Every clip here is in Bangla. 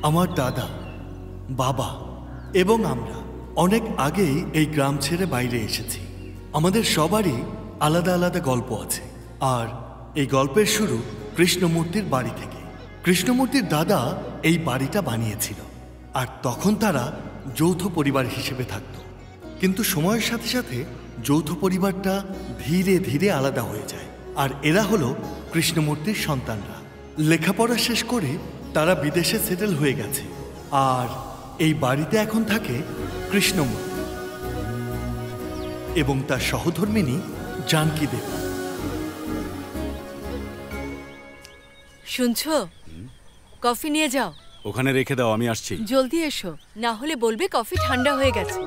আমার দাদা, বাবা এবং আমরা অনেক আগেই এই গ্রাম ছেড়ে বাইরে এসেছি। আমাদের সবারই আলাদা আলাদা গল্প আছে, আর এই গল্পের শুরু কৃষ্ণমূর্তির বাড়ি থেকে। কৃষ্ণমূর্তির দাদা এই বাড়িটা বানিয়েছিল, আর তখন তারা যৌথ পরিবার হিসেবে থাকত। কিন্তু সময়ের সাথে সাথে যৌথ পরিবারটা ধীরে ধীরে আলাদা হয়ে যায়, আর এরা হলো কৃষ্ণমূর্তির সন্তানরা। লেখাপড়া শেষ করে তারা বিদেশে সেটেল হয়ে গেছে, আর এই বাড়িতে এখন থাকে কৃষ্ণমূর্তি এবং তার সহধর্মিনী জানকী দেবী। শুনছো? কফি নিয়ে যাও। ওখানে রেখে দাও, আমি আসছি। জলদি এসো, না হলে বলবে কফি ঠান্ডা হয়ে গেছে।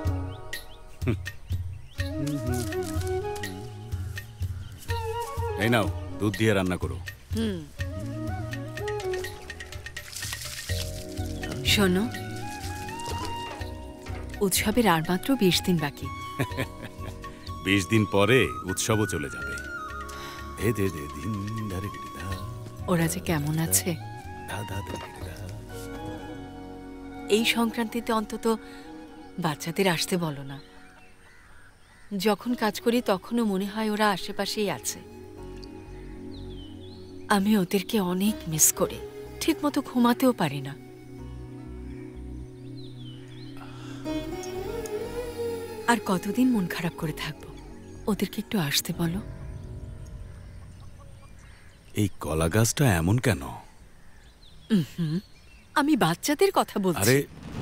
এই নাও, দুধ দিয়ে রান্না করো। শোনো, উৎসবের আর মাত্র 20 দিন বাকি। 20 দিন পরে উৎসবও চলে যাবে। ওরা যে কেমন আছে। এই সংক্রান্তিতে অন্তত বাচ্চাদের আসতে বলো না। যখন কাজ করি তখনও মনে হয় ওরা আশেপাশেই আছে। আমি ওদেরকে অনেক মিস করি, ঠিক মতো ঘুমাতেও পারি না। আর কতদিন মন খারাপ করে থাকবো? ওদেরকে একটু আসতে বলো। এই কলা গাছটা এমন কেন? আমি বাচ্চাদের কথা বলছি। আরে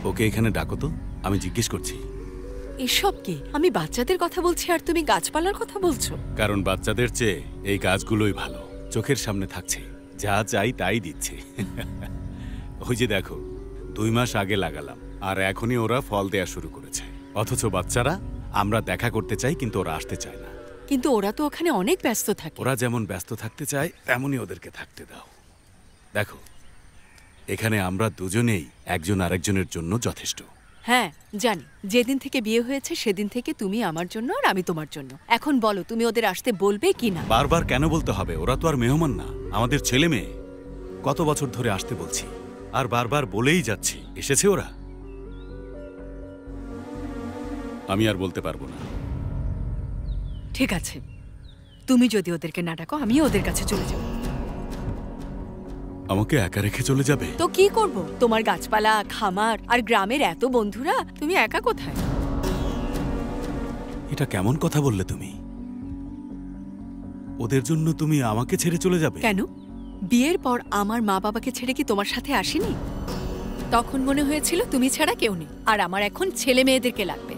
ওকে এখানে ডাকো তো, আমি জিজ্ঞেস করছি। এসব কি? আমি বাচ্চাদের কথা বলছি আর তুমি গাছপালার কথা বলছো? কারণ বাচ্চাদের চেয়ে এই গাছগুলোই ভালো, চোখের সামনে থাকছে, যা চাই তাই দিচ্ছে। ওই যে দেখো, 2 মাস আগে লাগালাম আর এখনই ওরা ফল দেয়া শুরু করেছে। অথচ বাচ্চারা আমরা দেখা করতে চাই, কিন্তু ওরা আসতে চায় না। কিন্তু ওরা তো ওখানে অনেক ব্যস্ত থাকে। ওরা যেমন ব্যস্ত থাকতে চায় তেমনই ওদেরকে থাকতে দাও। দেখো, এখানে আমরা দুজনেই একজন আরেকজনের জন্য যথেষ্ট। হ্যাঁ জানি, যেদিন থেকে বিয়ে হয়েছে সেদিন থেকে তুমি আমার জন্য আর আমি তোমার জন্য। এখন বলো, তুমি ওদের আসতে বলবে কি না? বারবার কেন বলতে হবে? ওরা তো আর মেহমান না, আমাদের ছেলে মেয়ে। কত বছর ধরে আসতে বলছি আর বারবার বলেই যাচ্ছি, এসেছে ওরা। আমি আর বলতে পারবো না। ঠিক আছে, তুমি যদি ওদেরকে না ডাকো আমি ওদের কাছে চলে যাব। আমাকে একা রেখে চলে যাবে? তো কি করব? তোমার গাছপালা, খামার আর গ্রামের এত বন্ধুরা, তুমি একা কোথায়? এটা কেমন কথা বললে তুমি? ওদের জন্য তুমি আমাকে ছেড়ে চলে যাবে? কেন? বিয়ের পর আমার মা বাবাকে ছেড়ে কি তোমার সাথে আসিনি? তখন মনে হয়েছিল তুমি ছাড়া কেউ নেই, আর আমার এখন ছেলে মেয়েদেরকে লাগবে।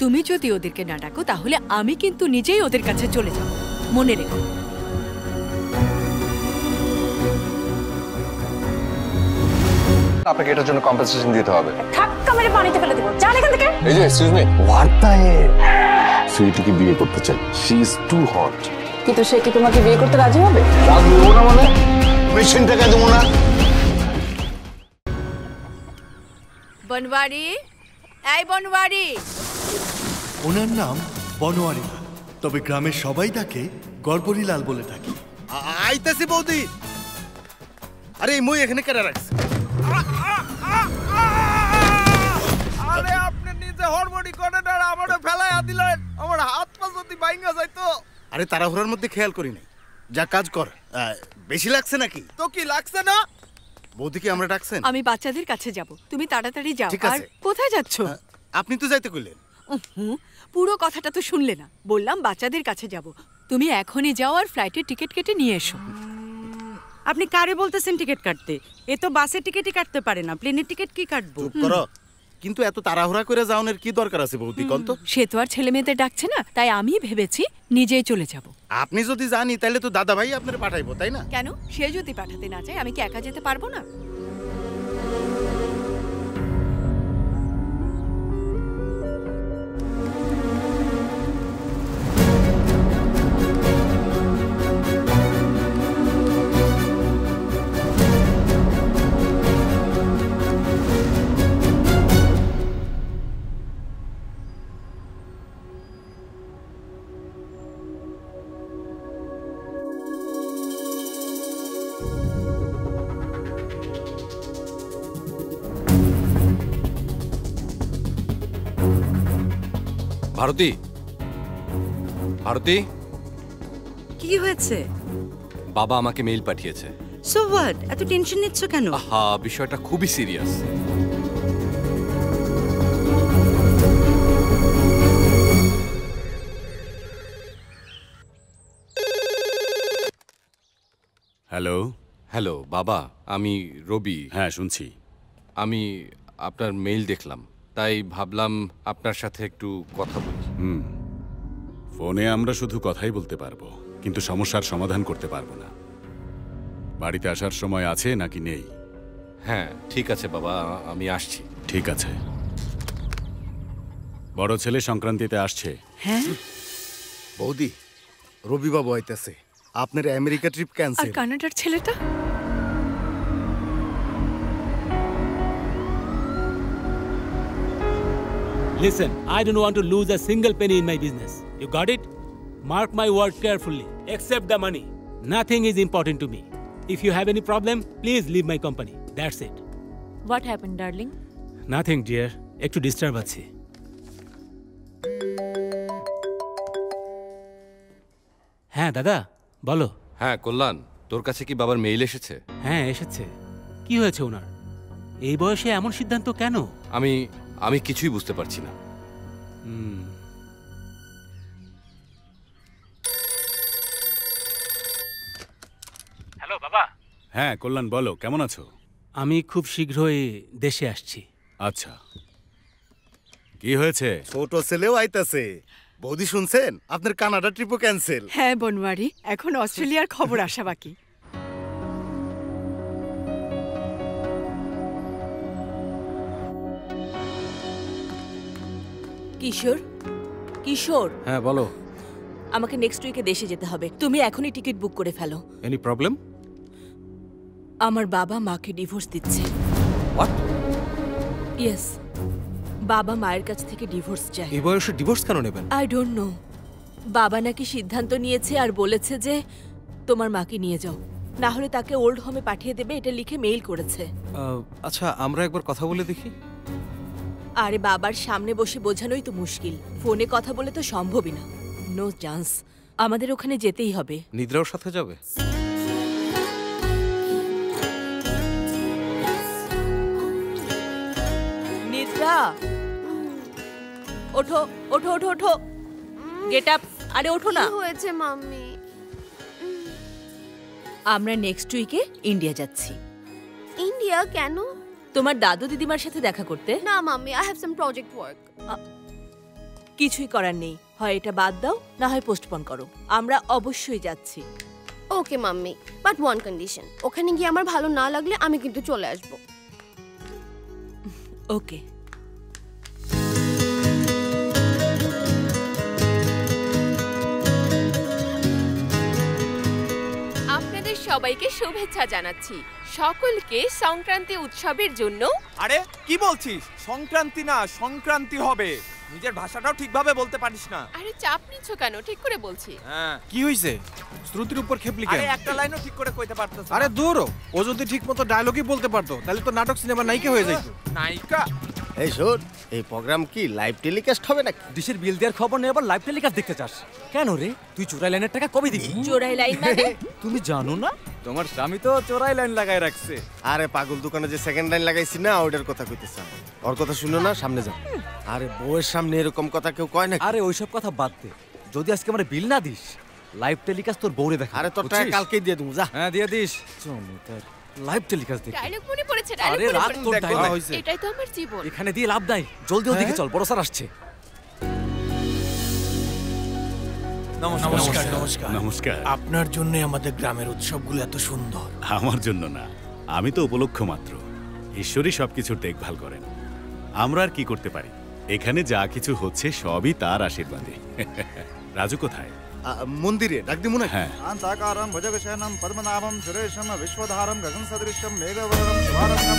তুমি যদি ওদেরকে না ডাকো তাহলে আমি কিন্তু নিজেই ওদের কাছে চলে যাব, মনে রেখো। আপনাকে এটার জন্য কম্পেনসেশন দিতে হবে। ধাক্কা মেরে পানিতে ফেলে দেব, জান এখান থেকে। এই যে এক্সকিউজ মি, ওয়ার্তায়ে সুইটিকে বিয়ে করতে চাই। She is too hot. কিন্তু সে কি তোমাকে বিয়ে করতে রাজি হবে? রাজি হবো না মানে? মেশিন টাকা দেবো না। বনওয়ারি, এই বনওয়ারি। ওনার নাম বনোয়ারি লাল, তবে গ্রামের সবাই তাকে গড়বড়ি লাল বলে থাকে। আইতাছি বৌদি। আরে মই এখানে কেন রাখছি? আরে আপনি নিজে হড়বড়ি করে না, আমারে ফেলাইয়া দিলেন। আমার হাত পা যদি ভাঙা যাইতো। আরে তাড়াহুড়ার মধ্যে খেয়াল করি নাই। যা কাজ কর। বেশি লাগছে নাকি? তো কি লাগছে না? বৌদি কি আমরা ডাকছেন? আমি বাচ্চাদের কাছে যাব, তুমি তাড়াতাড়ি যাও। ঠিক আছে। আর কোথায় যাচ্ছো? আপনি তো যাইতে কইলেন। পুরো কথাটা তো শুনলে না। বললাম বাচ্চাদের কাছে যাব, তুমি এখনই যাও আর ফ্লাইটের টিকিট কেটে নিয়ে এসো। আপনি কারে বলতেছেন টিকিট কাটতে? এ তো বাসের টিকিটই কাটতে পারে না, প্লেনের টিকিট কি কাটবো? চুপ করো। কিন্তু এত তাড়াহুড়া করে যাওয়ার কি দরকার আছে বৌদি? কোন তো সে তো আর ছেলে মেয়েদের ডাকছে না, তাই আমি ভেবেছি নিজেই চলে যাব। আপনি যদি জানি তাহলে তো দাদা ভাই আপনার পাঠাইবো, তাই না? কেন? সে যদি পাঠাতে না চায় আমি কি একা যেতে পারবো না? ভারতী, ভারতী, কি হয়েছে? বাবা আমাকে মেইল পাঠিয়েছে। সো হোয়াট, এত টেনশন নিচ্ছ কেন? আহা, বিষয়টা খুবই সিরিয়াস। হ্যালো। হ্যালো বাবা, আমি রবি। হ্যাঁ, শুনছি। আমি আপনার মেইল দেখলাম, তাই ভাবলাম আপনার সাথে একটু কথা বলি। ফোনে আমরা শুধু কথাই বলতে পারবো, কিন্তু সমস্যার সমাধান করতে পারবো না। বাড়িতে আসার সময় আছে নাকি নেই? হ্যাঁ ঠিক আছে বাবা, আমি আসছি। ঠিক আছে। বড় ছেলে সংক্রান্তিতে আসছে। হ্যাঁ, বৌদি, রবিবাবু আইতেছে। আপনার আমেরিকা ট্রিপ আর ক্যান্সেল। কানাডার ছেলেটা? Listen, I don't want to lose a single penny in my business. You got it? Mark my word carefully. Accept the money. Nothing is important to me. If you have any problem, please leave my company. That's it. What happened, darling? Nothing, dear. একটু ডিস্টার্ব আছে। হ্যাঁ দাদা, বলো। হ্যাঁ কল্যাণ, তোর কাছে কি বাবার মেইল এসেছে? হ্যাঁ এসেছে। কি হয়েছে ওনার? এই বয়সে এমন সিদ্ধান্ত কেন? আমি কিছুই বুঝতে পারছি না। হ্যালো বাবা। হ্যাঁ কল্যাণ, বলো, কেমন আছো? আমি খুব শীঘ্রই দেশে আসছি। আচ্ছা, কি হয়েছে? ছোট ছেলেও আইতাছে। বৌদি শুনছেন, আপনার কানাডা ট্রিপও ক্যান্সেল। হ্যাঁ বনওয়ারি, এখন অস্ট্রেলিয়ার খবর আসা বাকি। কিশোর, কিশোর, হ্যাঁ বলো। আমাকে নেক্সট উইকে দেশে যেতে হবে। তুমি এখনই টিকিট বুক করে ফেলো। Any problem? আমার বাবা মাকে ডিভোর্স দিচ্ছে। হোয়াট? ইয়েস, বাবা মায়ের কাছ থেকে ডিভোর্স চায়। এই বয়সে ডিভোর্স কেন নেবেন? I don't know. বাবা নাকি সিদ্ধান্ত নিয়েছে আর বলেছে যে তোমার মাকে নিয়ে যাও, না হলে তাকে ওল্ড হোমে পাঠিয়ে দেবে। এটা লিখে মেইল করেছে। আচ্ছা, আমরা একবার কথা বলে দেখি। আরে বাবার সামনে বসে বোঝানোই তো মুশকিল, ফোনে কথা বলে তো সম্ভবই না। নো চান্স, আমাদের ওখানে যেতেই হবে। নিদ্রাও সাথে যাবে? নিদ্রা, ওঠো ওঠো ওঠো ওঠো, গেট আপ। আরে ওঠো না। হয়েছে মাম্মি? আমরা নেক্সট উইকে ইন্ডিয়া যাচ্ছি। ইন্ডিয়া কেন? তোমার দাদু দিদিমার সাথে দেখা করতে। না mummy, I have some project work. কিছুই করার নেই, হয় এটা বাদ দাও, না হয় পোস্টপোন করো। আমরা অবশ্যই যাচ্ছি। ওকে মাম্মি, বাট ওয়ান কন্ডিশন, ওখানে গিয়ে আমার ভালো না লাগলে আমি কিন্তু চলে আসব। ওকে। আপনাদের সবাইকে শুভেচ্ছা জানাচ্ছি। সকলকে সংক্রান্তি উৎসবের জন্য। আরে কি বলছিস? সংক্রান্তি না, সংক্রান্তি হবে। নিজের ভাষাটাও ঠিকভাবে বলতে পারিস না। আরে চাপ নিচ্ছ কেন? ঠিক করে বলছি। হ্যাঁ, কি হইছে? শ্রুতির উপর খেপলি কেন? আরে একটা লাইনও ঠিক করে কইতে পারতেছ না। আরে দূর, ও যদি ঠিকমতো ডায়লগই বলতে পারতো তাহলে তো নাটক সিনেমা নায়িকা হয়ে যাইতো। নায়িকা? এই শোন, এই প্রোগ্রাম কি লাইভ টেলিকাস্ট হবে নাকি? ডিশের বিল দেওয়ার খবর নেই, আবার লাইভ টেলিকাস্ট দেখতে চাস কেন রে? তুই চোরাই লাইনের টাকা কবে দিবি? চোরাই লাইন মানে? তুমি জানো না তোমার স্বামী তো চোরাই লাইন লাগাই রাখছে। আরে পাগল, দোকানে যে সেকেন্ড লাইন লাগাইছি না, ওটার কথা কইতেছ। ওর কথা শুনো না, সামনে যাও। আরে বউয়ের সামনে এরকম কথা কেউ কয় না। আরে ওইসব কথা বাদ দে, যদি আজকে আমরা বিল না দিস লাইভ টেলিকাস্ট তোর বউরে দেখা। আরে তোর টাকা কালকেই দিয়ে দেবো, যা। হ্যাঁ দিয়ে দিস। চমৎকার লাইভ টেলিকাস্ট দেখ। ডায়লগ মনে পড়েছে, আরে ডায়লগ রাত তোর মনে ডায়লগ পড়েছে। এটাই তো আমার জীবন। এখানে দিয়ে লাভ নাই, জলদি ওদিকে চল, বড় স্যার আসছে। নমস্কার। নমস্কার। নমস্কার। আপনার জন্য আমাদের গ্রামের উৎসবগুলো এত সুন্দর। আমার জন্য না, আমি তো উপলক্ষ মাত্র। ঈশ্বরই সবকিছুর দেখভাল করেন, আমরা আর কি করতে পারি? এখানে যা কিছু হচ্ছে সবই তার আশীর্বাদে। রাজু কোথায়? মন্দিরে ডাক দিমু না? হ্যাঁ। শান্তাকারম ভুজগশয়নম পদ্মনাভম সুরেশম বিশ্বধারম গগন সদৃশম মেঘবরণম শুভারম্ভম।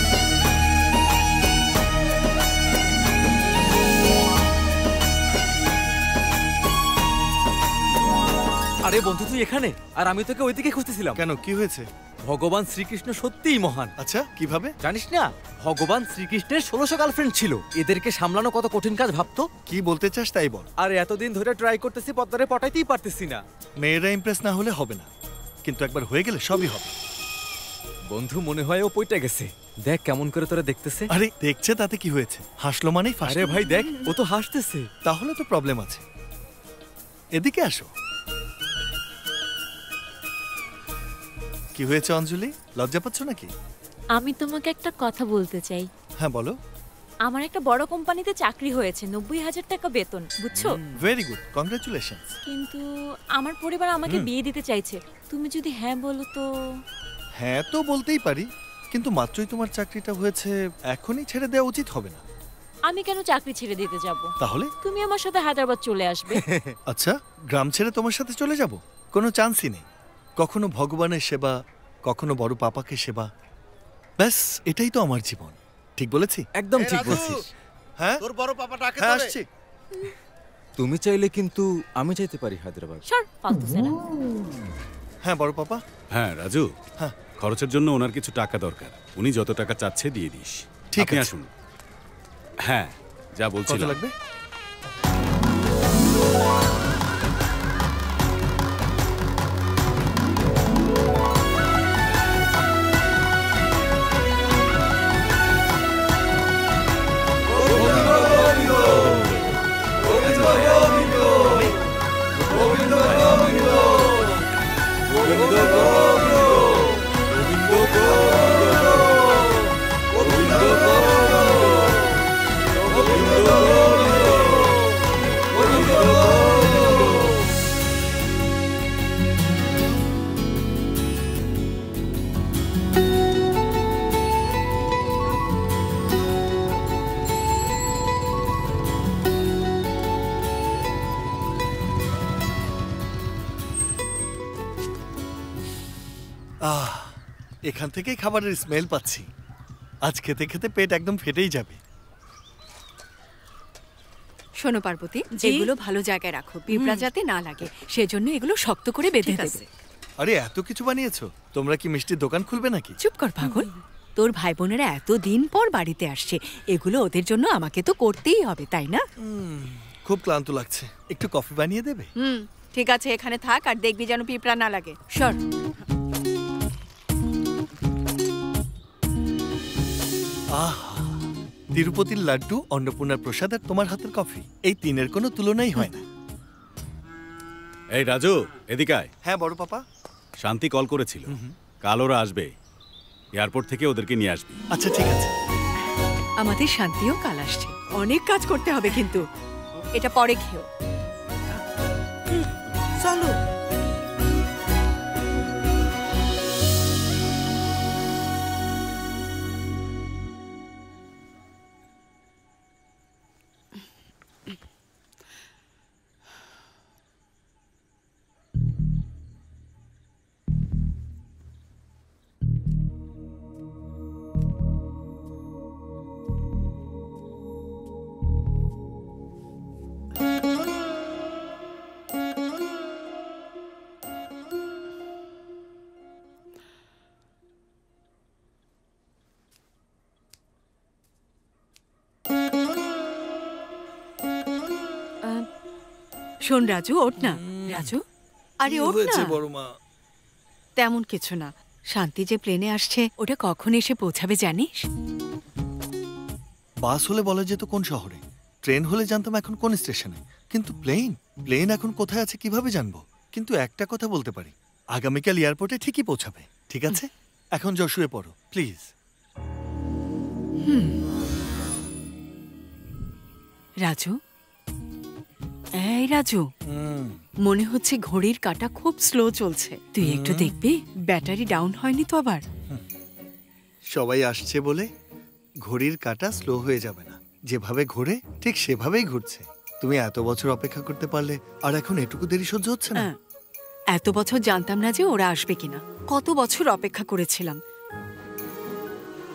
আরে বন্ধু তুই এখানে, আর আমি তোকে ওইদিকে খুঁজতেছিলাম। কেন, কি হয়েছে? ভগবান শ্রীকৃষ্ণ সত্যিই মহান। আচ্ছা, কিভাবে? জানিস না, ভগবান শ্রীকৃষ্ণের 1600 গার্লফ্রেন্ড ছিল। এদেরকে সামলানো কত কঠিন কাজ ভাবতো। কি বলতে চাস তাই বল। আরে এতদিন ধরে ট্রাই করতেছি, পদ্মারে পটাইতেই পারতেছি না। মেয়েরা ইমপ্রেস না হলে হবে না, কিন্তু একবার হয়ে গেলে সবই হবে। বন্ধু মনে হয় ও পইটা গেছে। দেখ কেমন করে তোরা দেখতেছে। আরে দেখছে তাতে কি হয়েছে? হাসলো মানেই ফাঁস। আরে ভাই দেখ, ও তো হাসতেছে। তাহলে তো প্রবলেম আছে। এদিকে আসো। কি হয়েছে অঞ্জলি, লজ্জা পাচ্ছ নাকি? আমি তোমাকে একটা কথা বলতে চাই। হ্যাঁ বলো। আমার একটা বড় কোম্পানিতে চাকরি হয়েছে, 90,000 টাকা বেতন, বুঝছো? Very good, congratulations. কিন্তু আমার পরিবার আমাকে বিয়ে দিতে চাইছে। তুমি যদি হ্যাঁ বলো তো? হ্যাঁ তো বলতেই পারি, কিন্তু মাত্রই তোমার চাকরিটা হয়েছে, এখনই ছেড়ে দেওয়া উচিত হবে না। আমি কেন চাকরি ছেড়ে দিতে যাব? তাহলে তুমি আমার সাথে হায়দ্রাবাদ চলে আসবে। আচ্ছা, গ্রাম ছেড়ে তোমার সাথে চলে যাব? কোনো চান্সই নেই। কখনো ভগবানের সেবা, কখনো বড় পাপাকে সেবা, ব্যাস এটাই তো আমার জীবন। ঠিক বলেছি? একদম ঠিক বলছিস। হ্যাঁ, তোর বড় পাপাটাকে হ্যাঁ আসছি। তুমি চাইলে কিন্তু আমি চাইতে পারি হায়দ্রাবাদ। সর, ফালতু সেনা। হ্যাঁ বড় পাপা। হ্যাঁ রাজু, হ্যাঁ খরচের জন্য ওনার কিছু টাকা দরকার। উনি যত টাকা চাচ্ছে দিয়ে দিস। ঠিক আপনি আছে। আসুন। হ্যাঁ, যা কত বলছিলাম। লাগবে? এখান থেকেই খাবারের স্মেল পাচ্ছি। আজ খেতে খেতে পেট একদম ফেটেই যাবে। শোনো পার্বতী, এগুলো ভালো জায়গায় রাখো, পিঁপড়া যাতে না লাগে, সেজন্য এগুলো শক্ত করে বেঁধে দেবে। আরে এত কিছু বানিয়েছো, তোমরা কি মিষ্টির দোকান খুলবে নাকি? চুপ কর পাগল। তোর ভাই বোনেরা এতদিন পর বাড়িতে আসছে, এগুলো ওদের জন্য আমাকে তো করতেই হবে, তাই না? খুব ক্লান্ত লাগছে, একটু কফি বানিয়ে দেবে? ঠিক আছে, এখানে থাক আর দেখবি যেন পিঁপড়া না লাগে। সর। আহা, তিরুপতির লাড্ডু, অন্নপূর্ণার প্রসাদ আর তোমার হাতের কফি, এই তিনের কোনো তুলনাই হয় না। এই রাজু, এদিকে আয়। হ্যাঁ বড় পাপা। শান্তি কল করেছিল, কাল ওরা আসবে। এয়ারপোর্ট থেকে ওদেরকে নিয়ে আসবি। আচ্ছা ঠিক আছে। আমাদের শান্তিও কাল আসছে, অনেক কাজ করতে হবে কিন্তু। এটা পরে খেও। চলো। শোন রাজু, ওঠ না। রাজু, আরে ওঠ না। বড় মা, তেমন কিছু না। শান্তি যে প্লেনে আসছে, ওটা কখন এসে পৌঁছাবে জানিস? বাস হলে বলা যেত কোন শহরে, ট্রেন হলে জানতাম এখন কোন স্টেশনে, কিন্তু প্লেন এখন কোথায় আছে কিভাবে জানবো? কিন্তু একটা কথা বলতে পারি, আগামীকাল এয়ারপোর্টে ঠিকই পৌঁছাবে। ঠিক আছে, এখন যাও শুয়ে পড়ো প্লিজ। রাজু, এই রাজু, মনে হচ্ছে ঘড়ির কাঁটা খুব স্লো চলছে। তুই একটু দেখবি ব্যাটারি ডাউন হয়নি তো আবার? সবাই আসছে বলে ঘড়ির কাঁটা স্লো হয়ে যাবে না, যেভাবে ঘোরে ঠিক সেভাবেই ঘুরছে। তুমি এত বছর অপেক্ষা করতে পারলে, আর এখন এটুকু দেরি সহ্য হচ্ছে না? এত বছর জানতাম না যে ওরা আসবে কিনা, কত বছর অপেক্ষা করেছিলাম।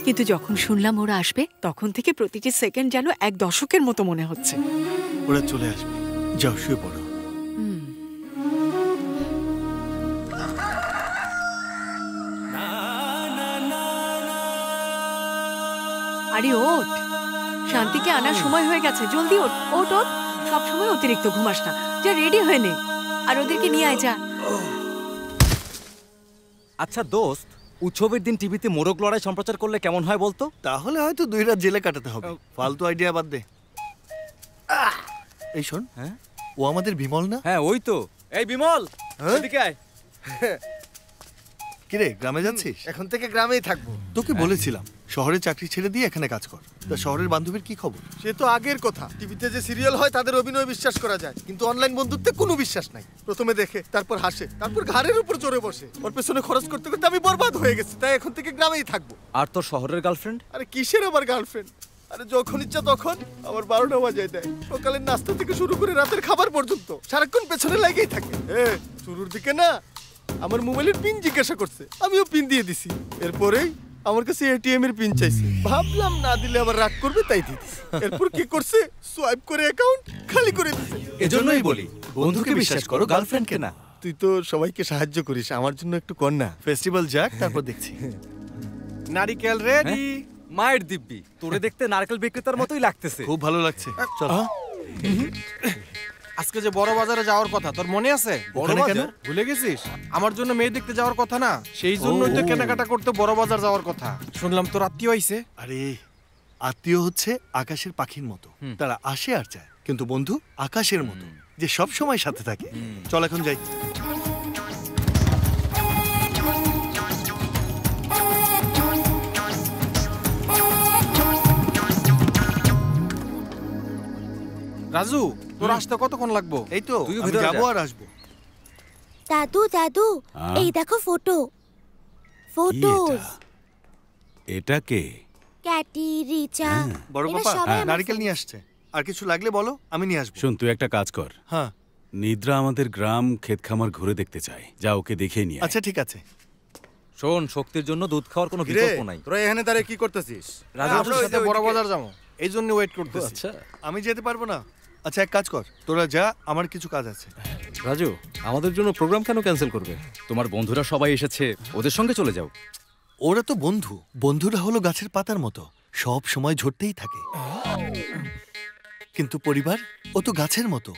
কিন্তু যখন শুনলাম ওরা আসবে, তখন থেকে প্রতিটি সেকেন্ড যেন এক দশকের মতো মনে হচ্ছে। ওরা চলে আসবে, যাও শুয়ে পড়ো। আরে ওঠ, শান্তিকে আনার সময় হয়ে গেছে, জলদি ওঠ ওঠ ওঠ। সবসময় অতিরিক্ত ঘুমাস না, যা রেডি হয়ে নে আর ওদেরকে নিয়ে আয় যা। আচ্ছা দোস্ত, উৎসবের দিন টিভিতে মোরগ লড়াই সম্প্রচার করলে কেমন হয় বলতো? তাহলে হয়তো 2 রাত জেলে কাটাতে হবে। ফালতু আইডিয়া বাদ দে। এই শোন, হ্যাঁ ও আমাদের বিমল না? হ্যাঁ ওই তো। এই বিমল, এদিকে আয়। কিরে, গ্রামে যাচ্ছিস? এখন থেকে গ্রামেই থাকবো। তোকে বলেছিলাম শহরে চাকরি ছেড়ে দিয়ে এখানে কাজ কর। তা শহরের বান্ধবীর কি খবর? সে তো আগের কথা। টিভিতে যে সিরিয়াল হয় তাদের অভিনয় বিশ্বাস করা যায়, কিন্তু অনলাইন বন্ধুত্বে কোনো বিশ্বাস নাই। প্রথমে দেখে, তারপর হাসে, তারপর ঘাড়ের উপর চড়ে বসে। ওর পেছনে খরচ করতে করতে আমি বরবাদ হয়ে গেছি। তাই এখন থেকে গ্রামেই থাকবো। আর তোর শহরের গার্লফ্রেন্ড? আরে কিসের আবার গার্লফ্রেন্ড? আরে যখন ইচ্ছা তখন আমার 12টা বাজায় দেয়। সকালের নাস্তা থেকে শুরু করে রাতের খাবার পর্যন্ত সারাক্ষণ পেছনে লাগেই থাকে। শুরুর দিকে না আমার মোবাইলের পিন জিজ্ঞাসা করছে, আমিও পিন দিয়ে দিছি। এরপরেই আমার কাছে এটিএম এর পিন চাইছে। ভাবলাম না দিলে আবার রাগ করবে, তাই দিয়ে দিছি। এরপর কি করছে, সোয়াইপ করে অ্যাকাউন্ট খালি করে দিছে। এজন্যই বলি বন্ধুকে বিশ্বাস করো, গার্লফ্রেন্ডকে না। তুই তো সবাইকে সাহায্য করিস, আমার জন্য একটু কর না। ফেস্টিভ্যাল যাক, তারপর দেখছি। নারিকেল রেডি। মায়ের দিব্যি, তোরে দেখতে নারকেল বিক্রেতার মতোই লাগতেছে। খুব ভালো লাগছে। চল। আজকে যে বড় বাজারে যাওয়ার কথা, তোর মনে আছে? বড় বাজার ভুলে গেছিস? আমার জন্য মেয়ে দেখতে যাওয়ার কথা না, সেই জন্যই তো কেনাকাটা করতে বড় বাজার যাওয়ার কথা। শুনলাম তোর আত্মীয় আইছে। আরে আত্মীয় হচ্ছে আকাশের পাখির মতো, তারা আসে আর যায়। কিন্তু বন্ধু আকাশের মতো, যে সব সময় সাথে থাকে। চল এখন যাই। রাজু, তোর আসতে কতক্ষণ লাগবো? এই তো যাবো আর আসবো। দাদু দাদু, এই দেখো ফটো। ফটোস। এটা কে? ক্যাটি, রিচা। বড় পাপা নারকেল নিয়ে আসছে। আর কিছু লাগলে বলো, আমি নিয়ে আসবো। শোন, তুই একটা কাজ কর। হ্যাঁ, নিদ্রা আমাদের গ্রাম ক্ষেত খামার ঘুরে দেখতে চায়, যা ওকে দেখে নিয়ে আয়। আচ্ছা ঠিক আছে। শোন, শক্তির জন্য দুধ খাওয়ার কোনো বিকল্প নাই। তোরা এখানে দাঁড়িয়ে কি করতেছিস? রাজুর সাথে বড় বাজার যাবো, এই জন্য ওয়েট করতেছি। আচ্ছা, আমি যেতে পারবো না। আচ্ছা এক কাজ কর, তোরা যা, আমার কিছু কাজ আছে। রাজু, আমাদের জন্য প্রোগ্রাম কেন ক্যান্সেল করবে? তোমার বন্ধুরা সবাই এসেছে, ওদের সঙ্গে চলে যাও। ওরা তো বন্ধু, বন্ধুরা হলো গাছের পাতার মতো, সব সময় ঝরতেই থাকে। কিন্তু পরিবার ও তো গাছের মতো,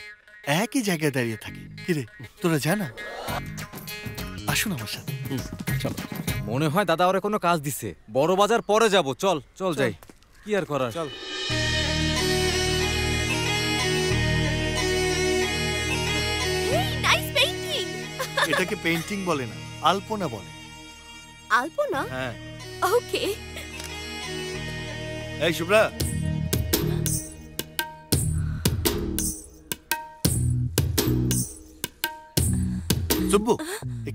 একই জায়গায় দাঁড়িয়ে থাকে। কিরে, তোরা জানা? আসুন আমার সাথে। চলো। মনে হয় দাদা ওরা কোনো কাজ দিছে। বড় বাজার পরে যাব। চল চল যাই, কি আর করার। চল। এটাকে পেইন্টিং বলে না, আলপনা বলে। আলপনা? হ্যাঁ। ওকে। এই শুভ্রা, সুব্বু,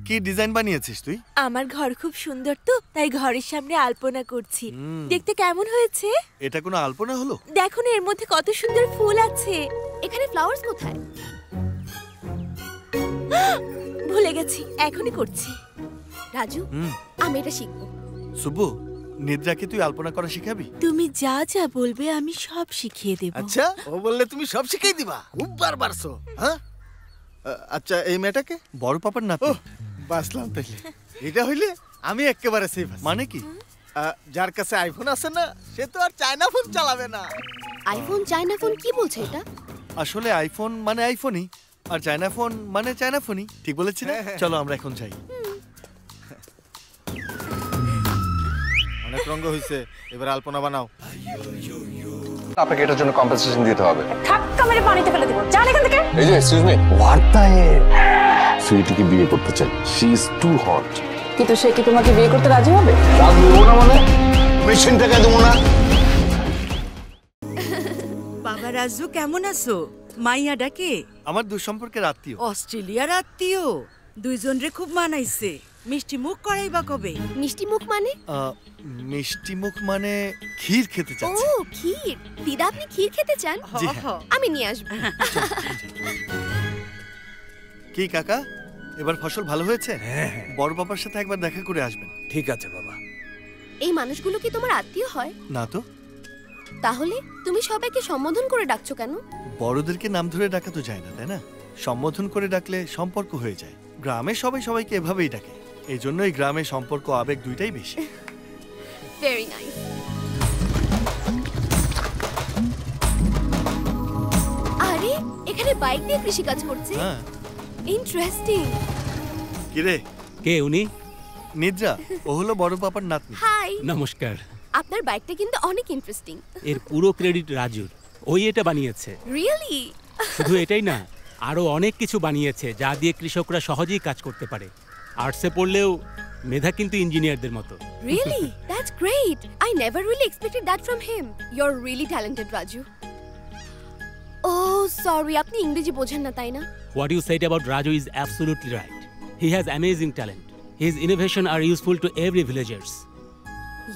কি ডিজাইন বানিয়েছিস তুই? আমার ঘর খুব সুন্দর তো, তাই ঘরের সামনে আলপনা করছি। দেখতে কেমন হয়েছে? এটা কোনো আলপনা হলো? দেখো না, এর মধ্যে কত সুন্দর ফুল আছে। এখানে ফ্লাওয়ার্স কোথায়? ভুলে গেছি, এখনই করছি। রাজু, আমি এটা শিখবো। সুব্বু, নিদ্রাকে তুই আলপনা করা শিখাবি? তুমি যা যা বলবে আমি সব শিখিয়ে দেব। আচ্ছা, ও বললে তুমি সব শিখিয়ে দিবা? খুব বারবারছো। হ্যাঁ, আচ্ছা এই মেয়েটাকে? বড় পাপার নাতি। বাসলাম তাইলে। এটা হইলে আমি একেবারে সেফ। মানে কি? যার কাছে আইফোন আছে না, সে তো আর চায়না ফোন চালাবে না। আইফোন চায়না ফোন কি বলছে এটা? আসলে আইফোন মানে আইফোনই, আর চায়না ফোন মানে চায়না ফোনই। ঠিক বলেছি না? চলো আমরা এখন যাই। অনেক রঙ হইছে, এবার আলপনা বানাও। আপনাকে এটার জন্য কম্পেনসেশন দিতে হবে। ধাক্কা মেরে পানিতে ফেলে দেব। জান এখান থেকে। এই যে এক্সকিউজ মি, ওয়ার্তায়ে সুইটিকে বিয়ে করতে চাই। She is too hot. কিন্তু সে কি তোমাকে বিয়ে করতে রাজি হবে? রাজি হবো না মানে? মেশিন টাকা দেবো না। বাবা রাজু, কেমন আছো? মাইয়া ডাকে? আমার দুঃসম্পর্কের আত্মীয়। অস্ট্রেলিয়ার আত্মীয়? দুইজন রে খুব মানাইছে। মিষ্টি মুখ করাইবা কবে? মিষ্টি মুখ মানে? মিষ্টি মুখ মানে ক্ষীর খেতে চাচ্ছি। ও ক্ষীর। দিদা, আপনি ক্ষীর খেতে চান? জি হ্যাঁ। আমি নিয়ে আসবো। কি কাকা, এবার ফসল ভালো হয়েছে? বড় বাবার সাথে একবার দেখা করে আসবেন। ঠিক আছে বাবা। এই মানুষগুলো কি তোমার আত্মীয় হয়? না তো। তাহলে তুমি সবাইকে সম্বোধন করে ডাকছো কেন? বড়দেরকে নাম ধরে ডাকা তো যায় না, তাই না? সম্বোধন করে ডাকলে সম্পর্ক হয়ে যায়। গ্রামে সবাই সবাইকে এভাবেই ডাকে, এই জন্যই গ্রামে সম্পর্ক আবেগ দুইটাই বেশি। Very nice. এখানে বাইক দিয়ে কৃষি কাজ করছে। হ্যাঁ। ইন্টারেস্টিং। কিরে কে উনি? নিদ্রা, ও হলো বড় পাপার নাতনি। হাই। নমস্কার। আপনার বাইকটা কিন্তু অনেক ইন্টারেস্টিং। এর পুরো ক্রেডিট রাজুর। ওই এটা বানিয়েছে। রিয়েলি? শুধু এটাই না, আরো অনেক কিছু বানিয়েছে যা দিয়ে কৃষকরা সহজেই কাজ করতে পারে। আর্টসে পড়লেও মেধা কিন্তু ইঞ্জিনিয়ারদের মতো। Really? That's great. I never really expected that from him. You're really talented, Raju. Oh, sorry. আপনি ইংরেজি বোঝেন না, তাই না? What you said about Raju is absolutely right. He has amazing talent. His innovation are useful to every villagers.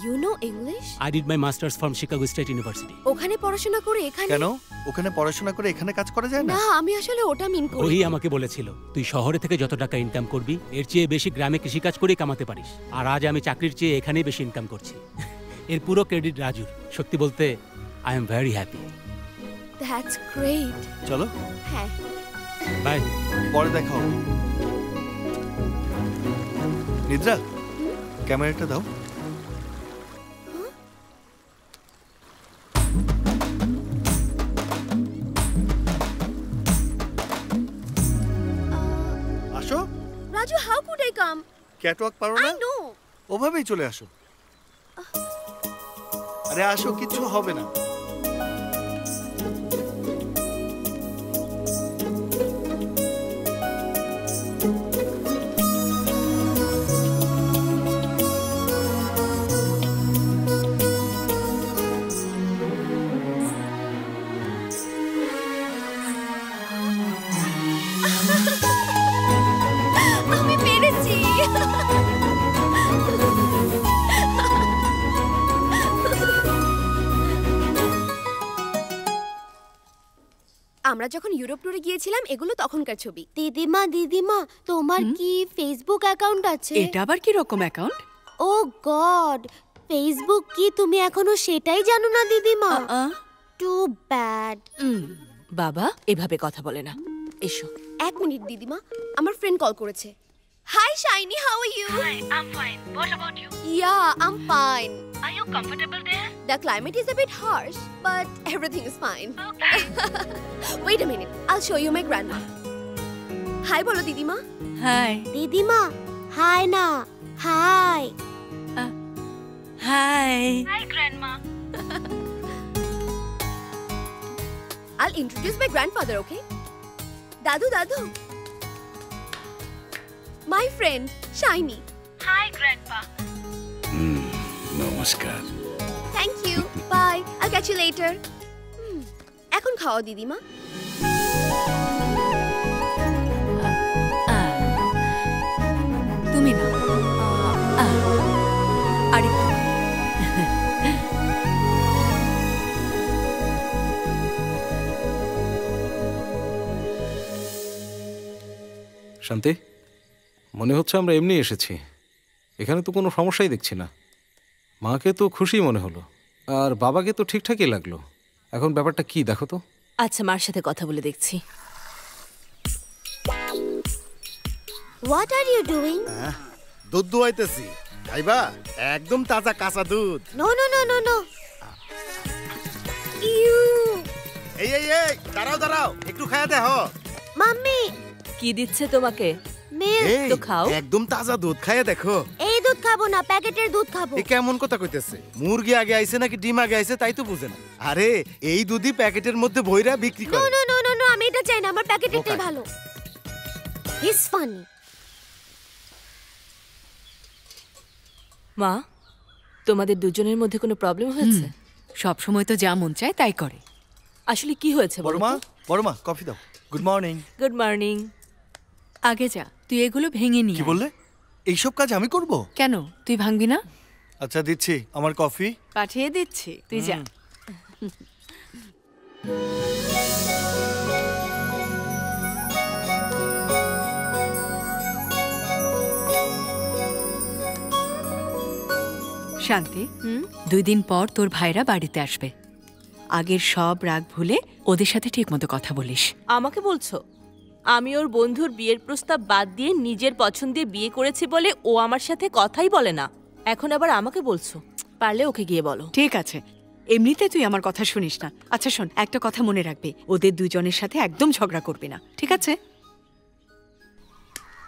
You know English? I did my masters from Chicago State University. ওখানে পড়াশোনা করে এখানে? কেন? ওখানে পড়াশোনা করে এখানে কাজ করা যায় না? না, আমি আসলে ওটা মিন করি। ওই আমাকে বলেছিল তুই শহরে থেকে যত টাকা ইনকাম করবি এর চেয়ে বেশি গ্রামে কৃষিকাজ করেই কামাতে পারিস। আর আজ আমি চাকরির চেয়ে এখানেই বেশি ইনকাম করছি। এর পুরো ক্রেডিট রাজুর। সত্যি বলতে I am very happy. That's great. চলো। হ্যাঁ। বাই। পরে দেখা হবে। নিদ্রা, ক্যামেরাটা দাও। আসো। Raju, how could I come? Catwalk পারো না? I know. ওভাবেই চলে আসো। আরে আসো, কিছু হবে না। আমি পেরেছি। আমরা যখন ইউরোপ ট্যুরে গিয়েছিলাম এগুলো তখনকার ছবি। দিদিমা দিদিমা, তোমার কি ফেসবুক অ্যাকাউন্ট আছে? এটা আবার কি রকম অ্যাকাউন্ট? ও গড, ফেসবুক কি তুমি এখনো সেটাই জানো না দিদিমা? Too bad. বাবা এভাবে কথা বলে না। এসো। এক মিনিট দিদিমা, আমার ফ্রেন্ড কল করেছে। Hi Shiny, how are you? Hi, I'm fine. What about you? Yeah, I'm fine. Are you comfortable there? The climate is a bit harsh, but everything is fine. Okay. Wait a minute, I'll show you my grandma. Hi bolo didima. Hi. Didima, hi na. Hi. Hi. Hi, Grandma. I'll introduce my grandfather, okay? Dadu, Dadu. My friend, Shiny. Hi, Grandpa. নমস্কার। Thank you. Bye. I'll catch you later. এখন খাও দিদিমা। তুমি না। আরে শান্তি, মনে হচ্ছে আমরা এমনি এসেছি। এখানে তো কোনো সমস্যাই দেখছি না। মাকে তো খুশি মনে হলো, আর বাবাকে তো ঠিকঠাকই লাগলো। এখন ব্যাপারটা কি দেখো তো। আচ্ছা, মার সাথে কথা বলে দেখছি। What are you doing? দুধ দুয়াইতেছি। খাইবা? একদম তাজা কাঁচা দুধ। No, no, no, no, no. Ew. এই এই এই, দাঁড়াও দাঁড়াও, একটু খায়া দেখো। মাম্মি, কি দিচ্ছে তোমাকে? মিল্ক। এই, তো খাও। একদম তাজা দুধ খায়া দেখো। এই দুধ খাবো না, প্যাকেটের দুধ খাবো। এ কেমন কথা কইতেছে? মুরগি আগে আইছে নাকি ডিম আগে আইছে তাই তো বুঝে না। আরে এই দুধই প্যাকেটের মধ্যে ভইরা বিক্রি No, করে। no, no, no, no, আমি এটা চাই না, আমার প্যাকেটেরটাই ভালো। He's funny. মা, তোমাদের দুজনের মধ্যে কোনো প্রবলেম হয়েছে? সব সময় তো যা মন চায় তাই করে। আসলে কি হয়েছে বড় মা, বড় মা, কফি দাও। Good morning. Good morning. আগে যা, তুই এগুলো ভেঙে নিয়ে কি বললে? এইসব কাজ আমি করব? কেন, তুই ভাঙবি না? আচ্ছা দিচ্ছি, আমার কফি পাঠিয়ে দিচ্ছি, তুই যা। শান্তি, 2 দিন পর তোর ভাইরা বাড়িতে আসবে। আগের সব রাগ ভুলে ওদের সাথে ঠিকমতো কথা বলিস। আমাকে বলছো? আমি ওর বন্ধুর বিয়ের প্রস্তাব বাদ দিয়ে নিজের পছন্দে বিয়ে করেছি বলে ও আমার সাথে কথাই বলে না, এখন আবার আমাকে বলছো? পারলে ওকে গিয়ে বলো। ঠিক আছে, এমনিতে তুই আমার কথা শুনিস না। আচ্ছা শোন, একটা কথা মনে রাখবে, ওদের দুজনের সাথে একদম ঝগড়া করবে না, ঠিক আছে?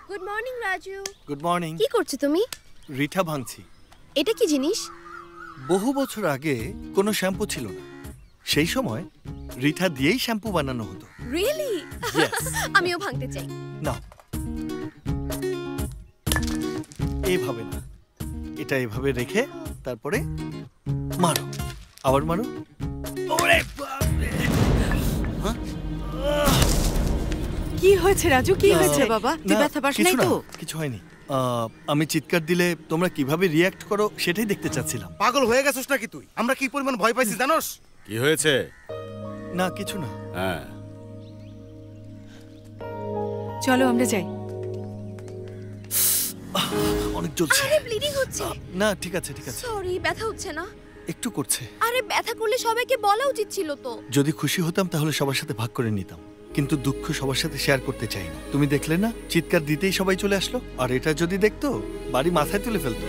Good morning Raju. Good morning. কি করছো তুমি? রিঠা ভাঙছি। এটা কি জিনিস? বহু বছর আগে কোনো শ্যাম্পু ছিল না, সেই সময় রিঠা দিয়েই শ্যাম্পু বানানো হতো। রিয়েলি? আমিও ভাঙতে চাই। না, এইভাবে না, এটা এভাবে রেখে তারপরে মারো, আবার মারো। ওরে বাপরে! কি হয়েছে রাজু, কি হয়েছে বাবা? তুই ব্যথা পাস নাই তো? কিছু হয়নি। আমি চিৎকার দিলে তোমরা কিভাবে রিয়্যাক্ট করো সেটাই দেখতে চাচ্ছিলাম। পাগল হয়ে গেছিস নাকি তুই? আমরা কি পরিমাণ ভয় পাইছি জানোস? কি হয়েছে? না কিছু না। হ্যাঁ, চলো আমরা যাই। অনেক জ্বলছে। আরে ব্লিডিং হচ্ছে। না ঠিক আছে ঠিক আছে। সরি, ব্যথা হচ্ছে না? একটু করছে। আরে ব্যথা করলে সবাইকে বলা উচিত ছিল তো। যদি খুশি হতাম তাহলে সবার সাথে ভাগ করে নিতাম, কিন্তু দুঃখ সবার সাথে শেয়ার করতে চাই না। তুমি দেখলে না, চিৎকার দিতেই সবাই চলে আসলো। আর এটা যদি দেখতো, বাড়ি মাথায় তুলে ফেলতো।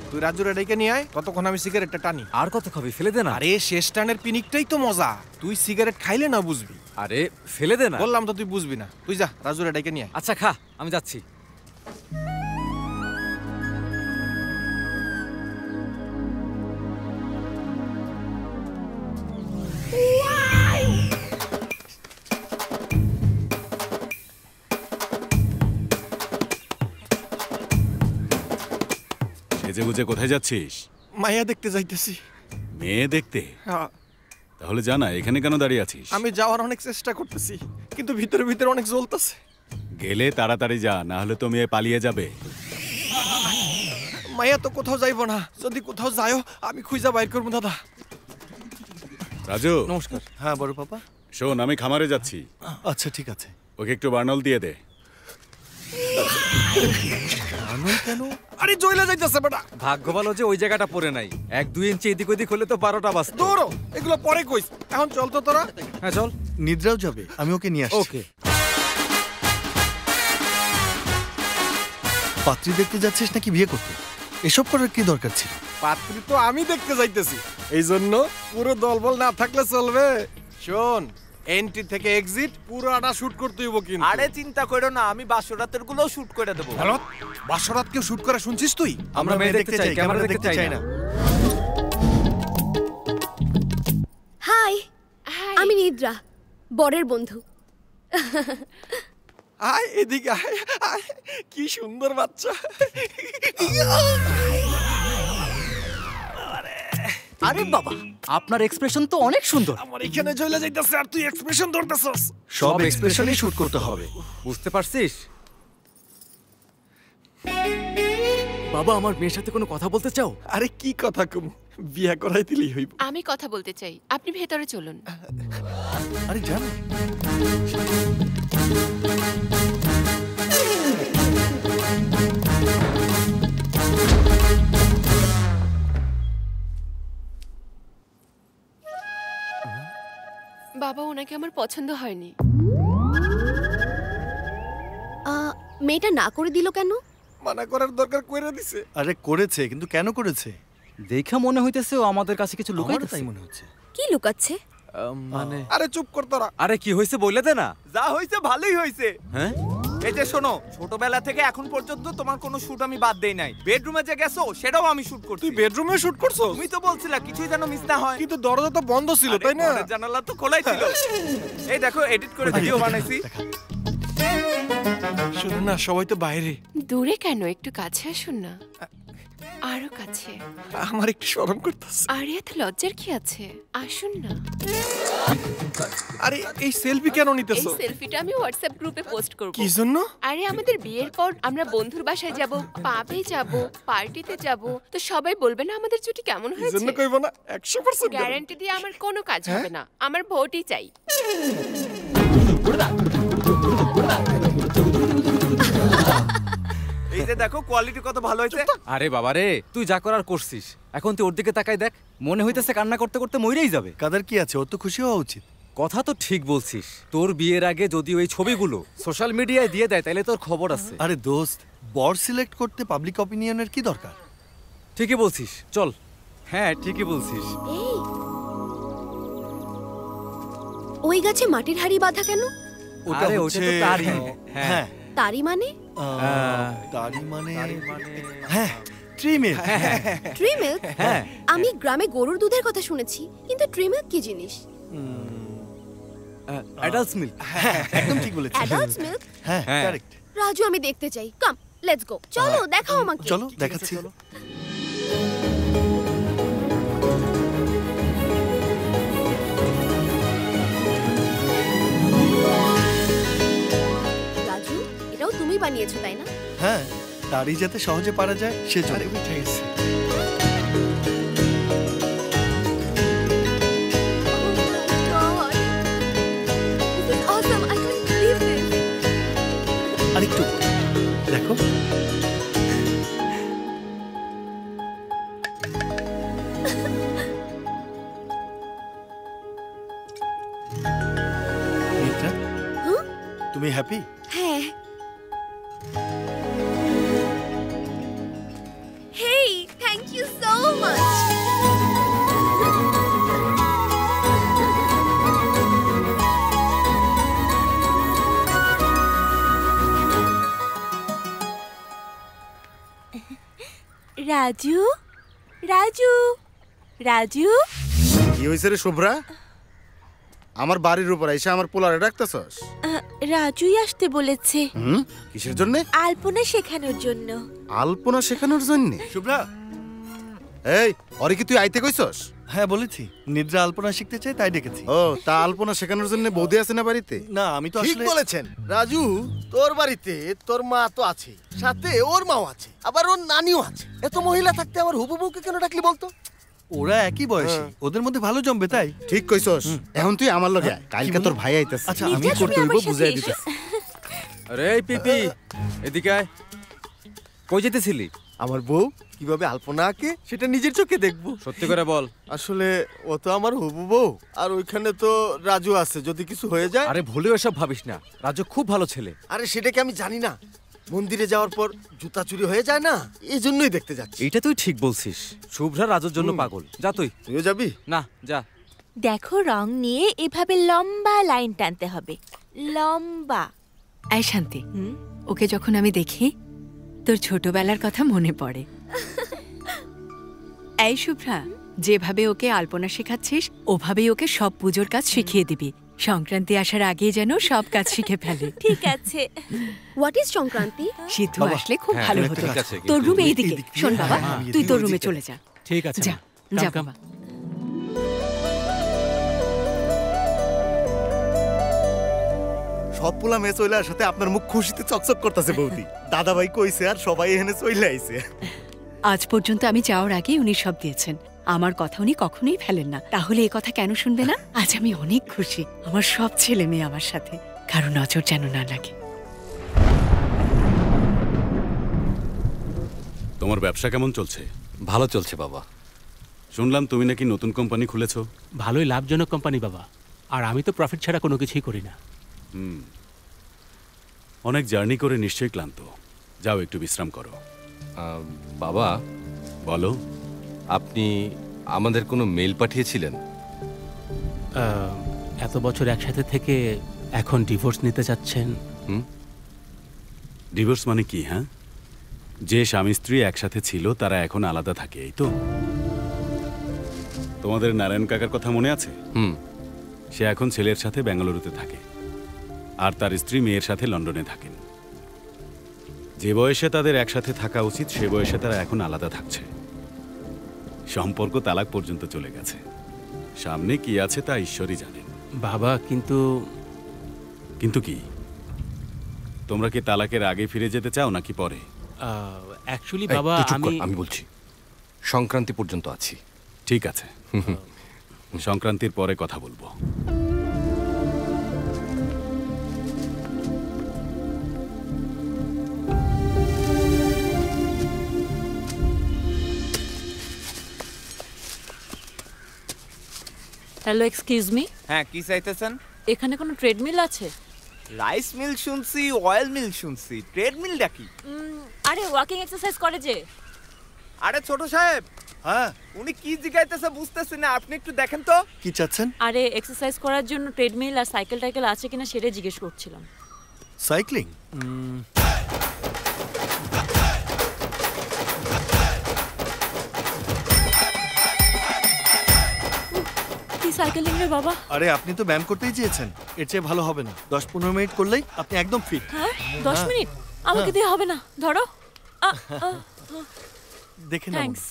তুই রাজুরে ডেকে নিয়ে আয়, ততক্ষণ আমি সিগারেটটা টানি। আর কত খাবি? ফেলে দে না। আরে শেষ টানের পিনিকটাই তো মজা। তুই সিগারেট খাইলে না বুঝবি। আরে ফেলে দে না। বললাম তো তুই বুঝবি না। তুই যা রাজুরে ডেকে নিয়ে আয়। আচ্ছা খা, আমি যাচ্ছি। সেজে গুজে কোথায় যাচ্ছিস? মায়া দেখতে যাইতেছি। মেয়ে দেখতে? হ্যাঁ। তাহলে জানা এখানে কেন দাঁড়িয়ে আছিস? আমি যাওয়ার অনেক চেষ্টা করতেছি, কিন্তু ভিতরে ভিতরে অনেক জ্বলতেছে। গেলে তাড়াতাড়ি যা, না হলে তো মেয়ে পালিয়ে যাবে। মায়া তো কোথাও যাইব না। যদি কোথাও যায়ও আমি খুঁজা বাইর করবো। দাদা রাজু। নমস্কার। হ্যাঁ বড় পাপা। শোন, আমি খামারে যাচ্ছি। আচ্ছা ঠিক আছে। ওকে একটু বার্নল দিয়ে দে। কেন? আরে জয়লা যাইতেছে বেটা। ভাগ্য ভালো যে ওই জায়গাটা পড়ে নাই। 1-2 ইঞ্চি এদিক ওদিক হলে তো 12টা বাজতো। দৌড়ো, এগুলো পরে কইস। এখন চল তো তোরা। হ্যাঁ চল। নিদ্রাও যাবে, আমি ওকে নিয়ে আসছি। ওকে। পাত্রী দেখতে যাচ্ছিস নাকি বিয়ে করতে? এসব করার কি দরকার ছিল? পাত্রী তো আমি দেখতে যাইতেছি, এই জন্য পুরো দলবল না থাকলে চলবে। শোন, এন্ট্রি থেকে এক্সিট পুরোটা শুট করতে হইব কিন্তু। আরে চিন্তা করো না, আমি 12 রাতের গুলো শুট করে দেব। হ্যালো, 12 রাত কেউ শুট করে শুনছিস তুই? আমরা মেয়ে দেখতে চাই, ক্যামেরা দেখতে চাই না। হাই, আমি নিদ্রা, বরের বন্ধু। আয় এদিকে আয়, আয়। কি সুন্দর বাচ্চা। আরে বাবা, আপনার এক্সপ্রেশন তো অনেক সুন্দর। আমার এখানে জয়লা যাইতাছে আর তুই এক্সপ্রেশন ধরতেছস। সব এক্সপ্রেশনই শুট করতে হবে, বুঝতে পারছিস? বাবা, আমার মেয়ের সাথে কোনো কথা বলতে চাও? আরে কি কথা কম, বিয়া করাই দিলেই হইব। আমি কথা বলতে চাই, আপনি ভেতরে চলুন। আরে জানো, বাবা, ওনাকে আমার পছন্দ হয়নি। মেয়েটা না করে দিল কেন? মানা করার দরকার কইরা দিছে। আরে করেছে, কিন্তু কেন করেছে? দেখা মনে হইতেছে ও আমাদের কাছে কিছু লুকাইতেছে। তাই মনে হচ্ছে। কি লুকাচ্ছে? মানে আরে চুপ কর তোরা। আরে কি হইছে বইলে দে না। যা হইছে ভালোই হইছে। হ্যাঁ, এই যে শোনো, ছোটবেলা থেকে এখন পর্যন্ত তোমার কোনো শুট আমি বাদ দেই নাই। বেডরুমে যে গেছো সেটাও আমি শুট করছি। তুই বেডরুমে শুট করছো? তুমি তো বলছিলা কিছুই যেন মিস না হয়। কিন্তু দরজা তো বন্ধ ছিল, তাই না? আরে জানালা তো খোলাই ছিল। এই দেখো, এডিট করে ভিডিও বানাইছি। শুনুন না, সবাই তো বাইরে। দূরে কেন, একটু কাছে আসুন না। আরো কাছে। আমার একটু শরম করতেছে। আরে এত লজ্জার কি আছে, আসুন না। আরে এই সেলফি কেন এই নিতেছো? সেলফিটা আমি হোয়াটসঅ্যাপ গ্রুপে পোস্ট করব। কি জন্য? আরে আমাদের বিয়ের পর আমরা বন্ধুর বাসায় যাব, পাবে যাব, পার্টিতে যাব, তো সবাই বলবে না আমাদের জুটি কেমন কি হয়েছে? জন্য কইব না? 100% গ্যারান্টি দিয়ে আমার কোনো কাজ হবে না, আমার ভোটই চাই। এই যে দেখো কোয়ালিটি কত ভালো হয়েছে। আরে বাবা রে, তুই যা করার করছিস। এখন তুই ওর দিকে তাকাই দেখ, মনে হইতেছে কান্না করতে করতে মইরেই যাবে। কাদের কি আছে, ওর তো খুশি হওয়া উচিত। কথা তো ঠিক বলছিস। তোর বিয়ের আগে যদি ওই ছবিগুলো সোশ্যাল মিডিয়ায় দিয়ে দেয় তাহলে তোর খবর আছে। আরে দোস্ত, বর সিলেক্ট করতে পাবলিক অপিনিয়নের কি দরকার? ঠিকই বলছিস, চল। হ্যাঁ ঠিকই বলছিস। এই ওই গাছে মাটির হাড়ি বাঁধা কেন? আরে ওটা তো তারই। হ্যাঁ তারি মানে? তারি মানে হ্যাঁ ট্রি মিল্ক। Tree milk? আমি গ্রামে গরুর দুধের কথা শুনেছি, কিন্তু ট্রি মিল্ক কি জিনিস? Adults milk. একদম ঠিক বলেছিস। Adults milk? হ্যাঁ কারেক্ট। রাজু আমি দেখতে চাই। Come let's go. চলো দেখাও আমাকে। চলো দেখাচ্ছি। রাজু এটাও তুমি বানিয়েছো তাই না? হ্যাঁ তারি যাতে সহজে পারা যায় সেজন্য। আরেকটু দেখো। মিত্রা, তুমি হ্যাপি? হ্যাঁ। Hey thank you so much. Raju, Raju, Raju. কি হয়েছে রে শুভ্রা? আমার বাড়ির উপর এসে আমার পোলারে ডাকতেছস? রাজুই আসতে বলেছে। কিসের জন্য? আলপনা শেখানোর জন্য। আলপনা শেখানোর জন্য? শুভ্রা, এই ওরে কি তুই আইতে কইছস? হ্যাঁ বলেছি, নিদ্রা আলপনা শিখতে চাই তাই ডেকেছি। ও তা আলপনা শেখানোর জন্য বৌদি আছে না বাড়িতে? না আমি তো ঠিক আসলে বলেছেন রাজু, তোর বাড়িতে তোর মা তো আছে, সাথে ওর মাও আছে, আবার ওর নানিও আছে। এত মহিলা থাকতে আমার হুবু বউকে কেন ডাকলি বলতো? ওরা একই বয়সী, ওদের মধ্যে ভালো জমবে তাই। ঠিক কইছস। এখন তুই আমার লগে আয়, কালকে তোর ভাই আইতাছে। আচ্ছা আমি করতে হইব বুঝাই দিতেছি। আরে এই পিপি এদিকে আয়। কই যেতেছিলি? আমার বউ কিভাবে আলপনা আঁকে সেটা নিজের চোখে দেখবো। সত্যি করে বল। আসলে ও তো আমার হুবু বউ, আর ওইখানে তো রাজু আছে, যদি কিছু হয়ে যায়। আরে ভুলেও এসব ভাবিস না, রাজু খুব ভালো ছেলে। আরে সেটা কি আমি জানি না? মন্দিরে যাওয়ার পর জুতা চুরি হয়ে যায় না, এই জন্যই দেখতে যাচ্ছি। এইটা তুই ঠিক বলছিস। শুভ্রা রাজুর জন্য পাগল। যা তুইও যাবি? না যা। দেখো রং নিয়ে এভাবে লম্বা লাইন টানতে হবে, লম্বা। এই শান্তি, ওকে যখন আমি দেখি তোর ছোটবেলার কথা মনে পড়ে। এই শুভ্রা, যেভাবে ওকে আলপনা শেখাচ্ছিস ওভাবেই ওকে সব পুজোর কাজ শিখিয়ে দিবি। সংক্রান্তি আসার আগে যেন সব কাজ শিখে ফেলে। ঠিক আছে। What is Sankranti? সিদ্ধু আসলে খুব হ্যাঁ, ভালো হতো। তোর রুমে এইদিকে। শোন বাবা, তুই তোর রুমে চলে যা। ঠিক আছে যা যা বাবা। সব পোলা মেয়ে চলে আসাতে আপনার মুখ খুশিতে চকচক করতেছে বৌদি। দাদা ভাই কইছে আর সবাই এখানে চলে আইছে। আজ পর্যন্ত আমি যাওয়ার আগেই উনি সব দিয়েছেন। আমার কথা উনি কখনোই ফেলেন না। তাহলে এই কথা কেন শুনবে না? আজ আমি অনেক খুশি, আমার সব ছেলে মেয়ে আমার সাথে, কারো নজর যেন না লাগে। তোমার ব্যবসা কেমন চলছে? ভালো চলছে বাবা। শুনলাম তুমি নাকি নতুন কোম্পানি খুলেছো। ভালোই লাভজনক কোম্পানি বাবা, আর আমি তো প্রফিট ছাড়া কোনো কিছুই করি না। অনেক জার্নি করে নিশ্চয়ই ক্লান্ত, যাও একটু বিশ্রাম করো। বাবা বলো। আপনি আমাদের কোনো মেল পাঠিয়েছিলেন? এত বছর একসাথে থেকে এখন ডিভোর্স নিতে চাচ্ছেন? ডিভোর্স মানে কি? হ্যাঁ, যে স্বামী স্ত্রী একসাথে ছিল তারা এখন আলাদা থাকে, এই তো? তোমাদের নারায়ণ কাকার কথা মনে আছে? সে এখন ছেলের সাথে বেঙ্গালুরুতে থাকে, আর তার স্ত্রী মেয়ের সাথে লন্ডনে থাকেন। যে বয়সে তাদের একসাথে থাকা উচিত সে বয়সে তারা এখন আলাদা থাকছে। সম্পর্ক তালাক পর্যন্ত চলে গেছে। সামনে কি আছে তা ঈশ্বরই জানেন। বাবা কিন্তু কিন্তু কি? তোমরা কি তালাকের আগে ফিরে যেতে চাও নাকি পরে? অ্যাকচুয়ালি বাবা আমি বলছি সংক্রান্তি পর্যন্ত আছি। ঠিক আছে, সংক্রান্তির পরে কথা বলবো। Hello, excuse me. হ্যাঁ, কি চাইতেছেন? এখানে কোনো ট্রেডমিল আছে? রাইস মিল শুনছি, অয়েল মিল শুনছি, ট্রেডমিলটা কি? আরে ওয়াকিং এক্সারসাইজ করে যে। আরে ছোট সাহেব, হ্যাঁ উনি কি জিজ্ঞাইতেছে বুঝতেছি না, আপনি একটু দেখেন তো। কি চাচ্ছেন? আরে এক্সারসাইজ করার জন্য ট্রেডমিল আর সাইকেল টাইকেল আছে কিনা সেটা জিজ্ঞেস করছিলাম। সাইক্লিং? কি সাইকেলিং রে বাবা? আরে আপনি তো ব্যায়াম করতেই চেয়েছেন, এর চেয়ে ভালো হবে না। 10-15 মিনিট করলেই আপনি একদম ফিট। হ্যাঁ 10 মিনিট আমাকে দিয়ে হবে না, ধরো। দেখে নাও। থ্যাঙ্কস।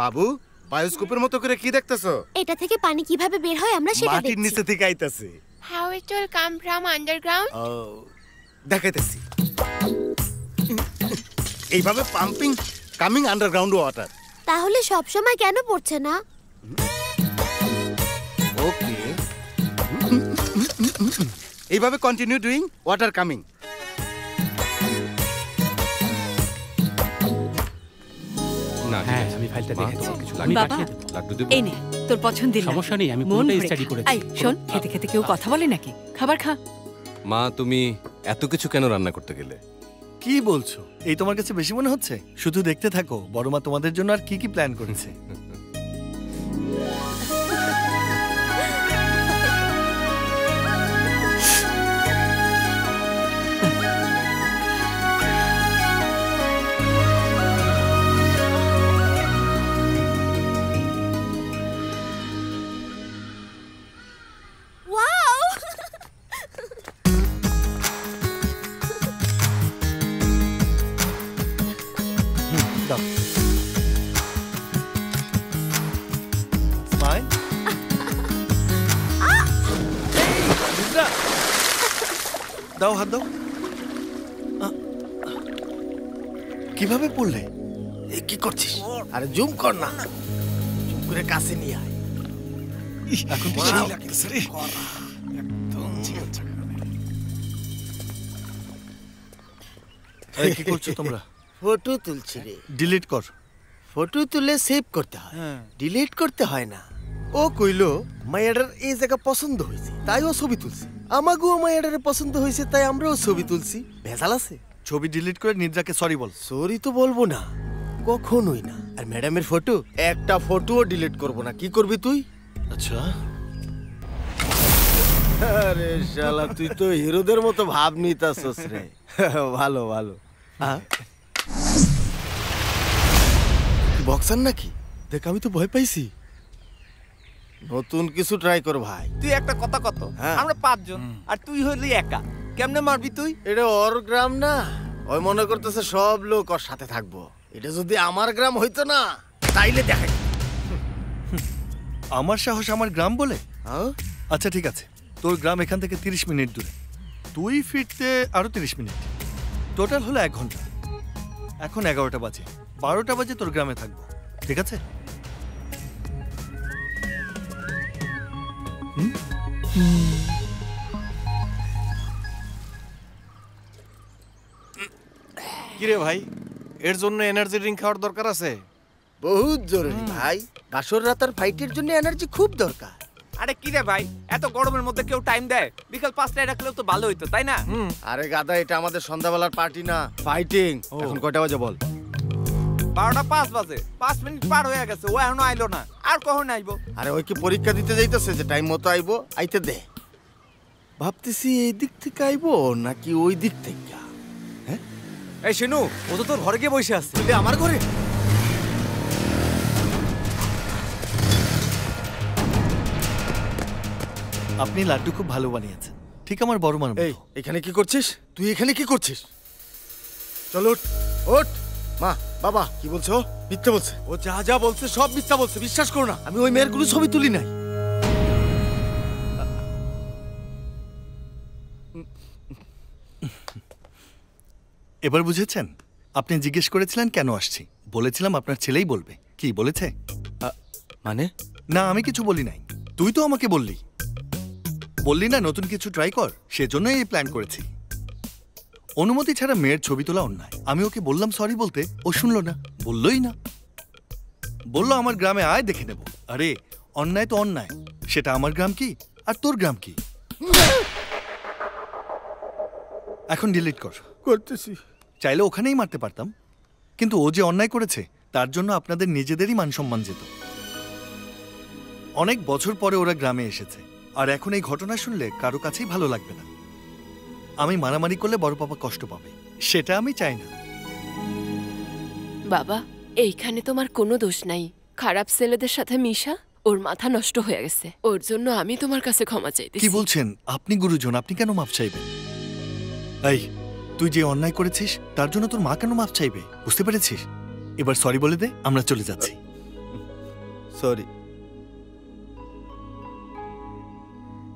বাবু, বায়োস্কোপের মতো করে কি দেখতেছো? এটা থেকে পানি কিভাবে বের হয় আমরা সেটা মাটির দেখছি। নিচে থেকে আইতাছে। How it will come from underground? ও, দেখাইতেছি। এইভাবে পাম্পিং কামিং আন্ডারগ্রাউন্ড ওয়াটার। তাহলে সব সময় কেন পড়ছে না? ওকে, এইভাবে কন্টিনিউ ডুইং ওয়াটার কামিং। না, হ্যাঁ আমি ফাইলটা দেখেছি। আমি বাবা, লাড্ডু দেব? এই নে তোর পছন্দের না। সমস্যা নেই, আমি মন পুরোটাই ভরে স্টাডি খা। করেছি। এই শোন, খেতে খেতে কেউ কথা বলে নাকি? খাবার খা। মা, তুমি এত কিছু কেন রান্না করতে গেলে? কি বলছো? এই তোমার কাছে বেশি মনে হচ্ছে? শুধু দেখতে থাকো বড় মা তোমাদের জন্য আর কি কি প্ল্যান করেছে। ওয়াও! দাও। স্মাইল। দাও, হাত দাও। কিভাবে পড়লে? এ কি করছিস? আরে জুম কর না, জুম করে কাছে নিয়ে আয়। এখন তো সেই লাগতেছে রে। এই কি করছো তোমরা? ফটো তুলছি রে। ডিলিট কর। ফটো তুলে সেভ করতে হয়, ডিলিট করতে হয় না। ও কইলো মায়াডার এই জায়গা পছন্দ হয়েছে তাই ও ছবি তুলছে। আমাকেও মায়াডারে পছন্দ হয়েছে তাই আমরাও ছবি তুলছি। ভেজাল আছে? ছবি ডিলিট করে নিদ্রাকে সরি বল। সরি তো বলবো না, কখনোই না। আর ম্যাডামের ফটো, একটা ফটোও ডিলিট করব না। কি করবি তুই? আচ্ছা। আরে শালা, তুই তো হিরোদের মতো ভাব নিতাছস রে। ভালো ভালো। বক্সার নাকি? দেখ আমি তো ভয় পাইছি। নতুন কিছু ট্রাই কর ভাই। তুই একটা কথা কত, আমরা 5 জন আর তুই হইলি একা, কেমনে মারবি তুই? এটা ওর গ্রাম না, ওই মনে করতেছে সব লোক ওর সাথে থাকবো। এটা যদি আমার গ্রাম হইতো না তাইলে দেখাই। আমার সাহস আমার গ্রাম বলে? আচ্ছা ঠিক আছে, তোর গ্রাম এখান থেকে 30 মিনিট দূরে, তুই ফিরতে আরো 30 মিনিট, টোটাল হলো 1 ঘন্টা। এখন 11টা বাজে, 12টা বাজে তোর গ্রামে থাকবো, ঠিক আছে? কিরে ভাই, এর জন্য এনার্জি ড্রিঙ্ক খাওয়ার দরকার আছে? বহুত জরুরি ভাই, বাসর রাত আর ফাইটের জন্য এনার্জি খুব দরকার। আরে কি রে ভাই, এত গরমের মধ্যে কেউ টাইম দেয়? বিকাল 5টায় রাখলেও তো ভালো হইতো, তাই না? আরে গাদা, এটা আমাদের সন্ধ্যাবেলার পার্টি না, ফাইটিং। এখন কয়টা বাজে বল? 12টা 5 বাজে, 5 মিনিট পার হয়ে গেছে, ও এখনো আইলো না। আর কখন আইবো? আরে ওই কি পরীক্ষা দিতে যাইতেছে যে টাইম মতো আইবো? আইতে দে। ভাবতেছি এই দিক থেকে আইবো নাকি ওই দিক থেকে। হ্যাঁ এই শিনু, ও তো তোর ঘরে গিয়ে বসে আছে। তুই আমার ঘরে? আপনি লাড্ডু খুব ভালো বানিয়েছেন, ঠিক আমার বড় মানব। এই এখানে কি করছিস তুই? এখানে কি করছিস? চল ওঠ ওঠ। মা বাবা কি বলছো? মিথ্যা বলছে। ও যা যা বলছে সব মিথ্যা বলছে, বিশ্বাস করো না। আমি ওই মেয়ের কোনো ছবি তুলি নাই। এবার বুঝেছেন? আপনি জিজ্ঞেস করেছিলেন কেন আসছি, বলেছিলাম আপনার ছেলেই বলবে। কি বলেছে? মানে? না আমি কিছু বলি নাই, তুই তো আমাকে বললি না নতুন কিছু ট্রাই কর, সেজন্যই এই প্ল্যান করেছি। অনুমতি ছাড়া মেয়ের ছবি তোলা অন্যায়। আমি ওকে বললাম সরি বলতে, ও শুনলো না, বললোই না। বললো আমার গ্রামে আয় দেখে নেব। আরে অন্যায় তো অন্যায়, সেটা আমার গ্রাম কি আর তোর গ্রাম কি? এখন ডিলিট কর। করতেছি। চাইলে ওখানেই মারতে পারতাম, কিন্তু ও যে অন্যায় করেছে তার জন্য আপনাদের নিজেদেরই মান সম্মান যেত। অনেক বছর পরে ওরা গ্রামে এসেছে, আর এখন এই ঘটনা শুনলে কারো কাছেই ভালো লাগবে না। আমি মারামারি করলে বড় পাপা কষ্ট পাবে, সেটা আমি চাই না। বাবা, এইখানে তোমার কোনো দোষ নাই। খারাপ ছেলেদের সাথে মিশা ওর মাথা নষ্ট হয়ে গেছে। ওর জন্য আমি তোমার কাছে ক্ষমা চাইতেছি। কি বলছেন আপনি? গুরুজন, আপনি কেন মাফ চাইবেন? এই, তুই যে অন্যায় করেছিস তার জন্য তোর মা কেন মাফ চাইবে? বুঝতে পেরেছিস? এবার সরি বলে দে, আমরা চলে যাচ্ছি। সরি।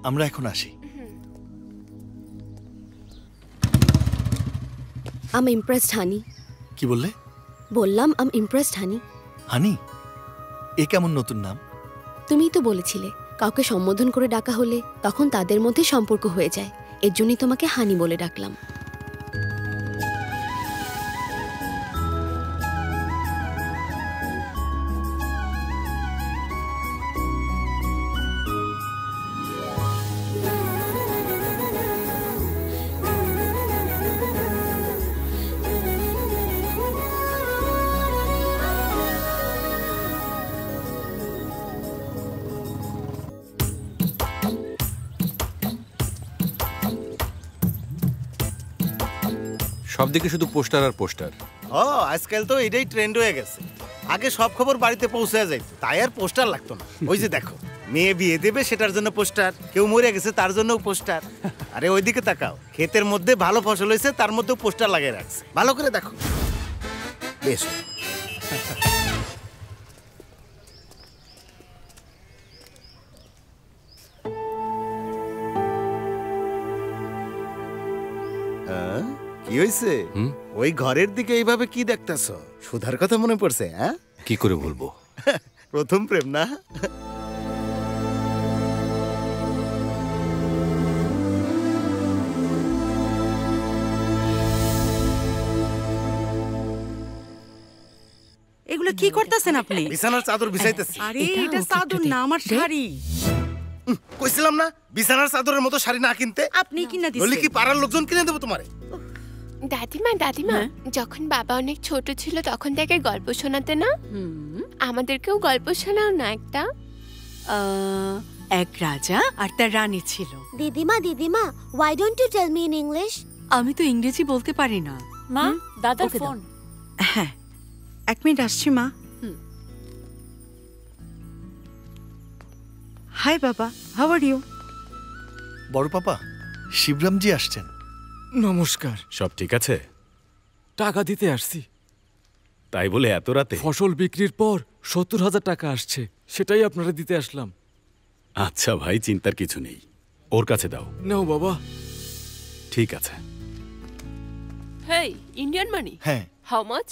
আমরা এখন আসি। I'm impressed, honey. কি বললে? বললাম I'm impressed, honey. হানি? এ কেমন নতুন নাম? তুমিই তো বলেছিলে কাউকে সম্বোধন করে ডাকা হলে তখন তাদের মধ্যে সম্পর্ক হয়ে যায়। এর জন্যই তোমাকে হানি বলে ডাকলাম। সব দিকে শুধু পোস্টার আর পোস্টার। ও, আজকাল তো এটাই ট্রেন্ড হয়ে গেছে। আগে সব খবর বাড়িতে পৌঁছে যায়, তাই আর পোস্টার লাগতো না। ওই যে দেখো, মেয়ে বিয়ে দেবে সেটার জন্য পোস্টার, কেউ মরে গেছে তার জন্যও পোস্টার। আরে ওইদিকে তাকাও, ক্ষেতের মধ্যে ভালো ফসল হয়েছে তার মধ্যেও পোস্টার লাগিয়ে রাখছে। ভালো করে দেখো। বেশ, কি হয়েছে? ওই ঘরের দিকে এইভাবে কি দেখতেছ? সুধার কথা মনে পড়ছে? হ্যাঁ, কি করে বলবো? প্রথম প্রেম না? এগুলো কি করতেছেন আপনি? বিছানার চাদর বিছাইতেছি। আরে এটা চাদর না, আমার শাড়ি। কইছিলাম না বিছানার চাদরের মতো শাড়ি না কিনতে? আপনি কিনা দিছেন। বলি কি পাড়ার লোকজন কিনে দেবো তোমারে? দাদিমা, দাদিমা, যখন বাবা অনেক ছোট ছিল তখন তাকে গল্প শোনাতে না? আমাদেরকেও গল্প শোনাও না একটা। এক রাজা আর তার রানী ছিল। দিদিমা, দিদিমা, why don't you tell me in English? আমি তো ইংরেজি বলতে পারি না। মা, দাদার ওকে, ফোন। হ্যাঁ, 1 মিনিট আসছি মা। হাই বাবা, হাউ আর ইউ? বড় পাপা, শিবরামজি আসছেন। নমস্কার। সব ঠিক আছে? টাকা দিতে আসছি। তাই বলে এত রাতে? ফসল বিক্রির পর 70,000 টাকা আসছে, সেটাই আপনারা দিতে আসলাম। আচ্ছা ভাই, চিন্তার কিছু নেই, ওর কাছে দাও। নাও বাবা। ঠিক আছে। হেই, ইন্ডিয়ান মানি? হ্যাঁ। How much?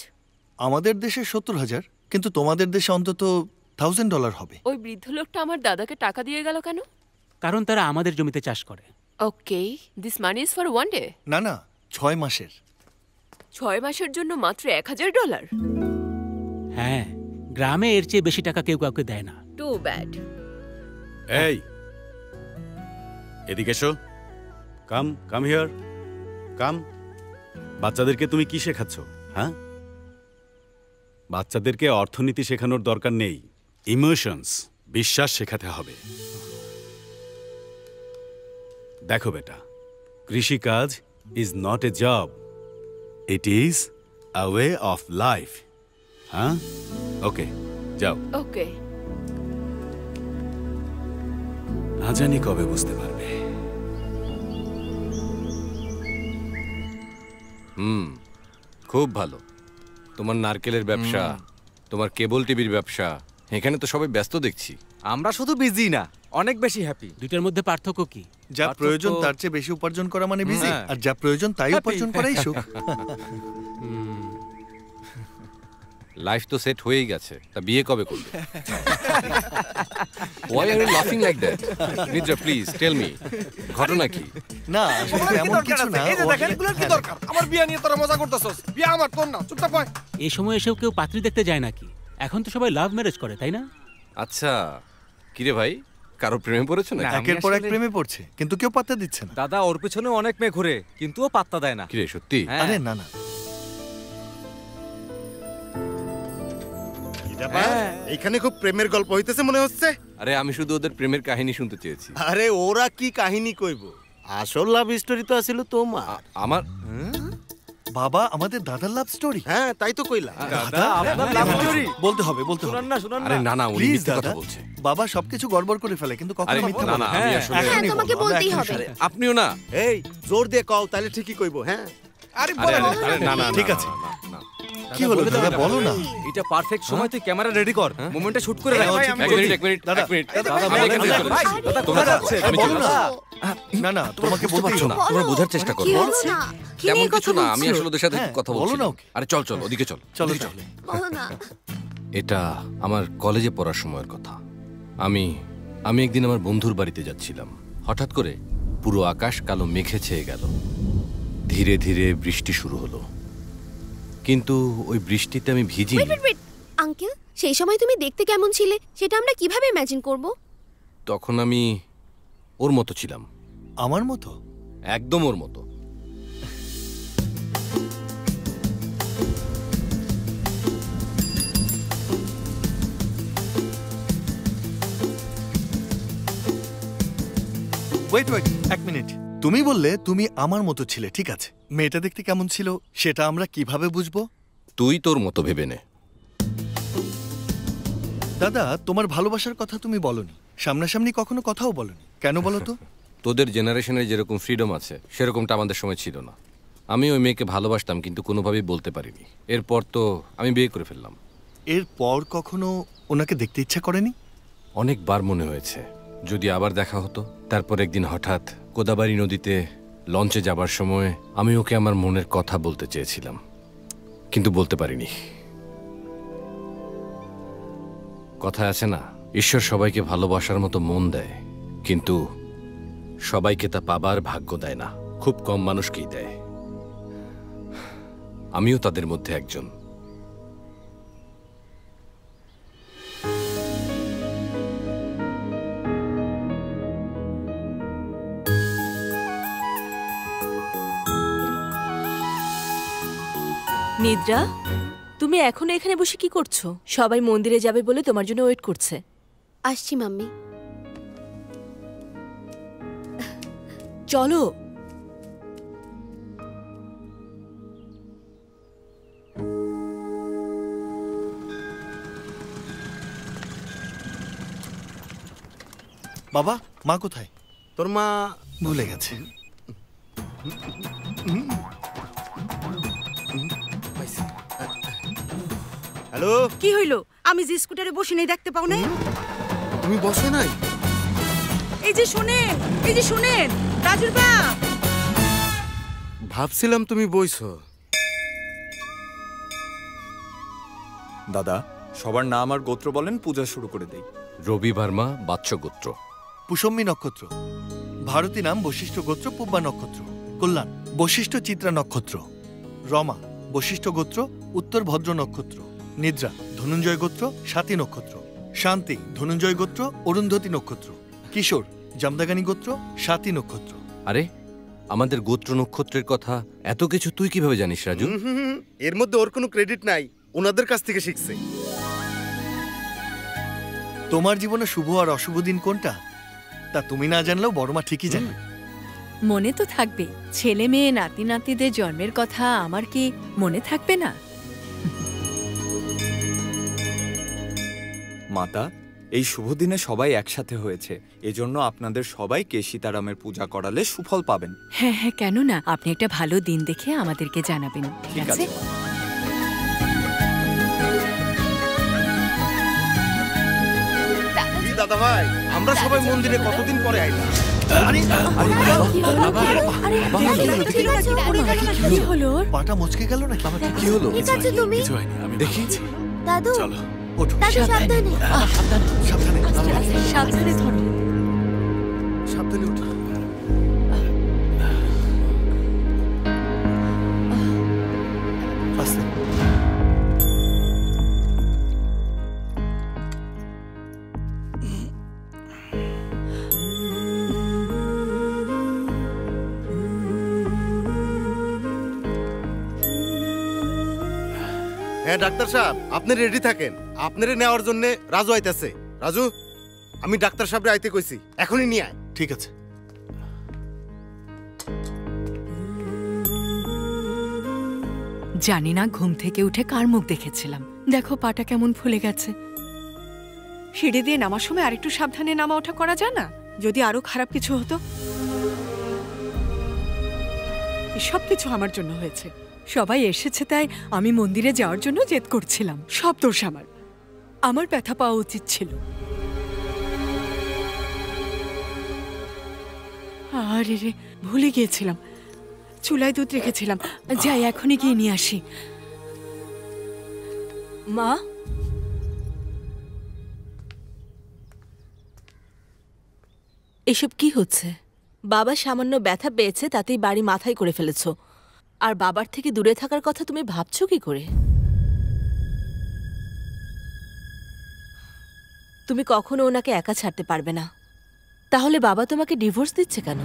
আমাদের দেশে 70,000, কিন্তু তোমাদের দেশে অন্তত $1,000 হবে। ওই বৃদ্ধ লোকটা আমার দাদাকে টাকা দিয়ে গেল কেন? কারণ তারা আমাদের জমিতে চাষ করে। Okay, this money is for one day? না না, 6 মাসের। 6 মাসের জন্য মাত্র $1,000? হ্যাঁ, গ্রামে এর চেয়ে বেশি টাকা কেউ কাউকে দেয় না। Too bad. এই, এদিকে এসো। Come come here, come. বাচ্চাদেরকে তুমি কি শেখাচ্ছ? হ্যাঁ, বাচ্চাদেরকে অর্থনীতি শেখানোর দরকার নেই, ইমোশনস, বিশ্বাস শেখাতে হবে। দেখো বেটা, কৃষিকাজ is not a job, it is a way of life. হ্যাঁ, ওকে, যাও। ওকে। না জানি কবে বুঝতে পারবে। খুব ভালো। তোমার নারকেলের ব্যবসা, তোমার কেবল টিভির ব্যবসা, এখানে তো সবাই ব্যস্ত দেখছি। আমরা শুধু বিজি না, অনেক বেশি হ্যাপি। দুইটার মধ্যে পার্থক্য কি? যা প্রয়োজন তার চেয়ে বেশি উপার্জন করা মানে বিজি, আর যা প্রয়োজন তাই উপার্জন করাই সুখ। লাইফ তো সেট হয়েই গেছে, তা বিয়ে কবে করবে? Why are you laughing like that? Nidra, please tell me, ঘটনা কি? না, আসলে এমন কিছু না। এই যে দেখেন, এগুলোর কি দরকার? আমার বিয়ে নিয়ে তোরা মজা করতেছস? বিয়ে আমার, তোর না। চুপচাপ বয়। এই সময় এসেও কেউ পাত্রী দেখতে যায় নাকি? এখন তো সবাই লাভ ম্যারেজ করে, তাই না? আচ্ছা, কিরে ভাই, কারো প্রেমে পড়েছো না? একের পর এক প্রেমে পড়ছে, কিন্তু কেউ পাত্তা দিচ্ছে না। দাদা ওর পেছনে অনেক মেয়ে ঘুরে, কিন্তু ও পাত্তা দেয় না। কি রে, সত্যি? আরে না না, এখানে খুব প্রেমের গল্প হইতেছে মনে হচ্ছে। আরে আমি শুধু ওদের প্রেমের কাহিনী শুনতে চেয়েছি। আরে ওরা কি কাহিনী কইব, আসল লাভ স্টোরি তো আছিল তোমার। আমার বাবা, আমাদের দাদার লাভ স্টোরি? হ্যাঁ, তাই তো কইলা। দাদা আপনার লাভ স্টোরি বলতে হবে, বলতে হবে। আরে না না, উনি প্লিজ মিথ্যে কথা দাদা, বলছে। বাবা সবকিছু গড়বড় করে ফেলে, কিন্তু কখনো মিথ্যা না বলে না, না। আমি আসলে হ্যাঁ, তোমাকে বলতেই হবে। আপনিও না। এই জোর দিয়ে কও, তাহলে ঠিকই কইব। হ্যাঁ, আরে না না, ঠিক আছে। কি হলো দাদা, বলো না। এটা পারফেক্ট সময়, তুই ক্যামেরা রেডি কর, মোমেন্টে শুট করে রাখ। এক মিনিট দাদা, তোমরা যাচ্ছে, বলো না। না না, তোমাকে বলতে পারছো না, তোমরা বোঝার চেষ্টা করো। তেমন কিছু না, আমি আসলে ওদের সাথে কথা বলছি না। আরে চল চল, ওদিকে চল। চলো। এটা আমার কলেজে পড়ার সময়ের কথা। আমি একদিন আমার বন্ধুর বাড়িতে যাচ্ছিলাম। হঠাৎ করে পুরো আকাশ কালো মেঘে ছেয়ে গেল। ধীরে ধীরে বৃষ্টি শুরু হলো, কিন্তু ওই বৃষ্টিতে আমি ভিজি। আঙ্কেল, সেই সময় তুমি দেখতে কেমন ছিলে সেটা আমরা কিভাবে ইমাজিন করব? তখন আমি ওর মতো ছিলাম। আমার মতো? একদম ওর মতো। ওয়েট, এক মিনিট। তুমি বললে তুমি আমার মতো ছিলে, ঠিক আছে। মেয়েটা দেখতে কেমন ছিল সেটা আমরা কিভাবে বুঝবো? তুই তোর মতো ভেবে নে। দাদা, তোমার ভালোবাসার কথা তুমি বলনি, সামনাসামনি কখনো কথাও বলনি, কেন বলো তো? তোদের জেনারেশনের যেরকম ফ্রিডম আছে সেরকমটা আমাদের সময় ছিল না। আমি ওই মেয়েকে ভালোবাসতাম, কিন্তু কোনোভাবেই বলতে পারিনি। এরপর তো আমি বিয়ে করে ফেললাম। এরপর কখনো ওনাকে দেখতে ইচ্ছা করেনি? অনেকবার মনে হয়েছে যদি আবার দেখা হতো। তারপর একদিন হঠাৎ কোদাবাড়ি নদীতে লঞ্চে যাবার সময় আমি ওকে আমার মনের কথা বলতে চেয়েছিলাম, কিন্তু বলতে পারিনি। কথায় আছে না, ঈশ্বর সবাইকে ভালোবাসার মতো মন দেয়, কিন্তু সবাইকে তা পাবার ভাগ্য দেয় না। খুব কম মানুষকেই দেয়। আমিও তাদের মধ্যে একজন। নিদ্রা, তুমি এখনো এখানে বসে কি করছো? সবাই মন্দিরে যাবে বলে তোমার জন্য ওয়েট করছে। আসছি মাম্মি। চলো। বাবা, মা কোথায়? তোর মা ভুলে গেছে। হ্যালো, কি হইলো? আমি যে স্কুটারে বসে নেই দেখতে পাও না? তুমি বসো নাই? এই যে শুনেন রাজুর বাপ। ভাবছিলাম তুমি বইছো। দাদা, সবার নাম আর গোত্র বলেন, পূজা শুরু করে দেই। রবি ভার্মা, বাচ্চ গোত্র। পুষম্মী নক্ষত্র। ভারতী নাম বশিষ্ঠ গোত্র, পুব্বা নক্ষত্র। কল্যাণ বশিষ্ঠ চিত্রা নক্ষত্র। রমা বশিষ্ঠ গোত্র, উত্তর ভদ্র নক্ষত্র। নিদ্রা ধনঞ্জয় গোত্র, স্বাতী নক্ষত্র। শান্তি ধনঞ্জয় গোত্র, অরুন্ধতী নক্ষত্র। কিশোর জামদাগানি গোত্র, স্বাতী নক্ষত্র। আরে আমাদের গোত্র নক্ষত্রের কথা এত কিছু তুই কিভাবে জানিস রাজু? এর মধ্যে ওর কোনো ক্রেডিট নাই, ওনাদের কাছ থেকে শিখছে। তোমার জীবনে শুভ আর অশুভ দিন কোনটা তা তুমি না জানলেও বড় মা ঠিকই জানে। মনে তো থাকবে। ছেলে মেয়ে নাতি নাতিদের জন্মের কথা আমার কি মনে থাকবে না? মাতা, এই শুভ দিনে সবাই একসাথে হয়েছে, এজন্য আপনাদের সবাইকে সীতারামের পূজা করালে সুফল পাবেন। হ্যাঁ হ্যাঁ, কেন না। আপনি একটা ভালো দিন দেখে আমাদেরকে জানাবেন, ঠিক আছে? দাদা ভাই, আমরা সবাই মন্দিরে কতদিন পরে আইলাম। কি হলো? পাটা মচকে গেল না? কি হলো? ঠিক আছে তুমি? দেখি। দাদু, চলো দাদু সাবধানে। সাবধানে সাবধানে ধরো। সাবধানে উঠো। আস্তে। হ্যাঁ ডাক্তার সাহেব, আপনি রেডি থাকেন। আপনারে নেওয়ার জন্য রাজু আইতেছে। রাজু, আমি ডাক্তার সাহেবরে আইতে কইছি, এখনই নিয়ে আয়। ঠিক আছে। জানি না ঘুম থেকে উঠে কার মুখ দেখেছিলাম। দেখো পাটা কেমন ফুলে গেছে। সিঁড়ি দিয়ে নামার সময় আরেকটু সাবধানে নামা ওঠা করা যায় না? যদি আরো খারাপ কিছু হতো। সব কিছু আমার জন্য হয়েছে। সবাই এসেছে তাই আমি মন্দিরে যাওয়ার জন্য জেদ করছিলাম। সব দোষ আমার। আমার ব্যথা পাওয়া উচিত ছিল। আরে রে, ভুলে গিয়েছিলাম। চুলায় দুধ রেখেছিলাম। যাই এখনই গিয়ে নিয়ে আসি। মা, এসব কি হচ্ছে? বাবা সামান্য ব্যথা পেয়েছে, তাতেই বাড়ি মাথায় করে ফেলেছো। আর বাবার থেকে দূরে থাকার কথা তুমি ভাবছো কি করে? তুমি কখনো ওনাকে একা ছাড়তে পারবে না। তাহলে বাবা তোমাকে ডিভোর্স দিচ্ছে কেন?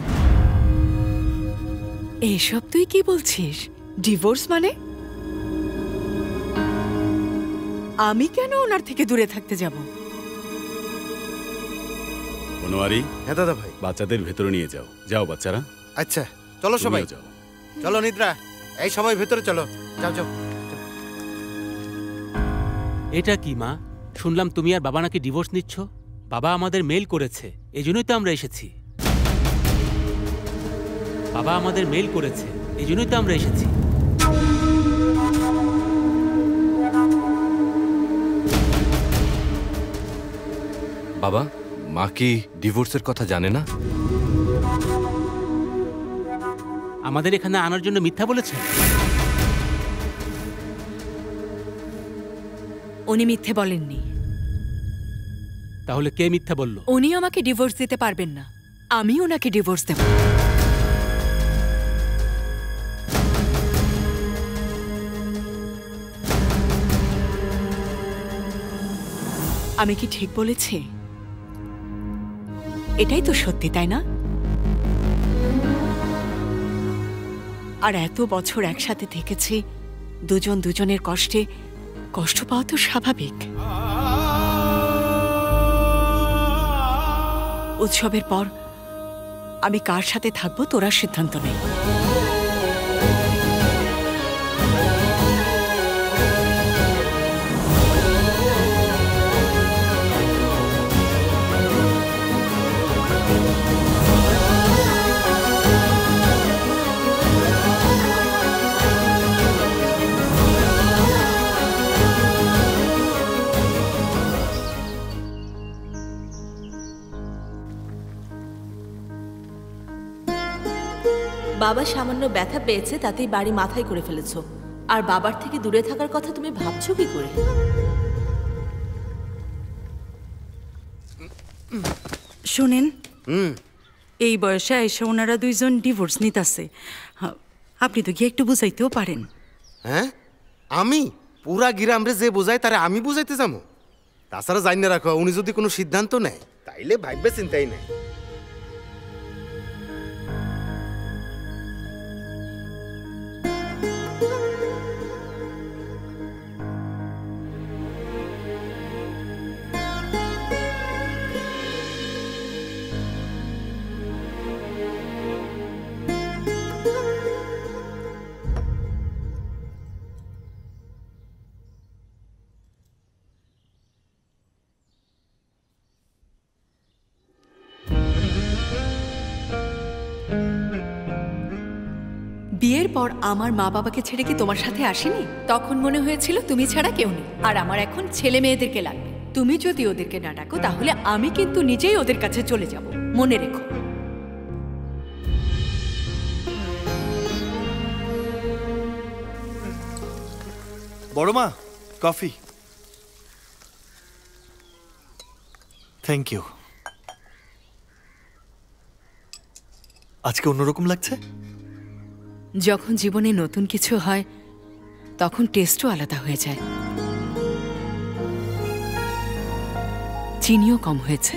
এসব তুই কি বলছিস? ডিভোর্স মানে? আমি কেন ওনার থেকে দূরে থাকতে যাব? বনোয়ারি। হ্যাঁ দাদা ভাই। বাচ্চাদের ভেতরে নিয়ে যাও। যাও বাচ্চারা। আচ্ছা চলো সবাই যাও। চলো নিদ্রা, এই সবাই ভেতরে চলো। যাও যাও। এটা কি মা? শুনলাম তুমি আর বাবা নাকি ডিভোর্স নিচ্ছ। বাবা আমাদের মেইল করেছে, এজন্যই তো আমরা এসেছি। বাবা আমাদের মেইল করেছে, এজন্যই তো আমরা এসেছি। বাবা, মা কি ডিভোর্সের কথা জানে না? আমাদের এখানে আনার জন্য মিথ্যা বলেছে। উনি মিথ্যে বলেননি। তাহলে কে মিথ্যা বলল? উনি আমাকে ডিভোর্স দিতে পারবেন না। আমি ওনাকে ডিভোর্স দেব। আমি কি ঠিক বলেছি? এটাই তো সত্যি, তাই না? আর এত বছর একসাথে থেকেছি, দুজন দুজনের কষ্টে কষ্ট পাওয়া তো স্বাভাবিক। উৎসবের পর আমি কার সাথে থাকবো তোরা সিদ্ধান্ত নেই। বাবা সামান্য ব্যথা পেয়েছে, তাতেই বাড়ি মাথায় করে ফেলেছো। আর বাবার থেকে দূরে থাকার কথা তুমি ভাবছো কি করে? শোনেন, এই বয়সে এসে ওনারা দুইজন ডিভোর্স নিতেছে। আপনি তো গিয়ে একটু বুঝাইতেও পারেন। হ্যাঁ, আমি পুরা গ্রামরে যে বোঝাই তারে আমি বুঝাইতে যাবো? তাছাড়া জানি না রাখো, উনি যদি কোনো সিদ্ধান্ত নেয় তাইলে ভাববে চিন্তাই নেই। বিয়ের পর আমার মা বাবাকে ছেড়ে কি তোমার সাথে আসেনি? তখন মনে হয়েছিল তুমি ছাড়া কেউ নেই, আর আমার এখন ছেলে মেয়েদেরকে লাগবে। তুমি যদি ওদেরকে না ডাকো তাহলে আমি কিন্তু নিজেই ওদের কাছে চলে যাব, মনে রেখো। বড় মা, কফি। Thank you. আজকে অন্যরকম লাগছে। যখন জীবনে নতুন কিছু হয় তখন টেস্টও আলাদা হয়ে যায়। চিনিও কম হয়েছে।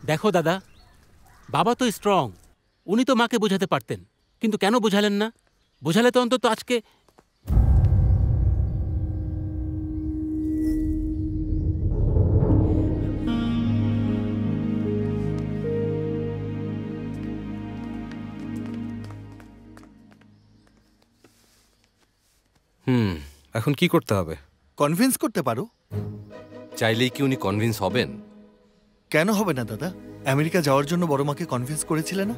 দেখো দাদা, বাবা তো স্ট্রং, উনি তো মাকে বোঝাতে পারতেন, কিন্তু কেন বোঝালেন না? বোঝালে তো অন্তত আজকে। এখন কি করতে হবে? কনভিন্স করতে পারো। চাইলেই কি উনি কনভিন্স হবেন? কেন হবে না দাদা? আমেরিকা যাওয়ার জন্য বড় মাকে কনভিন্স করেছিলে না?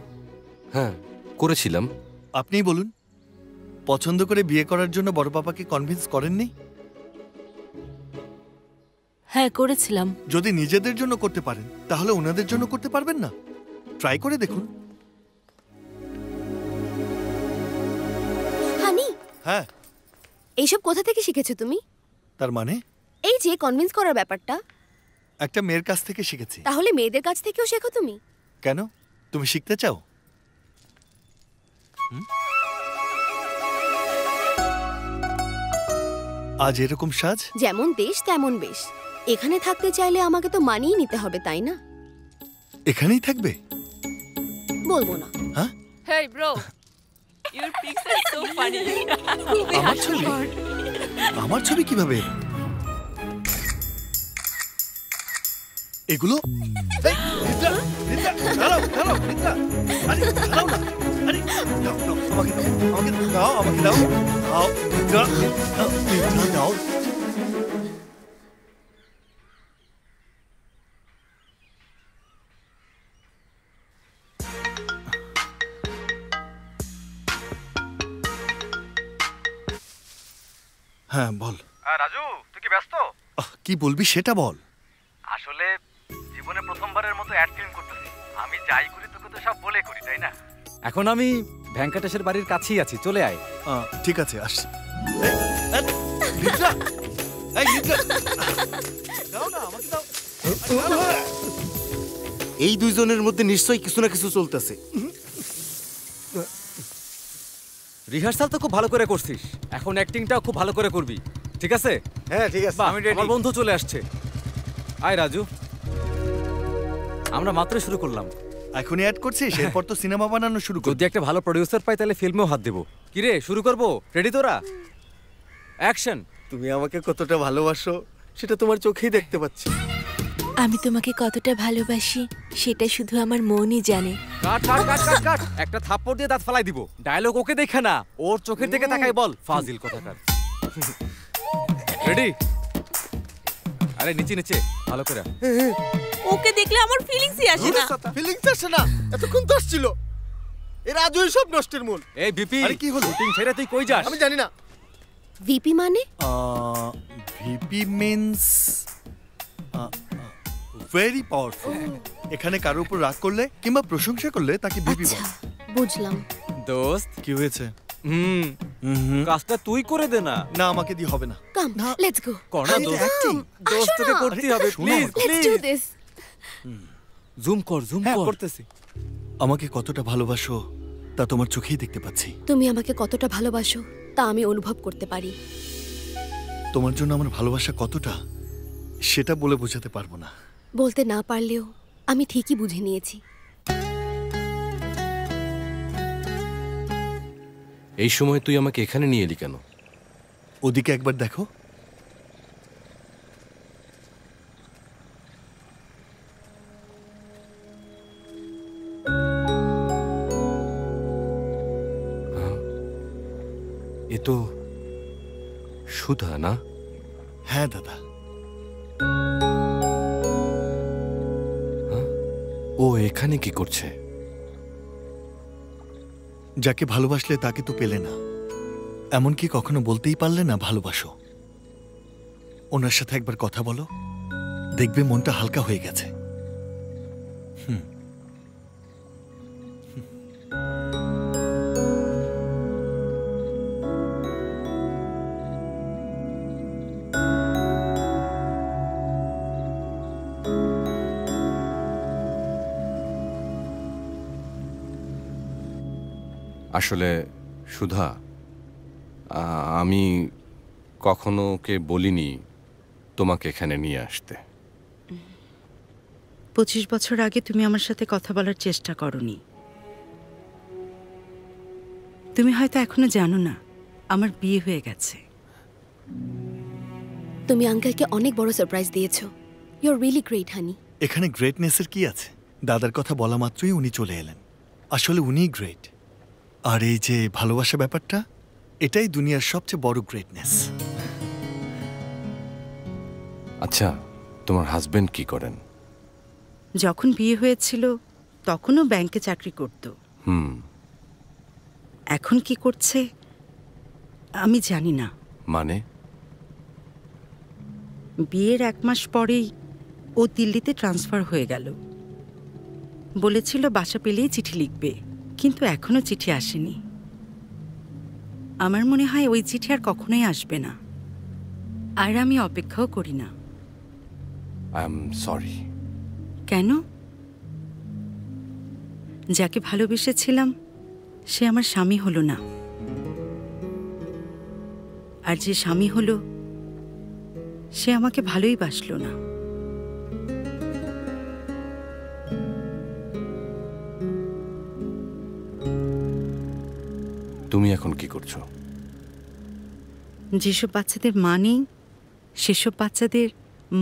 হ্যাঁ, করেছিলাম। আপনিই বলুন, পছন্দ করে বিয়ে করার জন্য বড় পাপাকে কনভিন্স করেননি? হ্যাঁ, করেছিলাম। যদি নিজেদের জন্য করতে পারেন তাহলে ওনাদের জন্য করতে পারবেন না? ট্রাই করে দেখুন। হানি, হ্যাঁ। এইসব কোথা থেকে শিখেছো তুমি? তার মানে? এই যে কনভিন্স করার ব্যাপারটা। একটা মেয়ের কাছ থেকে শিখেছি। তাহলে মেয়েদের কাছ থেকেও শেখো তুমি? কেন, তুমি শিখতে চাও? আজ এরকম সাজ? যেমন দেশ তেমন বেশ। এখানে থাকতে চাইলে আমাকে তো মানিয়ে নিতে হবে, তাই না? এখানেই থাকবে? বলবো না। হ্যাঁ? Hey bro, your pics are so funny. আমার ছবি? আমার ছবি কিভাবে? এগুলো? এই, নিদ্রা, নিদ্রা, দাঁড়াও, দাঁড়াও, নিদ্রা। আরে, দাঁড়াও না। আরে, দাও, দাও, আমাকে দাও, আমাকে দাও, আমাকে দাও। দাও, নিদ্রা, নিদ্রা, দাও। হ্যাঁ, বল। রাজু, তুই কি ব্যস্ত? কি বলবি সেটা বল। আসলে জীবনে প্রথমবারের মতো অ্যাড ফিল্ম করতেছি। আমি যাই করি তোকে তো সব বলে করি, তাই না? এখন আমি ভেঙ্কটেশের বাড়ির কাছেই আছি, চলে আয়। ঠিক আছে, আসছি। এই, নিদ্রা, এই নিদ্রা, দাও না, আমাকে দাও। এই দুইজনের মধ্যে নিশ্চয়ই কিছু না কিছু চলতেছে। রিহার্সাল তো খুব ভালো করে করছিস, এখন অ্যাক্টিংটাও খুব ভালো করে করবি, ঠিক আছে? হ্যাঁ, ঠিক আছে, আমি রেডি। আমার বন্ধু চলে আসছে। আয় রাজু, আমরা মাত্র শুরু করলাম। এখনই অ্যাড করছিস? এরপর তো সিনেমা বানানো শুরু করব। যদি একটা ভালো প্রডিউসার পাই তাহলে ফিল্মেও হাত দেব। কি রে, শুরু করব? রেডি তোরা? অ্যাকশন। তুমি আমাকে কতটা ভালোবাসো সেটা তোমার চোখেই দেখতে পাচ্ছি। আমি তোমাকে কতটা ভালোবাসি সেটা শুধু আমার মনই জানে। কাট কাট কাট কাট কাট, একটা থাপ্পড় দিয়ে দাঁত ফালাই দিব। ডায়লগ ওকে দেখে না, ওর চোখের দিকে তাকাই বল। ফাজিল কথাকার। রেডি? আরে নিচে নিচে ভালো করে। ওকে দেখলে আমার ফিলিংসই আসে না। ফিলিংস আসে না? এতক্ষণ তো আসছিল। এ রাজুই সব নষ্টের মূল। এই ভিপি, আরে কি হলো? শুটিং ছেড়ে তুই কই যাস? আমি জানি না। ভিপি মানে? VP means very powerful. এখানে কারোর উপর রাগ করলে কিংবা প্রশংসা করলে তাকে ভিপি বলে। বুঝলাম। দোস্ত, কি হয়েছে? কাজটা তুই করে দে না। না, আমাকে দিয়ে হবে না। কাম, লেটস গো। কর না দোস্ত, দোস্তকে করতে হবে please let's do this. Zoom কর, জুম কর। করতেছি। আমাকে কতটা ভালোবাসো তা তোমার চোখেই দেখতে পাচ্ছি। তুমি আমাকে কতটা ভালোবাসো তা আমি অনুভব করতে পারি। তোমার জন্য আমার ভালোবাসা কতটা সেটা বলে বোঝাতে পারবো না। বলতে না পারলেও আমি ঠিকই বুঝে নিয়েছি। এই সময় তুই আমাকে এখানে নিয়ে এলি কেন? ওদিকে একবার দেখো। এ তো সুধা না? হ্যাঁ দাদা। ও এখানে কি করছে? যাকে ভালোবাসলে তাকে তো পেলে না, এমনকি কখনো বলতেই পারলে না ভালোবাসো। ওনার সাথে একবার কথা বলো, দেখবে মনটা হালকা হয়ে গেছে। আসলে সুধা, আমি কখনো ওকে বলিনি তোমাকে এখানে নিয়ে আসতে। 25 বছর আগে তুমি আমার সাথে কথা বলার চেষ্টা করনি। তুমি হয়তো এখনো জানো না আমার বিয়ে হয়ে গেছে। তুমি আঙ্কেলকে অনেক বড় সারপ্রাইজ দিয়েছো। ইউ আর রিয়েলি গ্রেট হানি। এখানে গ্রেটনেসের কি আছে? দাদার কথা বলা মাত্রই উনি চলে এলেন। আসলে উনিই গ্রেট। আর এই যে ভালোবাসা ব্যাপারটা, এটাই দুনিয়ার সবচেয়ে বড় গ্রেটনেস। আচ্ছা, তোমার হাজবেন্ড কি করেন? যখন বিয়ে হয়েছিল তখনও ব্যাংকে চাকরি করত। এখন কি করছে আমি জানি না। মানে? বিয়ের 1 মাস পরেই ও দিল্লিতে ট্রান্সফার হয়ে গেল। বলেছিল বাসা পেলেই চিঠি লিখবে, কিন্তু এখনো চিঠি আসেনি। আমার মনে হয় ওই চিঠি আর কখনোই আসবে না, আর আমি অপেক্ষাও করি না। I am sorry. কেন? যাকে ভালোবেসেছিলাম সে আমার স্বামী হলো না, আর যে স্বামী হলো সে আমাকে ভালোই বাসলো না। তুমি এখন কি করছো? যেসব বাচ্চাদের মা নেই সেসব বাচ্চাদের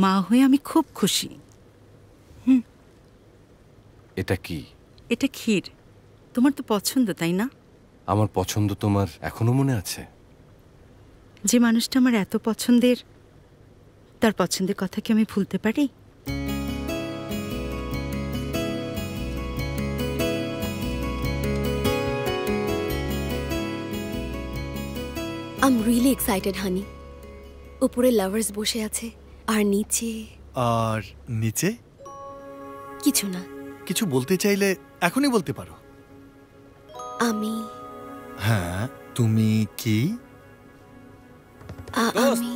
মা হয়ে আমি খুব খুশি। এটা কি? এটা ক্ষীর। তোমার তো পছন্দ, তাই না? আমার পছন্দ তোমার এখনো মনে আছে? যে মানুষটা আমার এত পছন্দের, তার পছন্দের কথা কি আমি ভুলতে পারি? আই এম রিয়েলি এক্সাইটেড হানি। উপরে লাভার্স বসে আছে, আর নিচে আর নিচে কিছু না। কিছু বলতে চাইলে এখনই বলতে পারো। আমি হ্যাঁ, তুমি কি? আমি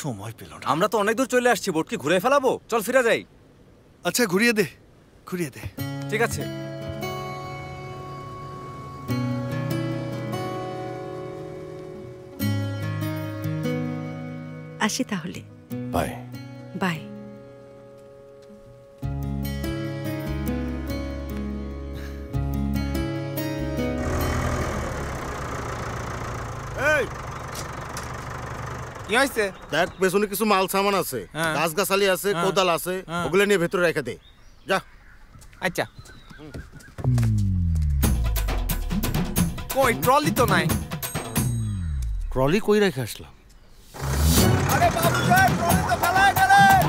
সময় পেল না। আমরা তো অনেক দূর চলে আসছি, বোট কি ঘুরে ফেলাবো? চল ফিরে যাই। আচ্ছা, ঘুরিয়ে দে, ঘুরিয়ে দে। ঠিক আছে। আসি তাহলে। Bye bye. এই কি হয়েছে? দেখ, পেছনে কিছু মাল সামান আছে, গাছ গাছালি আছে, কোদাল আছে, ওগুলো নিয়ে ভেতরে রেখে দে। যা। আচ্ছা। কই ট্রলি তো নাই। ট্রলি কই রেখে আসলাম? আরে বাবু সাহেব, ট্রলি তো ফেলায় গেলেন।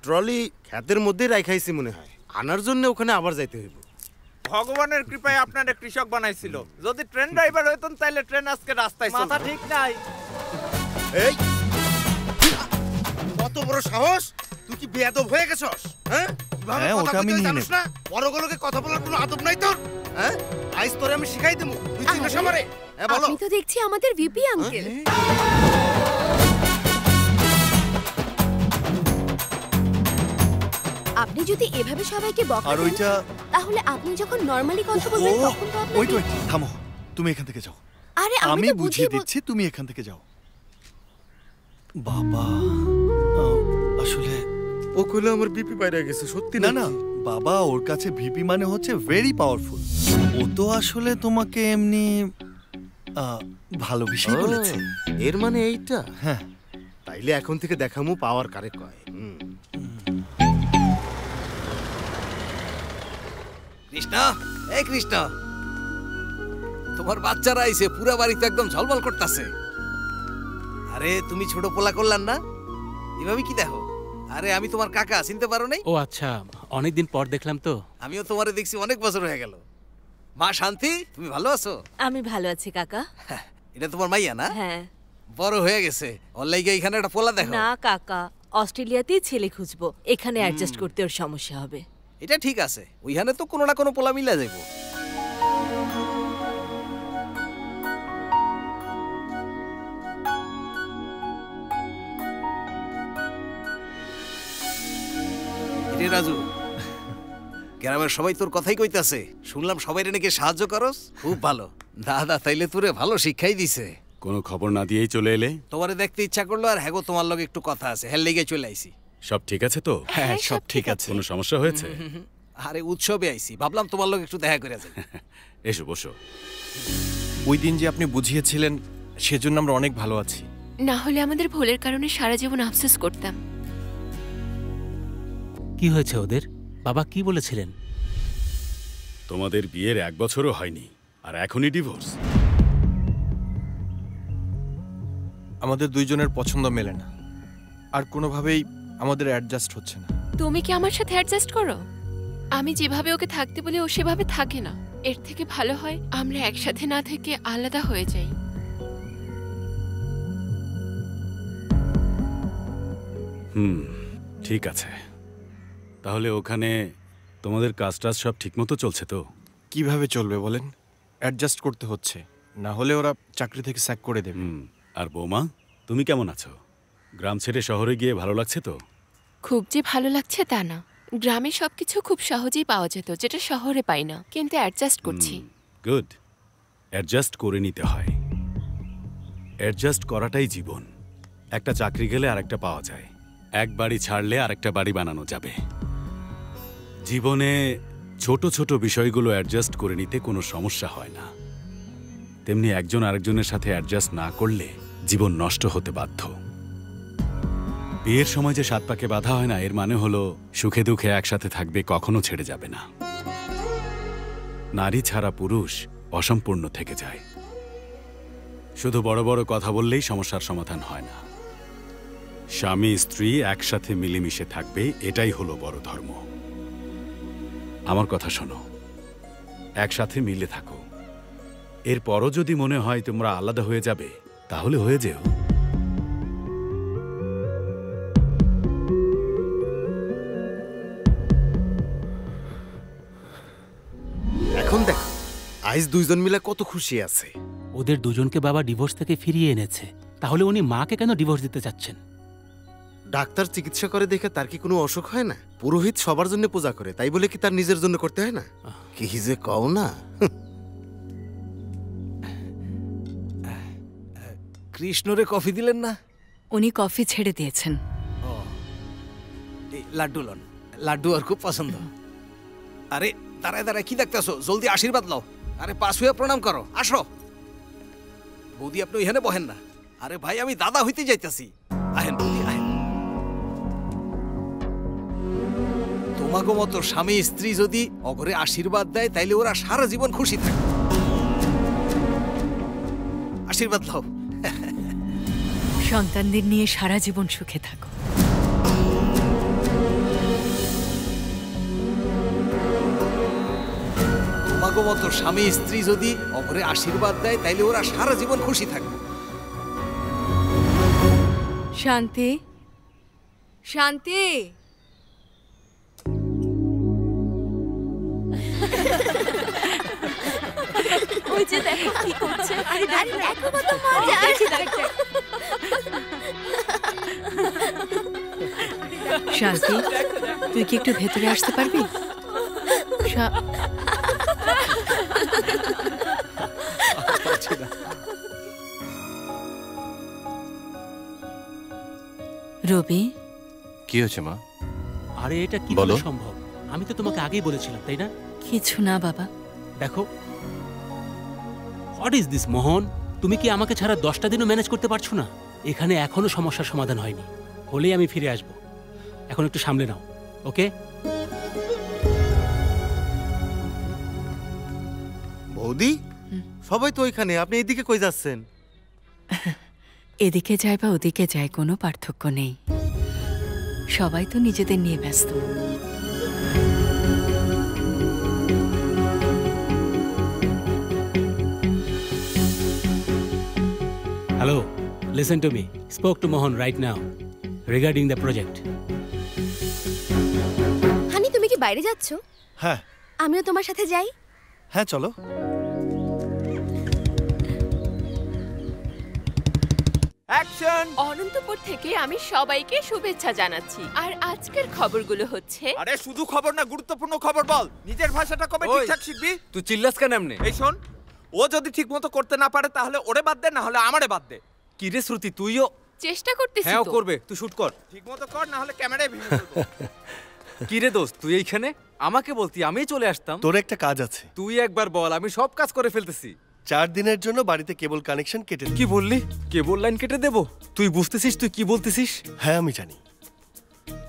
ট্রলি ক্ষেতের মধ্যেই রাখাইছি মনে হয়, আনার জন্য ওখানে আবার যাইতে হইব। ভগবানের কৃপায় আপনারে কৃষক বানাইছিল। যদি ট্রেন ড্রাইভার হইতেন তাইলে ট্রেন আজকে রাস্তায় চলতো। মাথা ঠিক নাই। এই কত বড় সাহস! তুই কি বেয়াদব হয়ে গেছস? হ্যাঁ, কিভাবে হ্যাঁ, কথা ওটা আমি বলতে হয় নিয়ে জানিস নেব। না? বড়গুলোকে কথা বলার কোনো আদব নাই তোর? হ্যাঁ, আইস তোরে আমি শিখাই দেবো। তুই চিনিস আমারে? হ্যাঁ, বলো। আপনি তো দেখছি আমাদের ভিপি আঙ্কেল। আপনি যদি এভাবে সবাইকে বকা আর দেন, ওইটা তাহলে আপনি যখন নরমালি কথা বলবেন তখন তো ওই তো, আপনাকে থামো, তুমি এখান থেকে যাও। আরে আমি তো বুঝিয়ে দিচ্ছি, তুমি এখান থেকে যাও। বাবা, আসলে ও কইলো আমার বিপি বাইরে গেছে। সত্যি না না বাবা, ওর কাছে ভিপি মানে হচ্ছে ভেরি পাওয়ারফুল। ও তো আসলে তোমাকে এমনি ভালোবেসেই বলেছে। এর মানে এইটা? হ্যাঁ। তাইলে এখন থেকে দেখামু পাওয়ার কারে কয়। কৃষ্ণ, এই কৃষ্ণ, তোমার বাচ্চারা আইছে, পুরা বাড়িতে একদম ঝলমল করতেছে। আরে তুমি ছোট পোলা করলাম না, এভাবে কি দেখো? আরে আমি তোমার কাকা, চিনতে পারো নাই? ও আচ্ছা, অনেকদিন পর দেখলাম তো। আমিও তোমারে দেখছি, অনেক বছর হয়ে গেল। মা শান্তি, তুমি ভালো আছো? আমি ভালো আছি কাকা। এটা তোমার মাইয়া না? হ্যাঁ। বড় হয়ে গেছে, ওর লাইগা এখানে একটা পোলা দেখো। না কাকা, অস্ট্রেলিয়াতেই ছেলে খুঁজবো, এখানে অ্যাডজাস্ট করতে ওর সমস্যা হবে। এটা ঠিক আছে, ওইখানে তো কোনো না কোনো পোলা মিলা যাইব। রে রাজু, গ্রামের সবাই তোর কথাই কইতাছে। শুনলাম সবাই নাকি সাহায্য করস, খুব ভালো। দাদা তাইলে তোরে ভালো শিক্ষাই দিছে। কোনো খবর না দিয়েই চলে এলে? তোমারে দেখতে ইচ্ছা করলো, আর হ্যাগো তোমার লগে একটু কথা আছে, হেল লেগে চলে আইছি। সব ঠিক আছে তো? হ্যাঁ, সব ঠিক আছে। কোনো সমস্যা হয়েছে? আরে উৎসবে আইছি, ভাবলাম তোমার লোক একটু দেখা করে যাই। এসো বসো। ওই দিন যে আপনি বুঝিয়েছিলেন সেজন্য আমরা অনেক ভালো আছি। না হলে আমাদের ভুলের কারণে সারা জীবন আফসোস করতাম। কি হয়েছে ওদের? বাবা কি বলেছিলেন? তোমাদের বিয়ের 1 বছরও হয়নি আর এখনই ডিভোর্স? আমাদের দুইজনের পছন্দ মেলে না, আর কোনোভাবেই আমাদের অ্যাডজাস্ট হচ্ছে না। তুমি কি আমার সাথে অ্যাডজাস্ট করো? আমি যেভাবে ওকে থাকতে বলি ও সেভাবে থাকে না। এর থেকে ভালো হয় আমরা একসাথে না থেকে আলাদা হয়ে যাই। ঠিক আছে। তাহলে ওখানে তোমাদের কাজটাজ সব ঠিকমতো চলছে তো? কিভাবে চলবে বলেন? অ্যাডজাস্ট করতে হচ্ছে, না হলে ওরা চাকরি থেকে স্যাক করে দেবে। আর বৌমা, তুমি কেমন আছো? গ্রাম ছেড়ে শহরে গিয়ে ভালো লাগছে তো? খুব যে ভালো লাগছে তা না। গ্রামে সবকিছু খুব সহজেই পাওয়া যেত, যেটা শহরে পাই না, কিন্তু অ্যাডজাস্ট করছি। গুড। অ্যাডজাস্ট করে নিতে হয়। অ্যাডজাস্ট করাটাই জীবন। একটা চাকরি গেলে আরেকটা পাওয়া যায়, এক বাড়ি ছাড়লে আরেকটা বাড়ি বানানো যাবে। জীবনে ছোট ছোট বিষয়গুলো অ্যাডজাস্ট করে নিতে কোনো সমস্যা হয় না। তেমনি একজন আরেকজনের সাথে অ্যাডজাস্ট না করলে জীবন নষ্ট হতে বাধ্য। বিয়ের সময় যে 7 পাকে বাধা হয় না, এর মানে হলো সুখে দুঃখে একসাথে থাকবে, কখনো ছেড়ে যাবে না। নারী ছাড়া পুরুষ অসম্পূর্ণ থেকে যায়। শুধু বড় বড় কথা বললেই সমস্যার সমাধান হয় না। স্বামী স্ত্রী একসাথে মিলেমিশে থাকবে, এটাই হলো বড় ধর্ম। আমার কথা শোনো, একসাথে মিলে থাকো। এরপরও যদি মনে হয় তোমরা আলাদা হয়ে যাবে, তাহলে হয়ে যেও। এখন দেখো আইস দুইজন মিলে কত খুশি আছে। ওদের দুজনকে বাবা ডিভোর্স থেকে ফিরিয়ে এনেছে, তাহলে উনি মাকে কেন ডিভোর্স দিতে চাচ্ছেন? ডাক্তার চিকিৎসা করে দেখে তার কি কোনো অসুখ হয় না? পুরোহিত সবার জন্য পূজা করে, তাই বলে কি তার নিজের জন্য করতে হয় না? কি যে কও না। কৃষ্ণরে কফি দিলেন না? উনি কফি ছেড়ে দিয়েছেন। লাড্ডু লন, লাড্ডু আর খুব পছন্দ। আরে দাঁড়ায় দাঁড়ায় কি দেখতেছো? জলদি আশীর্বাদ লও। আরে পাশ হয়ে প্রণাম করো, আসো। বৌদি আপনি ওইখানে বহেন না। আরে ভাই আমি দাদা হইতে যাইতাছি। আহেন বৌদি আহেন। তোমাগো মতো স্বামী স্ত্রী যদি অগরে আশীর্বাদ দেয়, তাইলে ওরা সারা জীবন খুশি থাকে। আশীর্বাদ লও। সন্তানদের নিয়ে সারা জীবন সুখে থাকো। তোমাগো মতো স্বামী স্ত্রী যদি অপরে আশীর্বাদ দেয়, তাইলে ওরা সারা জীবন খুশি থাকবে। শান্তি, শান্তি। ওই যে দেখো কি করছে। আরে দেখো কত মজা। শান্তি, তুই কি একটু ভেতরে আসতে পারবি? রবি, কি হয়েছে মা? আরে এটা কি বলো। সম্ভব? আমি তো তোমাকে আগেই বলেছিলাম, তাই না? কিছু না বাবা। দেখো, হোয়াট ইজ দিস মোহন? তুমি কি আমাকে ছাড়া 10টা দিনও ম্যানেজ করতে পারছো না? এখানে এখনো সমস্যার সমাধান হয়নি, হলেই আমি ফিরে আসব। এখন একটু সামলে নাও, ওকে? বৌদি, সবাই তো ওইখানে, আপনি এইদিকে কই যাচ্ছেন? এদিকে যায় বা ওদিকে যায় কোনো পার্থক্য নেই, সবাই তো নিজেদের নিয়ে ব্যস্ত। Hello, listen to me. Spoke to Mohan right now regarding the project. হানি, তুমি কি বাইরে যাচ্ছ? হ্যাঁ। আমিও তোমার সাথে যাই। হ্যাঁ চলো। অ্যাকশন! অনন্তপুর থেকে আমি সবাইকে শুভেচ্ছা জানাচ্ছি। আর আজকের খবরগুলো হচ্ছে, আরে শুধু খবর না, গুরুত্বপূর্ণ খবর বল। নিজের ভাষাটা কবে ঠিকঠাক শিখবি? তুই চিল্লাস কেন এমনি? এই শোন, ও যদি ঠিকমতো করতে না পারে তাহলে ওরে বাদ দে, না হলে আমারে বাদ দে। কি রে শ্রুতি, তুইও চেষ্টা করতেছি হ্যাঁ ও তো। করবে, তুই শুট কর। ঠিকমতো কর, না হলে ক্যামেরায় ভেঙে ফেলবো। কি রে দোস্ত, তুই এইখানে? আমাকে বলতি, আমিই চলে আসতাম। তোর একটা কাজ আছে। তুই একবার বল, আমি সব কাজ করে ফেলতেছি। 4 দিনের জন্য বাড়িতে কেবল কানেকশন কেটে দে। কি বললি? কেবল লাইন কেটে দেব? তুই বুঝতেছিস তুই কি বলতেছিস? হ্যাঁ আমি জানি।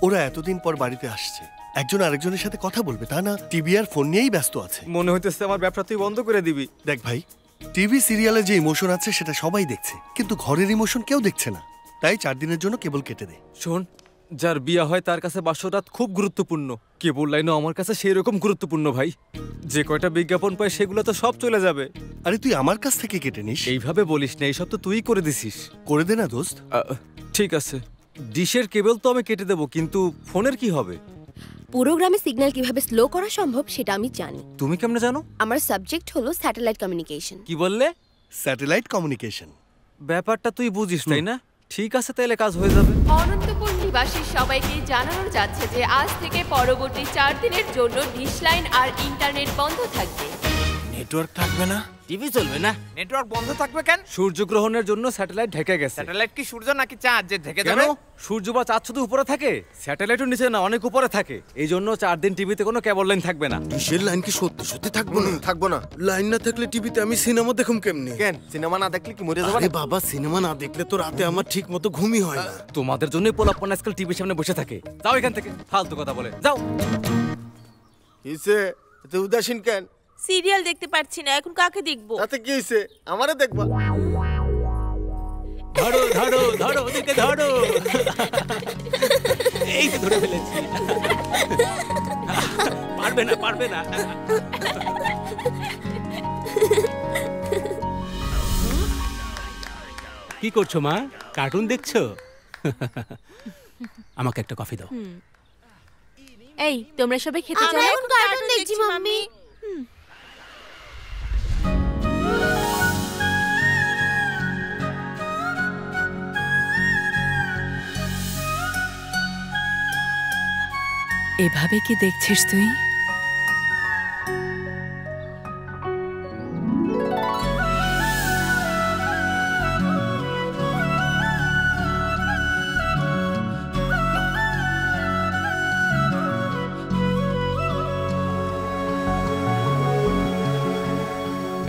ওরা এতদিন পর বাড়িতে আসছে, একজন আরেকজনের সাথে কথা বলবে, তা না টিভি আর ফোন নিয়েই ব্যস্ত আছে। মনে হইতেছে আমার ব্যবসা তুই বন্ধ করে দিবি। দেখ ভাই, টিভি সিরিয়ালে যে ইমোশন আছে সেটা সবাই দেখছে, কিন্তু ঘরের ইমোশন কেউ দেখছে না। তাই 4 দিনের জন্য কেবল কেটে দে। শোন, যার বিয়ে হয় তার কাছে বাসরাত খুব গুরুত্বপূর্ণ, কেবল লাইনও আমার কাছে সেই রকম গুরুত্বপূর্ণ ভাই। যে কয়টা বিজ্ঞাপন পায় সেগুলো তো সব চলে যাবে। আরে তুই আমার কাছ থেকে কেটে নিস। এইভাবে বলিস না, এইসব তো তুই করে দিছিস। করে দে না দোস্ত। ঠিক আছে, ডিশের কেবল তো আমি কেটে দেবো, কিন্তু ফোনের কি হবে? পুরো গ্রামে সিগন্যাল কিভাবে স্লো করা সম্ভব সেটা আমি জানি। তুমি কেমনে জানো? আমার সাবজেক্ট হলো স্যাটেলাইট কমিউনিকেশন। কি বললে? Satellite communication. ব্যাপারটা তুই বুঝিস তাই না? ঠিক আছে, তাহলে কাজ হয়ে যাবে। অনন্তপুর নিবাসী সবাইকে জানানো যাচ্ছে যে আজ থেকে পরবর্তী 4 দিনের জন্য ডিশ লাইন আর ইন্টারনেট বন্ধ থাকবে। নেটওয়ার্ক থাকবে না, টিভি চলবে না, নেটওয়ার্ক বন্ধ থাকবে কেন? সূর্যগ্রহণের জন্য স্যাটেলাইট ঢেকে গেছে। স্যাটেলাইট কি সূর্য নাকি চাঁদ যে ঢেকে কেন? দেবে? সূর্য বা চাঁদ শুধু উপরে থাকে, স্যাটেলাইটও নিচে না, অনেক উপরে থাকে। এই জন্য 4 দিন টিভিতে কোনো কেবল লাইন থাকবে না। ডিশের লাইন কি সত্যি সত্যি থাকবো না? থাকবো না। লাইন না থাকলে টিভিতে আমি সিনেমা দেখুম কেমনে? কেন সিনেমা না দেখলে কি মরে যাবো? আরে বাবা, সিনেমা না দেখলে তো রাতে আমার ঠিক মতো ঘুমই হয় না। তোমাদের জন্যই পোলাপন আজকাল টিভির সামনে বসে থাকে। যাও এখান থেকে, ফালতু কথা বলে যাও। কিসে এত উদাসীন কেন? সিরিয়াল দেখতে পারছি না, এখন কাকে দেখবো? তাতে কি হইছে? আমারে দেখবা। ধরো ধরো ধরো, ওদেরকে ধরো। এই তো ধরে ফেলেছি। পারবে না, পারবে না। কি করছো মা? কার্টুন দেখছো? আমাকে একটা কফি দাও। এই তোমরা সবাই খেতে আমরা চলো। এখন কার্টুন দেখছি মাম্মি। এভাবে কি দেখছিস তুই?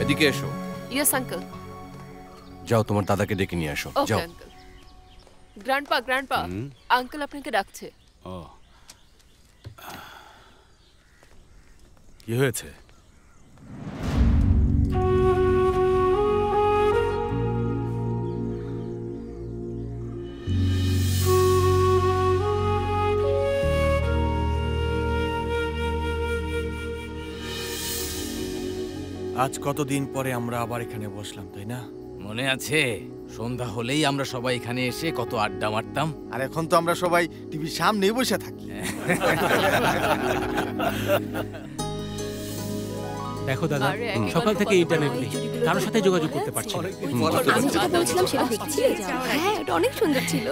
এদিকে এসো। Yes uncle. যাও তোমার দাদাকে ডেকে নিয়ে আসো, ওকে যাও। আঙ্কেল। গ্র্যান্ডপা, গ্র্যান্ডপা, আঙ্কেল আপনাকে ডাকছে। ও, কি হয়েছে? আজ কতদিন পরে আমরা আবার এখানে বসলাম, তাই না? মনে আছে সন্ধ্যা হলেই আমরা সবাই এখানে এসে কত আড্ডা মারতাম। আর এখন তো আমরা সবাই টিভির সামনেই বসে থাকি। দেখো দাদা, আরে, একেবারে সকাল থেকে কত বড় ইন্টারনেট নেই, কারোর সাথে যোগাযোগ করতে পারছি না। আমি যেটা বলছিলাম সেটা দেখছিলে? হ্যাঁ, এটা অনেক সুন্দর ছিল।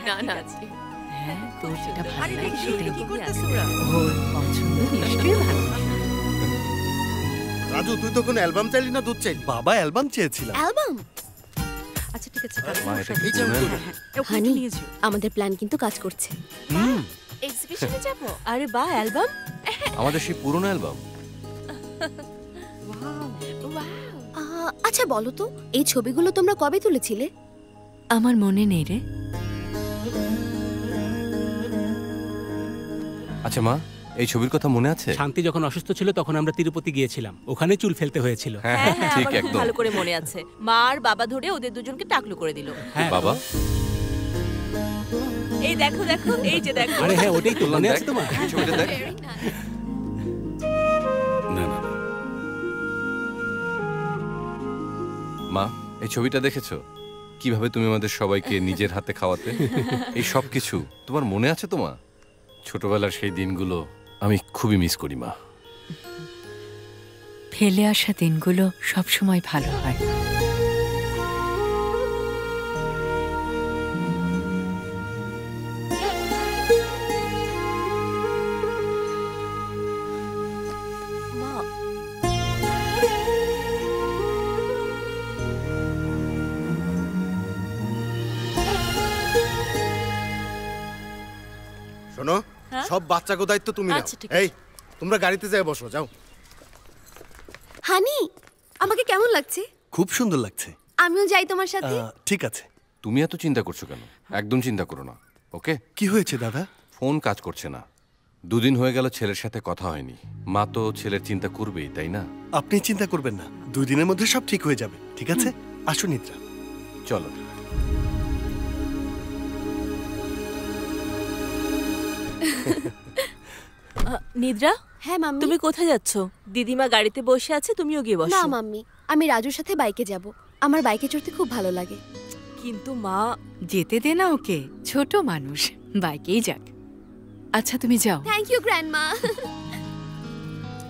না না, হ্যাঁ, তোর যেটা ভালো লাগে সেটাই নিবি আর ওর পছন্দ নিশ্চয়ই ভালো। রাজু, তুই তো কোনো অ্যালবাম চাইলি না, দুধ চাইলি? বাবা অ্যালবাম চেয়েছিলাম। অ্যালবাম? আচ্ছা ঠিক আছে, মা, এটা কি এই যে, পুরনো হ্যাঁ, হ্যাঁ, ওখানে হানি, নিয়ে যেও। আমাদের প্ল্যান কিন্তু কাজ করছে। এক্সিবিশনে যাব। আরে বাহ, অ্যালবাম! আমাদের সেই পুরনো অ্যালবাম। আচ্ছা বলো তো, এই ছবিগুলো তোমরা কবে তুলেছিলে? আমার মনে নেই রে। আচ্ছা মা, এই ছবির কথা মনে আছে? শান্তি যখন অসুস্থ ছিল তখন আমরা তিরুপতি গিয়েছিলাম, ওখানে চুল ফেলতে হয়েছিল। হ্যাঁ হ্যাঁ, আমার খুব ভালো করে মনে আছে। মা আর বাবা ধরে ওদের দুজনকে টাকলু করে দিল। বাবা, এই দেখো দেখো, এই যে দেখো। আরে হ্যাঁ, ওটাই তো মনে আছে তোমার? ছবিটা দেখ। না না, মা, এই ছবিটা দেখেছো? কিভাবে তুমি আমাদের সবাইকে নিজের হাতে খাওয়াতে? এই সব কিছু তোমার মনে আছে তো মা? ছোটবেলার সেই দিনগুলো আমি খুবই মিস করি মা। ফেলে আসা দিনগুলো সবসময় ভালো হয়। শোনো, সব বাচ্চাকে দায়িত্ব তুমি নাও। আচ্ছা, ঠিক এই তোমরা গাড়িতে যাই বসো, যাও। হানি, আমাকে কেমন লাগছে? খুব সুন্দর লাগছে। আমিও যাই তোমার সাথে। ঠিক আছে। তুমি এত চিন্তা করছো কেন? একদম চিন্তা করো না, ওকে? কি হয়েছে দাদা? ফোন কাজ করছে না, 2 দিন হয়ে গেল ছেলের সাথে কথা হয়নি। মা তো ছেলের চিন্তা করবেই, তাই না? আপনি চিন্তা করবেন না, 2 দিনের মধ্যে সব ঠিক হয়ে যাবে। ঠিক আছে, আসুন নিদ্রা। চলো। নিদ্রা, হ্যাঁ মাম্মি। তুমি কোথায় যাচ্ছ? দিদিমা গাড়িতে বসে আছে, তুমিও গিয়ে বসো। না মাম্মি, আমি রাজুর সাথে বাইকে যাব। আমার বাইকে চড়তে খুব ভালো লাগে। কিন্তু মা, যেতে দে না ওকে, ছোট মানুষ, বাইকেই যাক। আচ্ছা তুমি যাও। Thank you grandma.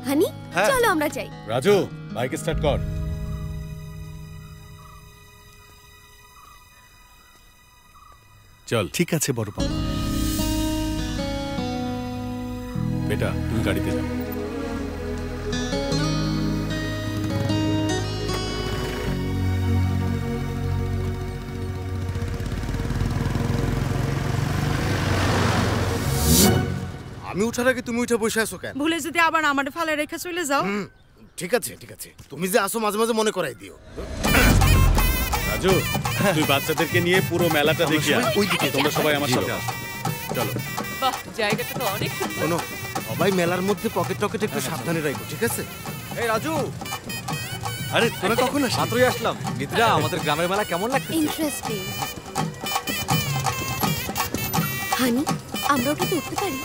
হানি, চলো আমরা যাই। রাজু, বাইক স্টার্ট কর। চল। ঠিক আছে বড় বাবা। বেটা, তুমি গাড়িতে যাও। আমি উঠার আগে তুমি উঠে বসে আছো কেন? ভুলে যদি আবার আমার ফালে রেখে চলে যাও। ঠিক আছে, ঠিক আছে, তুমি যে আসো মাঝে মাঝে মনে করাই দিও। রাজু, তুই বাচ্চাদেরকে নিয়ে পুরো মেলাটা দেখি আয়। তোমরা সবাই আমার সাথে আসো। চলো। বাহ, জায়গাটা তো অনেক সুন্দর। শোনো, সবাই মেলার মধ্যে পকেট টকেট একটু সাবধানে রাখো, ঠিক আছে? এই রাজু, আরে তোরা কখন আসলি? মাত্রই আসলাম। নিদ্রা, আমাদের গ্রামের মেলা কেমন লাগছে? ইন্টারেস্টিং। হানি, আমরা ওটাতে উঠতে পারি?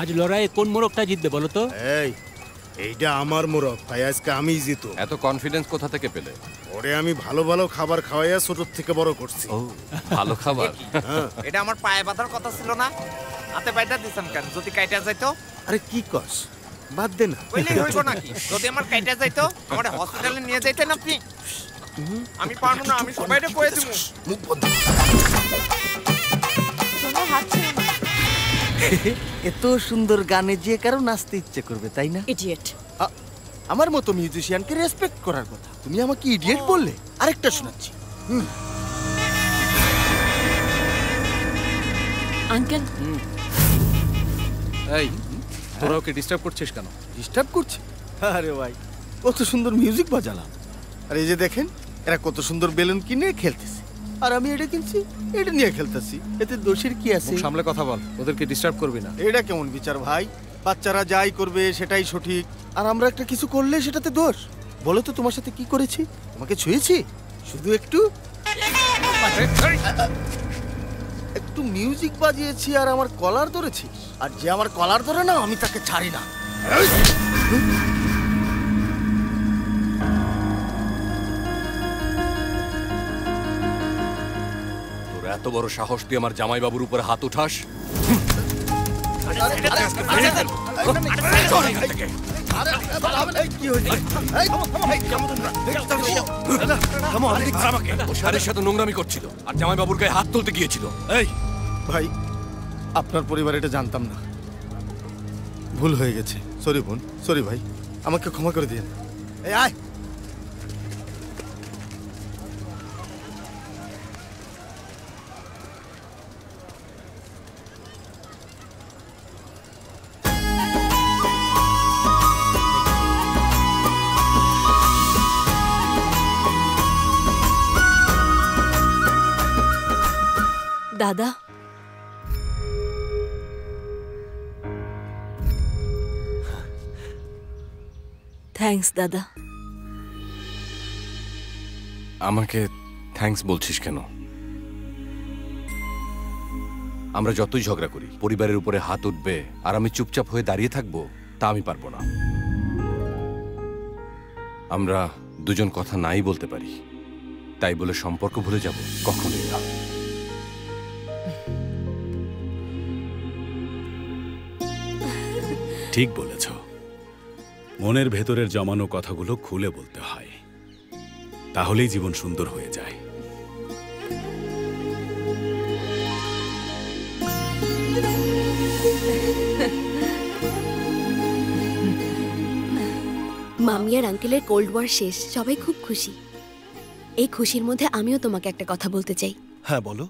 আজ লড়াইয়ে কোন মোরগটা জিতবে বলো তো? এইটা আমার মোরগ, তাই আজকে আমিই জিতো। এত কনফিডেন্স কোথা থেকে পেলে? ওরে আমি ভালো ভালো খাবার খাওয়াইয়া ছোট থেকে বড় করছি। ও, ভালো খাবার। এটা আমার পায়ে বাঁধার কথা ছিল না? হাতে বাইটা দিছেন কেন? যদি কাইটা যাইতো? আরে কি কস, বাদ দে না। কইলেই হইব নাকি? যদি আমার কাইটা যাইতো, আমার হসপিটালে নিয়ে যাইতেন আপনি। আমি পারবো না, আমি সবাইকে কয়ে দিব। মুখ বন্ধ। শোনো, হাত ছেড়ে না। এত সুন্দর গানে যে কারো নাচতে ইচ্ছে করবে, তাই না? ইডিয়েট। আমার মতো মিউজিশিয়ানকে রেসপেক্ট করার কথা, তুমি আমাকে ইডিয়েট বললে? আরেকটা শোনাচ্ছি। আঙ্কেল, এই তোরা ওকে ডিস্টার্ব করছিস কেন? ডিস্টার্ব করছি? আরে ভাই, কত সুন্দর মিউজিক বাজালাম। আর এই যে দেখেন, এরা কত সুন্দর বেলুন কিনে খেলতেছে, আর আমি এটা কিনছি, এটা নিয়ে খেলতেছি। এতে দোষের কি আছে? সামলে কথা বল, ওদেরকে ডিস্টার্ব করবি না। এটা কেমন বিচার ভাই? বাচ্চারা যাই করবে সেটাই সঠিক, আর আমরা একটা কিছু করলে সেটাতে দোষ? বলো তো, তোমার সাথে কি করেছি? তোমাকে ছুঁয়েছি? শুধু একটু একটু মিউজিক বাজিয়েছি আর আমার কলার ধরেছি, আর যে আমার কলার ধরে না, আমি তাকে ছাড়ি না। তোর এত বড় সাহস, তুই আমার জামাইবাবুর উপরে হাত উঠাস? শাড়ির সাথে নোংরামি করছিল আর জামাইবাবুর গায়ে হাত তুলতে গিয়েছিল। এই ভাই, আপনার পরিবার এটা জানতাম না, ভুল হয়ে গেছে। সরি বোন, সরি ভাই, আমাকে ক্ষমা করে দিন। এই আয়। দাদা, থ্যাঙ্কস দাদা। আমাকে থ্যাঙ্কস বলছিস কেন? আমরা যতই ঝগড়া করি, পরিবারের উপরে হাত উঠবে আর আমি চুপচাপ হয়ে দাঁড়িয়ে থাকবো, তা আমি পারবো না। আমরা দুজন কথা নাই বলতে পারি, তাই বলে সম্পর্ক ভুলে যাব? কখনোই না। ঠিক বলেছ, মনের ভেতরের জমানো কথাগুলো খুলে বলতে হয়, তাহলেই জীবন সুন্দর হয়ে যায়। মামি আর আঙ্কেলের কোল্ড ওয়ার শেষ, সবাই খুব খুশি। এই খুশির মধ্যে আমিও তোমাকে একটা কথা বলতে চাই। হ্যাঁ বলো।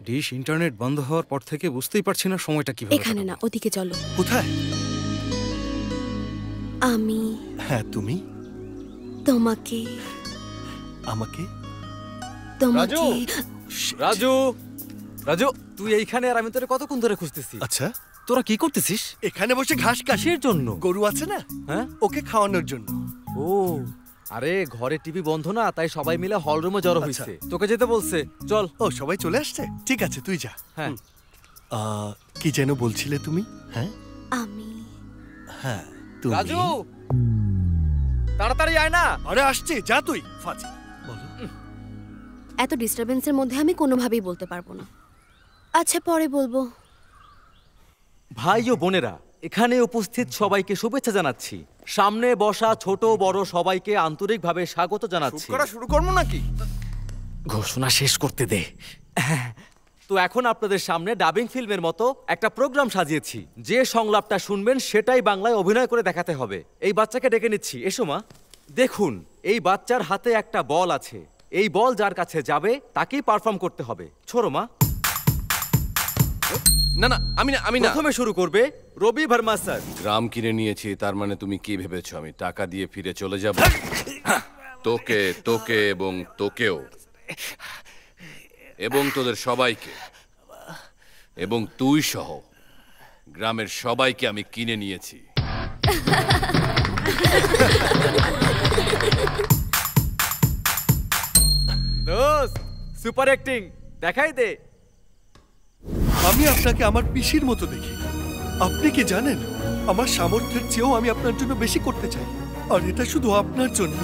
ডিশ ইন্টারনেট বন্ধ হওয়ার পর থেকে বুঝতেই পারছি না সময়টা কিভাবে এখানে না, ওদিকে চলো। কোথায়? আমি হ্যাঁ তুমি তোমাকে আমাকে রাজু রাজু রাজু তুই এইখানে আর আমি তোরে কতক্ষণ ধরে খুঁজতেছি। আচ্ছা তোরা কি করতেছিস? এখানে বসে ঘাস কাশির জন্য। গরু আছে না, হ্যাঁ ওকে খাওয়ানোর জন্য। ও আরে ঘরে টিভি বন্ধ না, তাই সবাই মিলে হল রুমে জড়ো হয়েছে। তোকে যেতে বলছে, চল। ও সবাই চলে আসছে, ঠিক আছে তুই যা। হ্যাঁ কি যেন বলছিলে তুমি? হ্যাঁ আমি হ্যাঁ তুমি। রাজু তাড়াতাড়ি আয় না। আরে আসছে, যা তুই। ফাজি এত ডিস্টারবেন্সের মধ্যে আমি কোনোভাবেই বলতে পারবো না। আচ্ছা পরে বলবো। ভাই ও বোনেরা, এখানে উপস্থিত সবাইকে শুভেচ্ছা জানাচ্ছি। সামনে বসা ছোট বড় সবাইকে আন্তরিকভাবে স্বাগত জানাচ্ছি। শুরু করবো নাকি? ঘোষণা শেষ করতে দে। তো এখন আপনাদের সামনে ডাবিং ফিল্মের মতো একটা প্রোগ্রাম সাজিয়েছি। যে সংলাপটা শুনবেন সেটাই বাংলায় অভিনয় করে দেখাতে হবে। এই বাচ্চাকে ডেকে নিচ্ছি, এসো মা। দেখুন, এই বাচ্চার হাতে একটা বল আছে। এই বল যার কাছে যাবে তাকেই পারফর্ম করতে হবে। ছোড়ো মা। না না আমি না আমি না। প্রথমে শুরু করবে রবি ভার্মা স্যার। গ্রাম কিনে নিয়েছি, তার মানে তুমি কি ভেবেছো আমি টাকা দিয়ে ফিরে চলে যাব? তোকে তোকে এবং তোকেও এবং তোদের সবাইকে এবং তুই সহ গ্রামের সবাইকে আমি কিনে নিয়েছি। দোস্ত সুপার অ্যাক্টিং দেখাই দে। আমি আপনাকে আমার পিসির মতো দেখি। আপনি কি জানেন, আমার সামর্থ্যের চেয়েও আমি আপনার জন্য বেশি করতে চাই, আর এটা শুধু আপনার জন্য।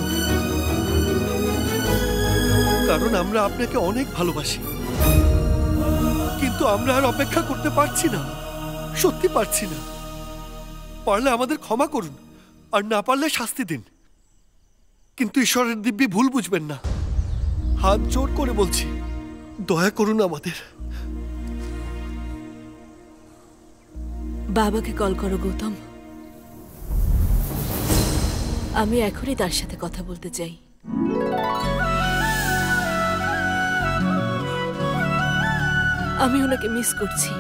কারণ আমরা আপনাকে অনেক ভালোবাসি, কিন্তু আমরা আর অপেক্ষা করতে পারছি না, সত্যি পারছি না। পারলে আমাদের ক্ষমা করুন, আর না পারলে শাস্তি দিন, কিন্তু ঈশ্বরের দিব্যি ভুল বুঝবেন না। হাত জোর করে বলছি, দয়া করুন আমাদের। বাবাকে কল করো গৌতম, আমি এখনই তার সাথে কথা বলতে চাই। আমি ওনাকে মিস করছি।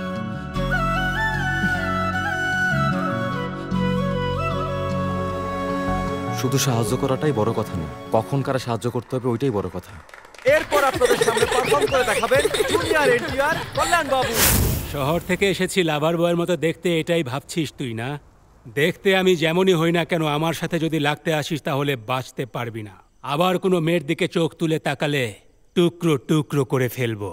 শুধু সাহায্য করাটাই বড় কথা না, কখন কারা সাহায্য করতে হবে ওইটাই বড় কথা। এরপর আপনাদের সামনে পারফর্ম করে দেখাবেন জুনিয়র এনটিআর কল্যাণ বাবু। শহর থেকে এসেছি লাভার বয়ের মতো দেখতে, এটাই ভাবছিস তুই না? দেখতে আমি যেমনই হই না কেন, আমার সাথে যদি লাগতে আসিস তাহলে বাঁচতে পারবি না। আবার কোনো মেয়ের দিকে চোখ তুলে তাকালে টুকরো টুকরো করে ফেলবো।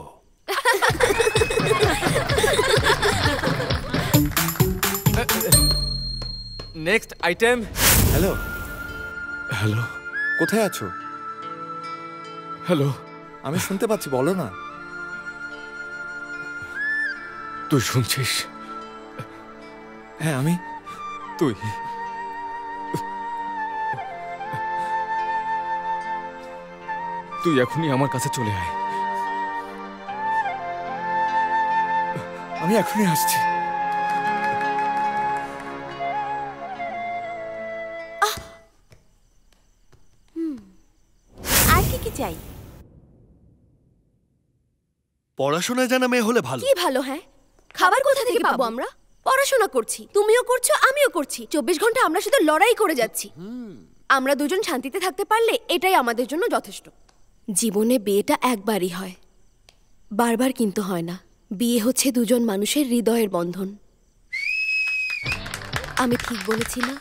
Next item. হ্যালো হ্যালো, কোথায় আছো? হ্যালো, আমি শুনতে পাচ্ছি, বলো না। তুই শুনছিস? হ্যাঁ আমি। তুই তুই এখনই আমার কাছে চলে আয়। আমি এখনই আসছি। আর কি কি চাই? পড়াশোনায় জানা মেয়ে হলে ভালো। কি ভালো? হ্যাঁ, খাবার কোথা থেকে পাবো আমরা? পড়াশোনা করছি, তুমিও করছো, আমিও করছি। 24 ঘন্টা আমরা শুধু লড়াই করে যাচ্ছি। আমরা দুজন শান্তিতে থাকতে পারলে এটাই আমাদের জন্য যথেষ্ট। জীবনে বিয়েটা একবারই হয়, বারবার কিন্তু হয় না। বিয়ে হচ্ছে দুজন মানুষের হৃদয়ের বন্ধন। আমি ঠিক বলেছি না?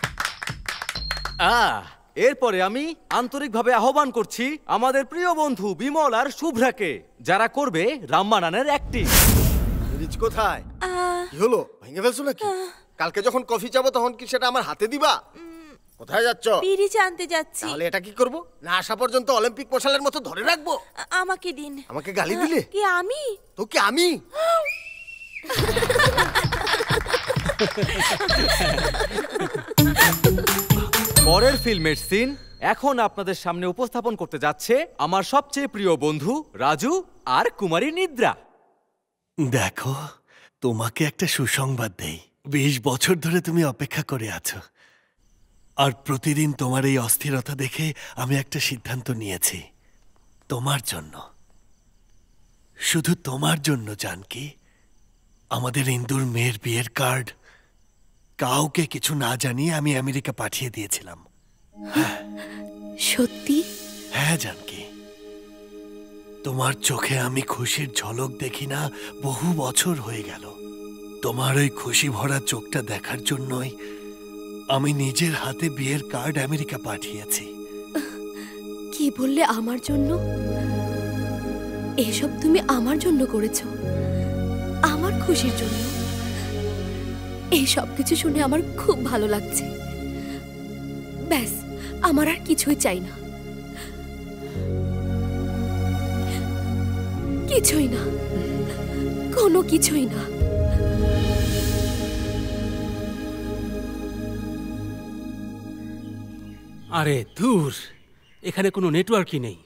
এরপরে আমি আন্তরিকভাবে আহ্বান করছি আমাদের প্রিয় বন্ধু বিমল আর শুভ্রাকে, যারা করবে রাম্মানানের অ্যাক্টিং। রিচ কোথায়? কি হলো, ভেঙে ফেলছো নাকি? কালকে যখন কফি চাবো তখন কি সেটা আমার হাতে দিবা? কোথায় যাচ্ছ? পিরিচ আনতে যাচ্ছি। তাহলে এটা কি করব? না আসা পর্যন্ত অলিম্পিক মশালের মতো ধরে রাখবো? আমাকে দিন। আমাকে গালি দিলে? কি আমি? তো কি আমি? পরের ফিল্মের সিন এখন আপনাদের সামনে উপস্থাপন করতে যাচ্ছে আমার সবচেয়ে প্রিয় বন্ধু রাজু আর কুমারী নিদ্রা। দেখো, তোমাকে একটা সুসংবাদ দেই। 20 বছর ধরে তুমি অপেক্ষা করে আছো। আর প্রতিদিন তোমার এই অস্থিরতা দেখে আমি একটা সিদ্ধান্ত নিয়েছি। তোমার জন্য, শুধু তোমার জন্য জানকি, আমাদের ইন্দুর মেয়ের বিয়ের কার্ড কাউকে কিছু না জানিয়ে আমি আমেরিকা পাঠিয়ে দিয়েছিলাম। সত্যি? হ্যাঁ জানকি, তোমার চোখে আমি খুশির ঝলক দেখি না বহু বছর হয়ে গেল। তোমার ওই খুশি ভরা চোখটা দেখার জন্যই আমি নিজের হাতে বিয়ের কার্ড আমেরিকা পাঠিয়েছি। কি বললে আমার জন্য? এসব তুমি আমার জন্য করেছো, আমার খুশির জন্য। এই সব কিছু শুনে আমার খুব ভালো লাগছে। ব্যাস, আমার আর কিছুই চাই না, কিছুই না, কোনো কিছুই না। আরে দূর, এখানে কোনো নেটওয়ার্কই নেই।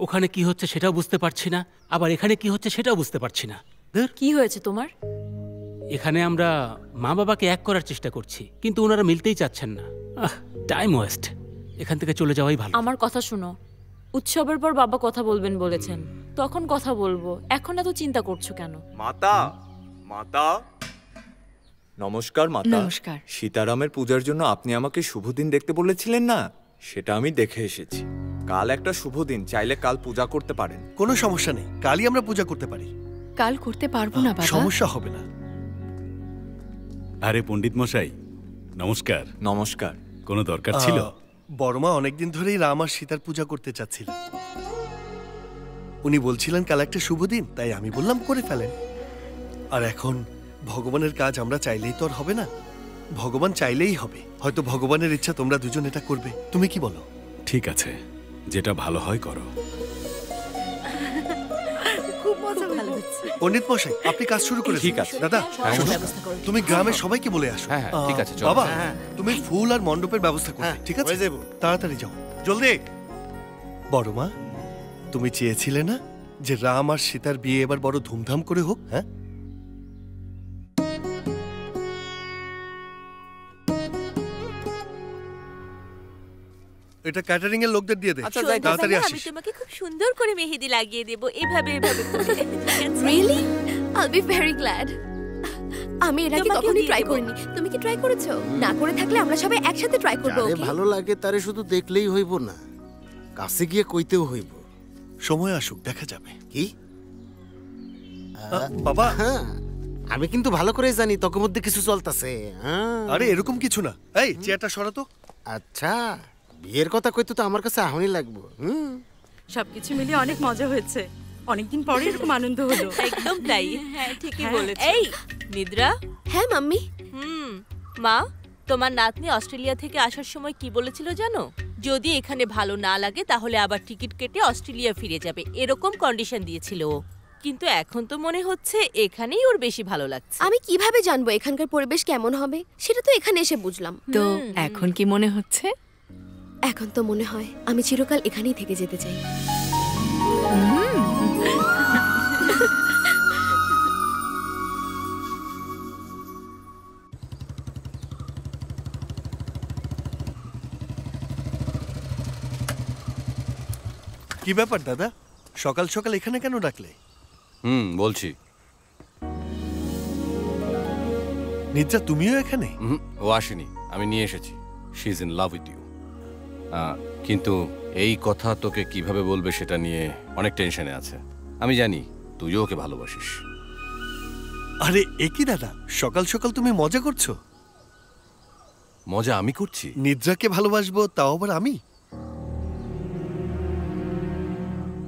ওখানে কি হচ্ছে সেটাও বুঝতে পারছি না, আবার এখানে কি হচ্ছে সেটাও বুঝতে পারছি না। কি হয়েছে তোমার? এখানে আমরা মা বাবাকে এক করার চেষ্টা করছি, কিন্তু ওনারা মিলতেই চাচ্ছেন না। টাইম ওয়েস্ট, এখান থেকে চলে যাওয়াই ভালো। আমার কথা শুনো, উৎসবের পর বাবা কথা বলবেন বলেছেন, তখন কথা বলবো। এখন এত চিন্তা করছো কেন? মাতা, মাতা, নমস্কার মাতা। নমস্কার। সীতারামের পূজার জন্য আপনি আমাকে শুভ দিন দেখতে বলেছিলেন না, সেটা আমি দেখে এসেছি। কাল একটা শুভ দিন, চাইলে কাল পূজা করতে পারেন। কোনো সমস্যা নেই, কালই আমরা পূজা করতে পারি। কাল করতে পারবো না বাবা। সমস্যা হবে না। আরে পণ্ডিত মশাই, নমস্কার। নমস্কার। কোনো দরকার ছিল? বড়মা অনেকদিন ধরেই রাম আর সীতার পূজা করতে চাচ্ছিলেন। উনি বলছিলেন কাল একটা শুভ দিন, তাই আমি বললাম করে ফেলেন। আর এখন ভগবানের কাজ আমরা চাইলেই তো আর হবে না, ভগবান চাইলেই হবে। হয়তো ভগবানের ইচ্ছা তোমরা দুজন এটা করবে। তুমি কি বলো? ঠিক আছে, যেটা ভালো হয় করো। খুব মজা হচ্ছে। পণ্ডিত মশাই, আপনি কাজ শুরু করে ঠিক আছে। দাদা, হ্যাঁ, শোনো, ব্যবস্থা করো। তুমি গ্রামের সবাইকে বলে আসো। হ্যাঁ, হ্যাঁ, ঠিক আছে, চলো। বাবা, হ্যাঁ, তুমি ফুল আর মণ্ডপের ব্যবস্থা করো। ঠিক আছে, তাড়াতাড়ি যাও, জলদি। বড়মা, তুমি চেয়েছিলে না যে রাম আর সীতার বিয়ে এবার বড় ধুমধাম করে হোক? হ্যাঁ, এটা ক্যাটারিং এর লোকদের দিয়ে দে। তাড়াতাড়ি আমি আসিস। তোমাকে খুব সুন্দর করে মেহেদি লাগিয়ে দেব, এভাবে এভাবে করে। রিয়েলি? আইল বি ভেরি গ্ল্যাড। আমি এর আগে তোমাকেও কখনোই দিয়ে ট্রাই দেব। করিনি। তুমি কি ট্রাই করেছো? না করে থাকলে আমরা সবাই একসাথে ট্রাই করব। যারে ওকে? ভালো লাগে তারে শুধু দেখলেই হইব না, কাছে গিয়ে কইতেও হইব। সময় আসুক, দেখা যাবে। কি বাবা? হ্যাঁ, আমি কিন্তু ভালো করে জানি তোকে মধ্যে কিছু চলতেছে। আরে এরকম কিছু না। এই চেয়ারটা সরাতো। আচ্ছা, বিয়ের কথা কইতে তো আমার কাছে আহনি লাগবো। সবকিছু মিলিয়ে অনেক মজা হয়েছে। অনেকদিন পরে এরকম আনন্দ হলো। একদম তাই। হ্যাঁ, ঠিকই বলেছো। এই নিদ্রা। হ্যাঁ মাম্মি। মা, তোমার নাতনি অস্ট্রেলিয়া থেকে আসার সময় কি বলেছিল জানো? যদি এখানে ভালো না লাগে তাহলে আবার টিকিট কেটে অস্ট্রেলিয়া ফিরে যাবে, এরকম কন্ডিশন দিয়েছিল ও। কিন্তু এখন তো মনে হচ্ছে এখানেই ওর বেশি ভালো লাগছে। আমি কিভাবে জানবো এখানকার পরিবেশ কেমন হবে? সেটা তো এখানে এসে বুঝলাম। তো এখন কি মনে হচ্ছে? এখন তো মনে হয় আমি চিরকাল এখানেই থেকে যেতে চাই। কি ব্যাপার দাদা, সকাল সকাল এখানে কেন ডাকলে? বলছি। নিদ্রা, তুমিও এখানে? ও আসেনি, আমি নিয়ে এসেছি। She is in love with you. কিন্তু এই কথা তোকে কিভাবে বলবে সেটা নিয়ে অনেক টেনশনে আছে। আমি জানি তুইও ওকে ভালোবাসিস। আরে একই দাদা, সকাল সকাল তুমি মজা করছো? মজা আমি করছি? নিদ্রাকে ভালোবাসবো, তাও আবার আমি?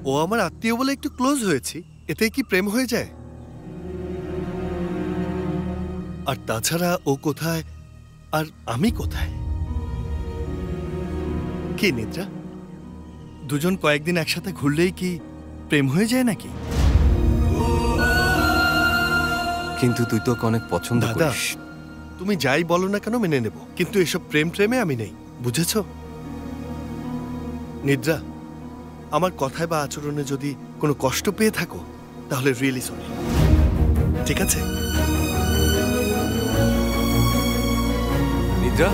ও আমার আত্মীয় বলে একটু ক্লোজ হয়েছি, এতে কি প্রেম হয়ে যায়? আর তাছাড়া ও কোথায় আর আমি কোথায়? কি নিদ্রা, দুজন কয়েকদিন একসাথে ঘুরলেই কি প্রেম হয়ে যায় নাকি? কিন্তু তুই তো অনেক পছন্দ দাদা, করিস। তুমি যাই বলো না কেন মেনে নেব, কিন্তু এসব প্রেম প্রেমে আমি নেই, বুঝেছো? নিদ্রা, আমার কথায় বা আচরণে যদি কোনো কষ্ট পেয়ে থাকো তাহলে রিয়েলি সরি, ঠিক আছে? নিদ্রা,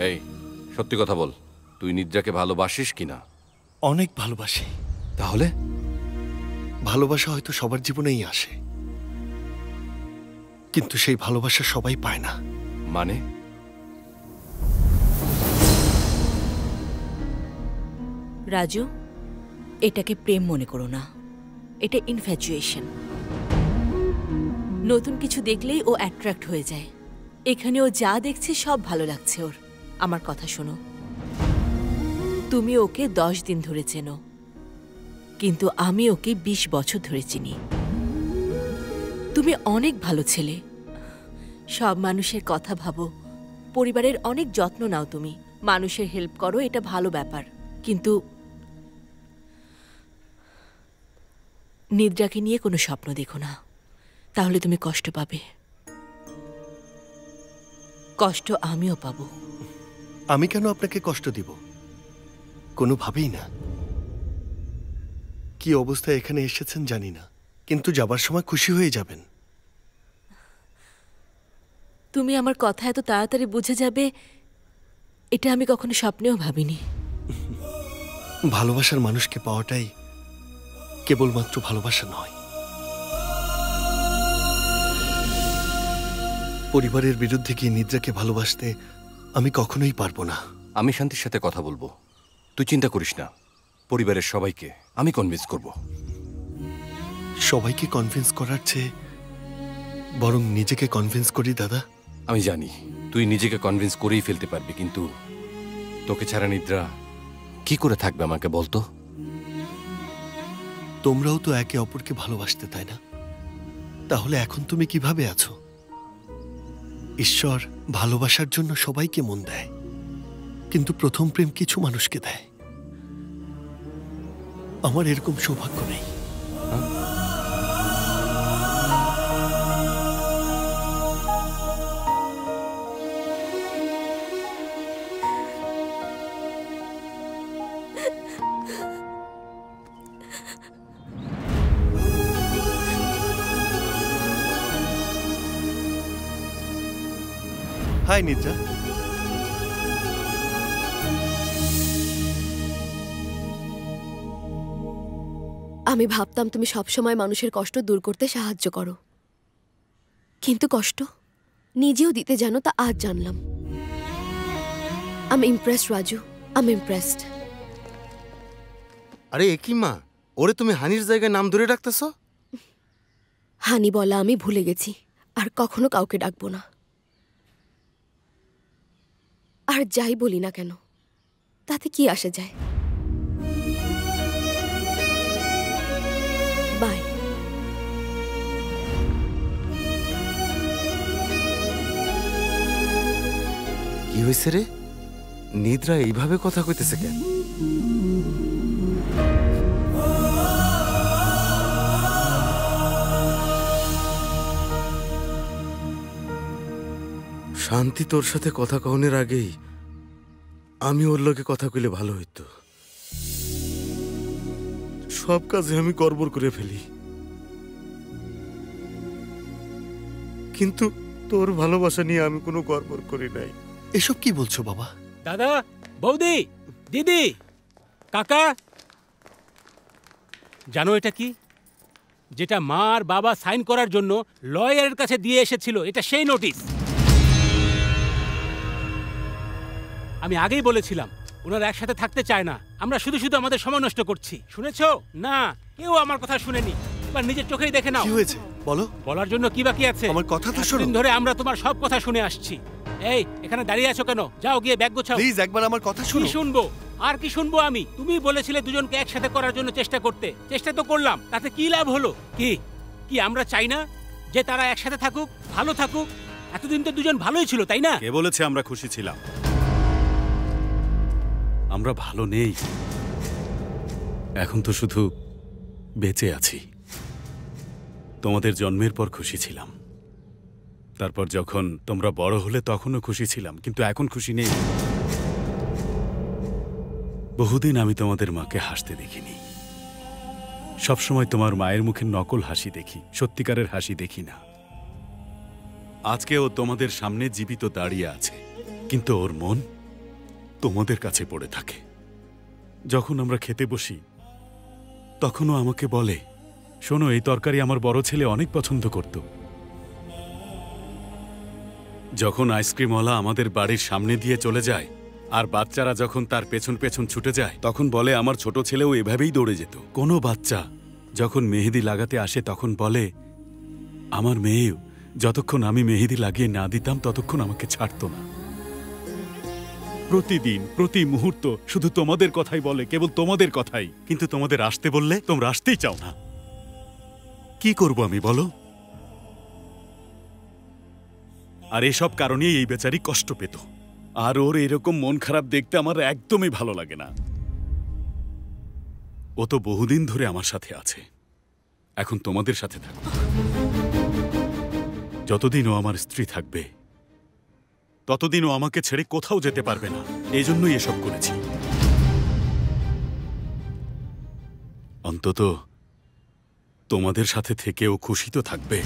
এই সত্যি কথা বল, তুই নিদ্রাকে ভালোবাসিস কিনা? অনেক ভালোবাসি। তাহলে ভালোবাসা হয়তো সবার জীবনেই আসে, কিন্তু সেই ভালোবাসা সবাই পায় না। মানে? রাজু, এটাকে প্রেম মনে করো না, এটা ইনফ্যাচুয়েশন। নতুন কিছু দেখলেই ও অ্যাট্রাক্ট হয়ে যায়। এখানে ও যা দেখছে সব ভালো লাগছে ওর। আমার কথা শোনো, তুমি ওকে 10 দিন ধরে চেনো, কিন্তু আমি ওকে 20 বছর ধরে চিনি। তুমি অনেক ভালো ছেলে, সব মানুষের কথা ভাবো, পরিবারের অনেক যত্ন নাও, তুমি মানুষের হেল্প করো, এটা ভালো ব্যাপার। কিন্তু নিদ্রাকে নিয়ে কোনো স্বপ্ন দেখো না, তাহলে তুমি কষ্ট পাবে। কষ্ট আমিও পাবো। আমি কেন আপনাকে কষ্ট দিব? কোনোভাবেই না। কি অবস্থায় এখানে এসেছেন জানি না, কিন্তু যাবার সময় খুশি হয়ে যাবেন। তুমি আমার কথা এত তাড়াতাড়ি বুঝে যাবে, এটা আমি কখনো স্বপ্নেও ভাবিনি। ভালোবাসার মানুষকে পাওয়াটাই কেবলমাত্র ভালোবাসা নয়। পরিবারের বিরুদ্ধে গিয়ে নিদ্রাকে ভালোবাসতে আমি কখনোই পারবো না। আমি শান্তির সাথে কথা বলবো, তুই চিন্তা করিস না। পরিবারের সবাইকে আমি কনভিন্স করব। সবাইকে কনভিন্স করার চেয়ে বরং নিজেকে কনভিন্স করি দাদা। আমি জানি তুই নিজেকে কনভিন্স করেই ফেলতে পারবি, কিন্তু তোকে ছাড়া নিদ্রা কি করে থাকবে আমাকে বলতো? তোমরাও তো একে অপরকে ভালোবাসতে, তাই না? তাহলে এখন তুমি কিভাবে আছো? ঈশ্বর ভালোবাসার জন্য সবাইকে মন দেয়, কিন্তু প্রথম প্রেম কিছু মানুষকে দেয়। আমার এরকম সৌভাগ্য নেই। হাই নিদ্রা। আমি ভাবতাম তুমি সবসময় মানুষের কষ্ট দূর করতে সাহায্য করো, কিন্তু কষ্ট নিজেও দিতে জানো, তা আজ জানলাম। আমি ইমপ্রেসড রাজু, আমি ইমপ্রেসড। আরে একই মা, ওরে তুমি হানির জায়গায় নাম ধরে রাখতেছ? হানি বলা আমি ভুলে গেছি, আর কখনো কাউকে ডাকবো না। আর যাই বলি না কেন, তাতে কি আসে যায়? বাই। কি হয়েছে রে? নিদ্রা এইভাবে কথা কইতেছে কেন? শান্তি তোর সাথে কথা কহনের আগেই আমি ওর লগে কথা কইলে ভালো হইতো। সব কাজে আমি গড়বড় করে ফেলি, কিন্তু তোর ভালোবাসা নিয়ে আমি কোনো গড়বড় করি নাই। এসব কি বলছো বাবা? দাদা, বৌদি, দিদি, কাকা, জানো এটা কি? যেটা মা আর বাবা সাইন করার জন্য লয়ারের কাছে দিয়ে এসেছিল, এটা সেই নোটিশ। আমি আগেই বলেছিলাম ওনারা একসাথে থাকতে চায় না, আমরা শুধু শুধু আমাদের সময় নষ্ট করছি। শুনেছো? না, কেউ আমার কথা শুনেনি। এবার নিজের চোখেই দেখে নাও। কি হয়েছে বলো? বলার জন্য কি বাকি আছে? আমার কথা তো শোনো। দিন ধরে আমরা তোমার সব কথা শুনে আসছি। এই, এখানে দাঁড়িয়ে আছো কেন? যাও গিয়ে ব্যাগ গোছাও। প্লিজ একবার আমার কথা শোনো। কি শুনবো? আর কি শুনবো আমি? তুমি বলেছিলে দুজনকে একসাথে করার জন্য চেষ্টা করতে। চেষ্টা তো করলাম, তাতে কি লাভ হলো? কি কি আমরা চাই না যে তারা একসাথে থাকুক, ভালো থাকুক? এতদিন তো দুজন ভালোই ছিল, তাই না? কে বলেছে আমরা খুশি ছিলাম? আমরা ভালো নেই, এখন তো শুধু বেঁচে আছি। তোমাদের জন্মের পর খুশি ছিলাম, তারপর যখন তোমরা বড় হলে তখনও খুশি ছিলাম, কিন্তু এখন খুশি নেই। বহুদিন আমি তোমাদের মাকে হাসতে দেখিনি। সবসময় তোমার মায়ের মুখে নকল হাসি দেখি, সত্যিকারের হাসি দেখি না। আজকে ও তোমাদের সামনে জীবিত দাঁড়িয়ে আছে, কিন্তু ওর মন তোমাদের কাছে পড়ে থাকে। যখন আমরা খেতে বসি তখনও আমাকে বলে, শোনো, এই তরকারি আমার বড় ছেলে অনেক পছন্দ করত। যখন আইসক্রিমওয়ালা আমাদের বাড়ির সামনে দিয়ে চলে যায় আর বাচ্চারা যখন তার পেছন পেছন ছুটে যায়, তখন বলে আমার ছোট ছেলেও এভাবেই দৌড়ে যেত। কোনো বাচ্চা যখন মেহেদি লাগাতে আসে তখন বলে, আমার মেয়েও যতক্ষণ আমি মেহেদি লাগিয়ে না দিতাম ততক্ষণ আমাকে ছাড়ত না। প্রতিদিন প্রতি মুহূর্ত শুধু তোমাদের কথাই বলে, কেবল তোমাদের কথাই। কিন্তু তোমাদের আসতে বললে তোমরা আসতেই চাও না। কি করব আমি বলো? আর এসব কারণেই এই বেচারি কষ্ট পেত। আর ওর এরকম মন খারাপ দেখতে আমার একদমই ভালো লাগে না। ও তো বহুদিন ধরে আমার সাথে আছে, এখন তোমাদের সাথে থাকবে। যতদিন ও আমার স্ত্রী থাকবে ততদিন ও আমাকে ছেড়ে কোথাও যেতে পারবে না। এই জন্যই এসব করেছি। অন্তত তোমাদের সাথে থেকে ও খুশি তো থাকবে।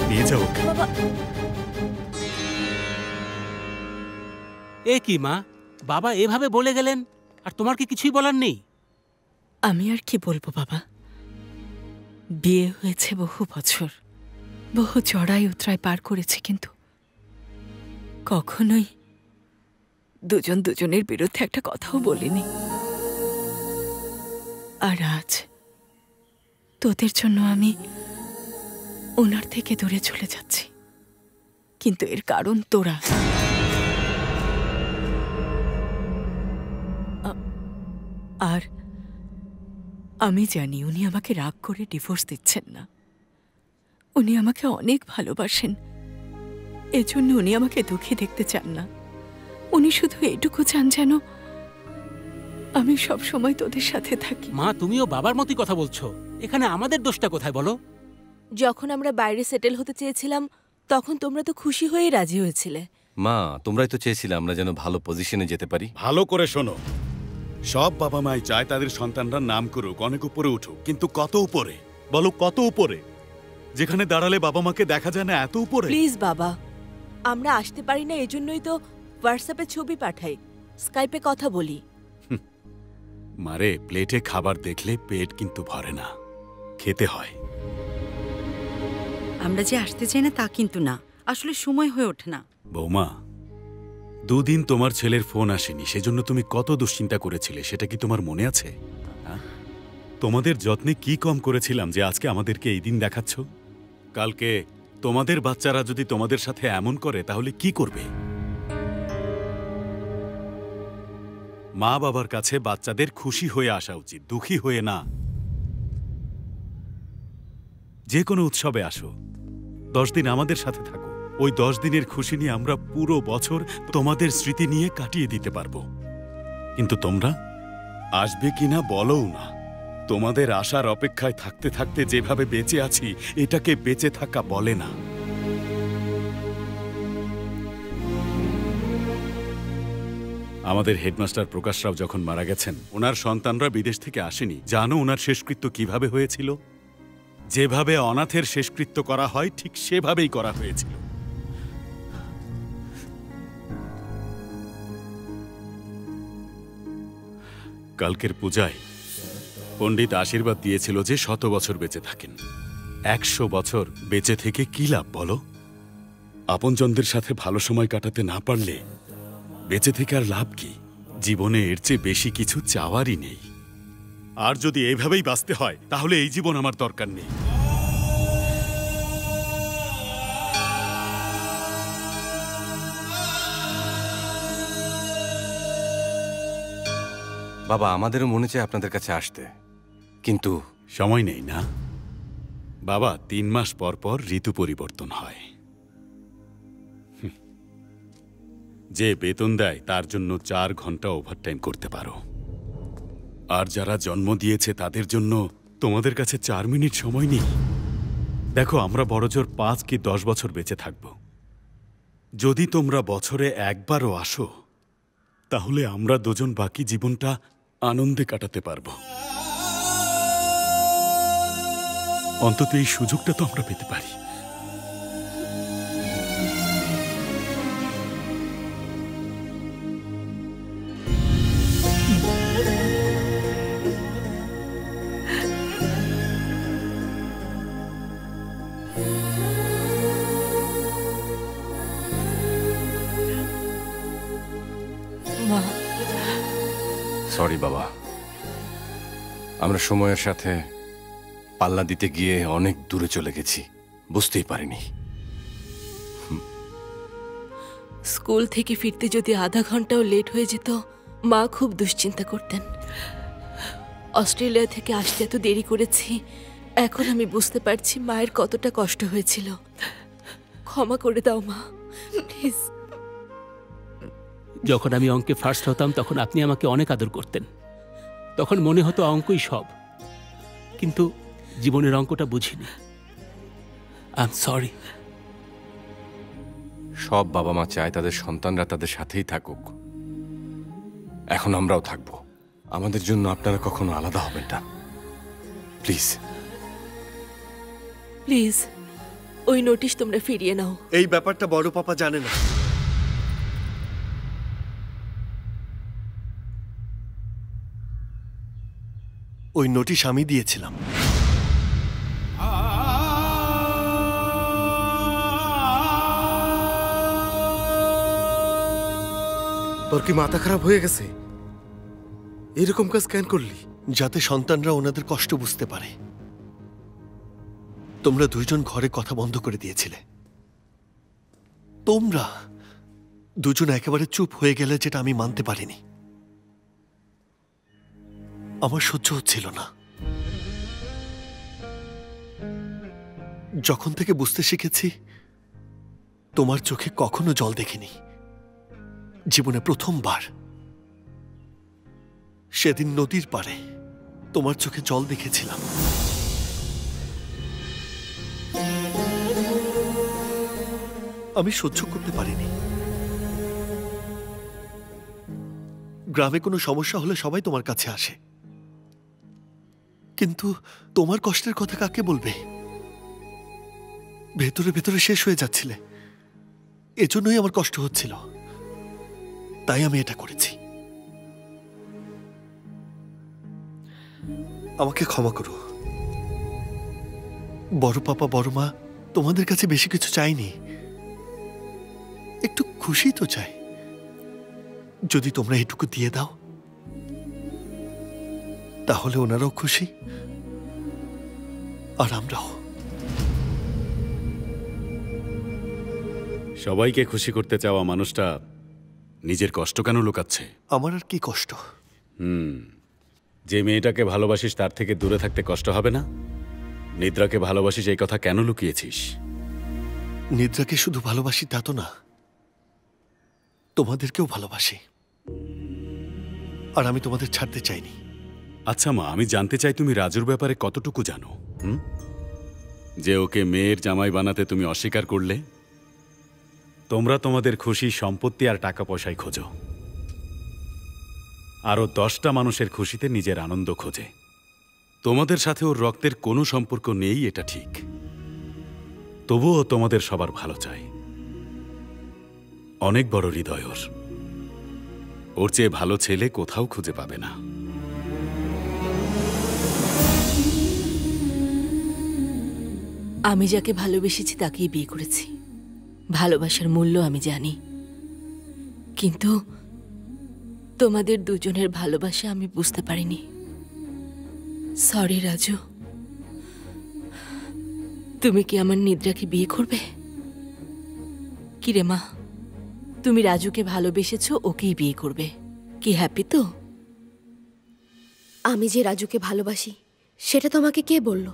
নিয়ে যাও। এ কি মা, বাবা এভাবে বলে গেলেন আর তোমার কি কিছুই বলার নেই? আমি আর কি বলবো বাবা, বিয়ে হয়েছে বহু বছর, বহু চড়াই উতরাই পার করেছি, কিন্তু কখনোই দুজন দুজনের বিরুদ্ধে একটা কথাও বলিনি। আর আজ তোদের জন্য আমি ওনার থেকে দূরে চলে যাচ্ছি, কিন্তু এর কারণ তোরা। আর আমি জানি উনি আমাকে রাগ করে ডিভোর্স দিচ্ছেন না। উনি আমাকে অনেক ভালোবাসেন, এজন্য উনি আমাকে দুঃখী দেখতে চান না। উনি শুধু এটুকু চান যেন আমি সব সময় তোদের সাথে থাকি। মা, তুমিও বাবার মতোই কথা বলছো। এখানে আমাদের দোষটা কোথায় বলো? যখন আমরা বাইরে সেটেল হতে চেয়েছিলাম তখন তোমরা তো খুশি হয়েই রাজি হয়েছিলে। মা, তোমরাই তো চেয়েছিলে আমরা যেন ভালো পজিশনে যেতে পারি। ভালো করে শোনো, সব বাবা মাই চায় তাদের সন্তানরা নাম করুক, অনেক উপরে উঠুক, কিন্তু কত উপরে বলো? কত উপরে? যেখানে দাঁড়ালে বাবা মাকে দেখা যায় না, এত উপরে। প্লিজ বাবা, আমরা আসতে পারি না, এজন্যই তো হোয়াটসঅ্যাপে ছবি পাঠাই, স্কাইপে কথা বলি। মারে, প্লেটে খাবার দেখলে পেট কিন্তু ভরে না, খেতে হয়। আমরা যে আসতে চাই না তা কিন্তু না, আসলে সময় হয়ে ওঠে না। বৌমা, দুদিন তোমার ছেলের ফোন আসেনি, সেজন্য তুমি কত দুশ্চিন্তা করেছিলে, সেটা কি তোমার মনে আছে? তোমাদের যত্নে কি কম করেছিলাম যে আজকে আমাদেরকে এই দিন দেখাচ্ছ? কালকে তোমাদের বাচ্চারা যদি তোমাদের সাথে এমন করে তাহলে কি করবে? মা বাবার কাছে বাচ্চাদের খুশি হয়ে আসা উচিত, দুঃখী হয়ে না। যে কোনো উৎসবে আসো, 10 দিন আমাদের সাথে থাকো। ওই 10 দিনের খুশি নিয়ে আমরা পুরো বছর তোমাদের স্মৃতি নিয়ে কাটিয়ে দিতে পারবো। কিন্তু তোমরা আসবে কিনা বলোও না। তোমাদের আশার অপেক্ষায় থাকতে থাকতে যেভাবে বেঁচে আছি, এটাকে বেঁচে থাকা বলে না। আমাদের হেডমাস্টার প্রকাশ রাও যখন মারা গেছেন, ওনার সন্তানরা বিদেশ থেকে আসেনি। জানো ওনার শেষকৃত্য কিভাবে হয়েছিল? যেভাবে অনাথের শেষকৃত্য করা হয় ঠিক সেভাবেই করা হয়েছিল। কালকের পূজায় পণ্ডিত আশীর্বাদ দিয়েছিল যে 100 বছর বেঁচে থাকেন। 100 বছর বেঁচে থেকে কি লাভ বলো? আপনজনদের সাথে ভালো সময় কাটাতে না পারলে বেঁচে থেকে আর লাভ কি? জীবনে এর চেয়ে বেশি কিছু চাওয়ারই নেই। আর যদি এইভাবেই বাঁচতে হয় তাহলে এই জীবন আমার দরকার নেই। বাবা, আমাদেরও মনে চায় আপনাদের কাছে আসতে, কিন্তু সময় নেই না বাবা। 3 মাস পর পর ঋতু পরিবর্তন হয়। যে বেতন দেয় তার জন্য 4 ঘন্টা ওভারটাইম করতে পারো, আর যারা জন্ম দিয়েছে তাদের জন্য তোমাদের কাছে 4 মিনিট সময় নেই। দেখো, আমরা বড়জোর 5 কি 10 বছর বেঁচে থাকব। যদি তোমরা বছরে একবারও আসো তাহলে আমরা দুজন বাকি জীবনটা আনন্দে কাটাতে পারবো। অন্তত এই সুযোগটা তো আমরা পেতে পারি। মা। সরি বাবা, আমরা সময়ের সাথে পাল্লা দিতে গিয়ে অনেক দূরে চলে গেছি, বুঝতেই পারিনি। স্কুল থেকে ফিরতে যদি আধা ঘন্টাও লেট হয়ে যেত, মা খুব দুশ্চিন্তা করতেন। অস্ট্রেলিয়া থেকে আসতে এত দেরি করেছি, এখন আমি বুঝতে পারছি মায়ের কতটা কষ্ট হয়েছিল। ক্ষমা করে দাও মা, প্লিজ। যখন আমি অঙ্কে ফার্স্ট হতাম তখন আপনি আমাকে অনেক আদর করতেন। তখন মনে হতো অঙ্কই সব, কিন্তু জীবনের অঙ্কটা বুঝিনি। I am sorry. সব বাবা মা চায় তাদের সন্তানরা তাদের সাথেই থাকুক, এখন আমরাও থাকবো। আমাদের জন্য আপনারা কখনো আলাদা হবেন না, প্লিজ। প্লিজ ওই নোটিশ তোমরা ফিরিয়ে নাও। এই ব্যাপারটা বড় পাপা জানে না। ওই নোটিশ আমি দিয়েছিলাম। তোর কি মাথা খারাপ হয়ে গেছে? এরকম কাজ কেন করলি? যাতে সন্তানরা ওনাদের কষ্ট বুঝতে পারে। তোমরা দুইজন ঘরে কথা বন্ধ করে দিয়েছিলে। তোমরা দুজন একেবারে চুপ হয়ে গেলে, যেটা আমি মানতে পারিনি। আমার সহ্য হচ্ছিল না। যখন থেকে বুঝতে শিখেছি, তোমার চোখে কখনো জল দেখিনি, জীবনে প্রথমবার। সেদিন নদীর পাড়ে তোমার চোখে জল দেখেছিলাম। আমি সহ্য করতে পারিনি। গ্রামে কোনো সমস্যা হলে সবাই তোমার কাছে আসে, কিন্তু তোমার কষ্টের কথা কাকে বলবে? ভেতরে ভেতরে শেষ হয়ে যাচ্ছিলে, এজন্যই আমার কষ্ট হচ্ছিল, তাই আমি এটা করেছি। আমাকে ক্ষমা করো। বড় পাপা বড় মা তোমাদের কাছে বেশি কিছু চাইনি, একটু খুশি তো চাই। যদি তোমরা এটুকু দিয়ে দাও, তাহলে ওনারাও খুশি আর আমরাও। সবাইকে খুশি করতে চাওয়া মানুষটা নিজের কষ্ট কেন লুকাচ্ছে? আমার আর কি কষ্ট? যে মেয়েটাকে ভালোবাসিস তার থেকে দূরে থাকতে কষ্ট হবে না? নিদ্রাকে ভালোবাসিস, এই কথা কেন লুকিয়েছিস? নিদ্রাকে শুধু ভালোবাসি তা তো না, তোমাদেরকেও ভালোবাসি, আর আমি তোমাদের ছাড়তে চাইনি। আচ্ছা মা, আমি জানতে চাই তুমি রাজুর ব্যাপারে কতটুকু জানো? যে ওকে মেয়ের জামাই বানাতে তুমি অস্বীকার করলে? তোমরা তোমাদের খুশি সম্পত্তি আর টাকা পয়সায় খোঁজো, আরো 10টা মানুষের খুশিতে নিজের আনন্দ খোঁজে। তোমাদের সাথে ওর রক্তের কোনো সম্পর্ক নেই, এটা ঠিক, তবুও তোমাদের সবার ভালো চায়। অনেক বড় হৃদয় ওর, ওর চেয়ে ভালো ছেলে কোথাও খুঁজে পাবে না। আমি যাকে ভালোবেসেছি তাকেই বিয়ে করেছি, ভালোবাসার মূল্য আমি জানি, কিন্তু তোমাদের দুজনের ভালোবাসা আমি বুঝতে পারিনি। সরি রাজু। তুমি কি আমার নিদ্রাকে বিয়ে করবে? কিরে মা, তুমি রাজুকে ভালোবেসেছো, ওকেই বিয়ে করবে, কি হ্যাপি তো? আমি যে রাজুকে ভালোবাসি সেটা তোমাকে কে বলল?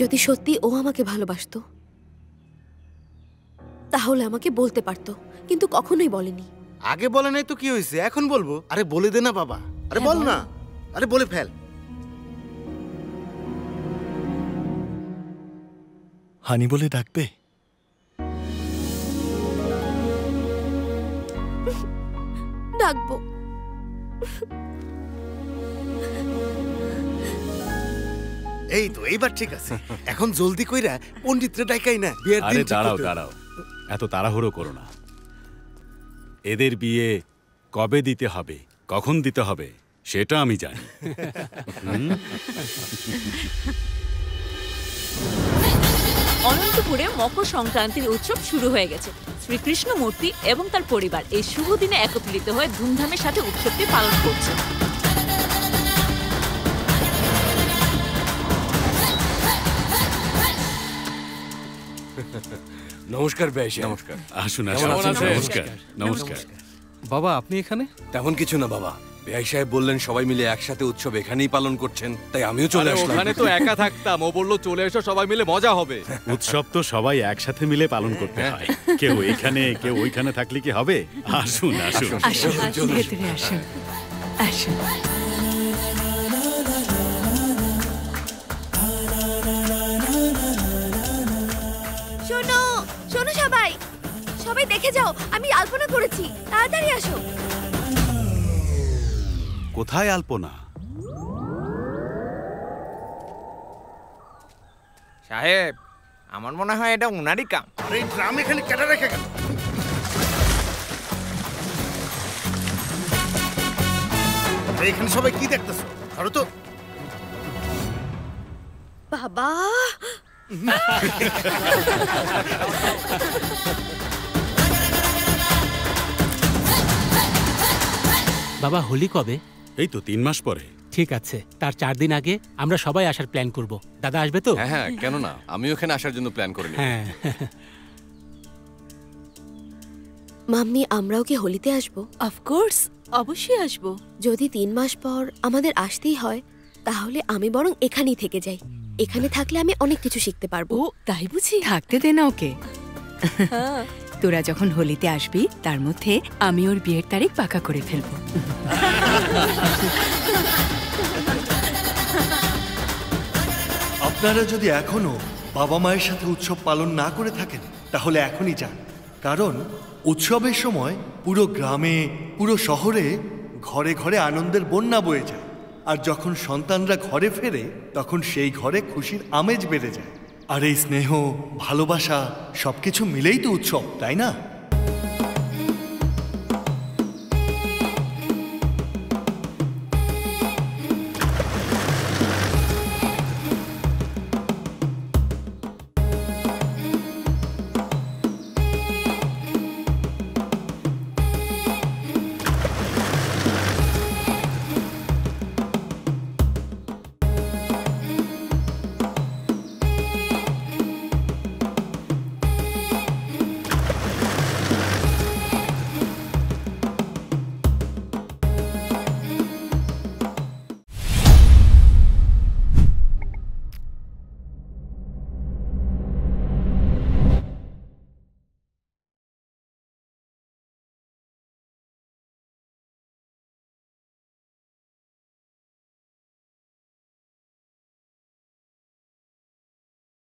যদি সত্যি ও আমাকে ভালোবাসতো তাহলে আমাকে বলতে পারতো, কিন্তু কখনোই বলেনি। আগে বলে নাই তো কি হয়েছে, এখন বলবো? আরে বলে দে না বাবা, আরে বল না, আরে বলে ফেল। হানি বলে ডাকবে? ডাকবো। এই তো এইবার ঠিক আছে। এখন জলদি কইরা পণ্ডিতরে ডাকাই না, বিয়ের দিন আরে ঠিক দাঁড়াও করতে হবে। দাঁড়াও, এত তাড়াহুড়ো করো না। এদের বিয়ে কবে দিতে হবে, কখন দিতে হবে সেটা আমি জানি। অনন্তপুরে মকর সংক্রান্তির উৎসব শুরু হয়ে গেছে। শ্রীকৃষ্ণ মূর্তি এবং তার পরিবার এই শুভ দিনে একত্রিত হয়ে ধুমধামের সাথে উৎসবটি পালন করছে। নমস্কার ভাই। নমস্কার। আসুন কেমন আসুন। আছেন? নমস্কার নমস্কার। বাবা আপনি এখানে? তেমন কিছু না বাবা, বেআই সাহেব বললেন সবাই মিলে একসাথে উৎসব এখানেই পালন করছেন, তাই আমিও চলে আসলাম। ওখানে তো একা থাকতাম, ও বললো চলে এসো সবাই মিলে মজা হবে। উৎসব তো সবাই একসাথে মিলে পালন করতে হয়, কেউ এখানে কেউ ওইখানে থাকলে কি হবে? আসুন আসুন আসুন, ভেতরে আসুন, আসুন। শোনো শোনো সবাই, সবাই দেখে যাও, আমি আলপনা করেছি, তাড়াতাড়ি আসো। কোথায় আলপনা? সাহেব, আমার মনে হয় এটা উনারই কাম। এই ড্রাম এখানে কেটে রেখে গেল। এখানে সবাই কি দেখতেছো? ধরো তো। বাবা বাবা হোলি কবে? এই তো 3 মাস পরে। ঠিক আছে, তার 4 দিন আগে আমরা সবাই আসার প্ল্যান করব। দাদা আসবে তো? হ্যাঁ হ্যাঁ, কেন না, আমি ওখানে আসার জন্য প্ল্যান করে নিই। হ্যাঁ। মাম্মি, আমরাও কি হোলিতে আসবো? অফকোর্স, অবশ্যই আসবো। যদি 3 মাস পর আমাদের আসতেই হয়, তাহলে আমি বরং এখানেই থেকে যাই। এখানে থাকলে আমি অনেক কিছু শিখতে পারবো। ও তাই বুঝি? থাকতে দে না ওকে। তোরা যখন হোলিতে আসবি তার মধ্যে আমি ওর বিয়ের তারিখ পাকা করে ফেলবো। আপনারা যদি এখনো বাবা মায়ের সাথে উৎসব পালন না করে থাকেন তাহলে এখনই যান, কারণ উৎসবের সময় পুরো গ্রামে পুরো শহরে ঘরে ঘরে আনন্দের বন্যা বয়ে যায়। আর যখন সন্তানরা ঘরে ফেরে তখন সেই ঘরে খুশির আমেজ বেড়ে যায়। আর এই স্নেহ ভালোবাসা সবকিছু মিলেই তো উৎসব, তাই না?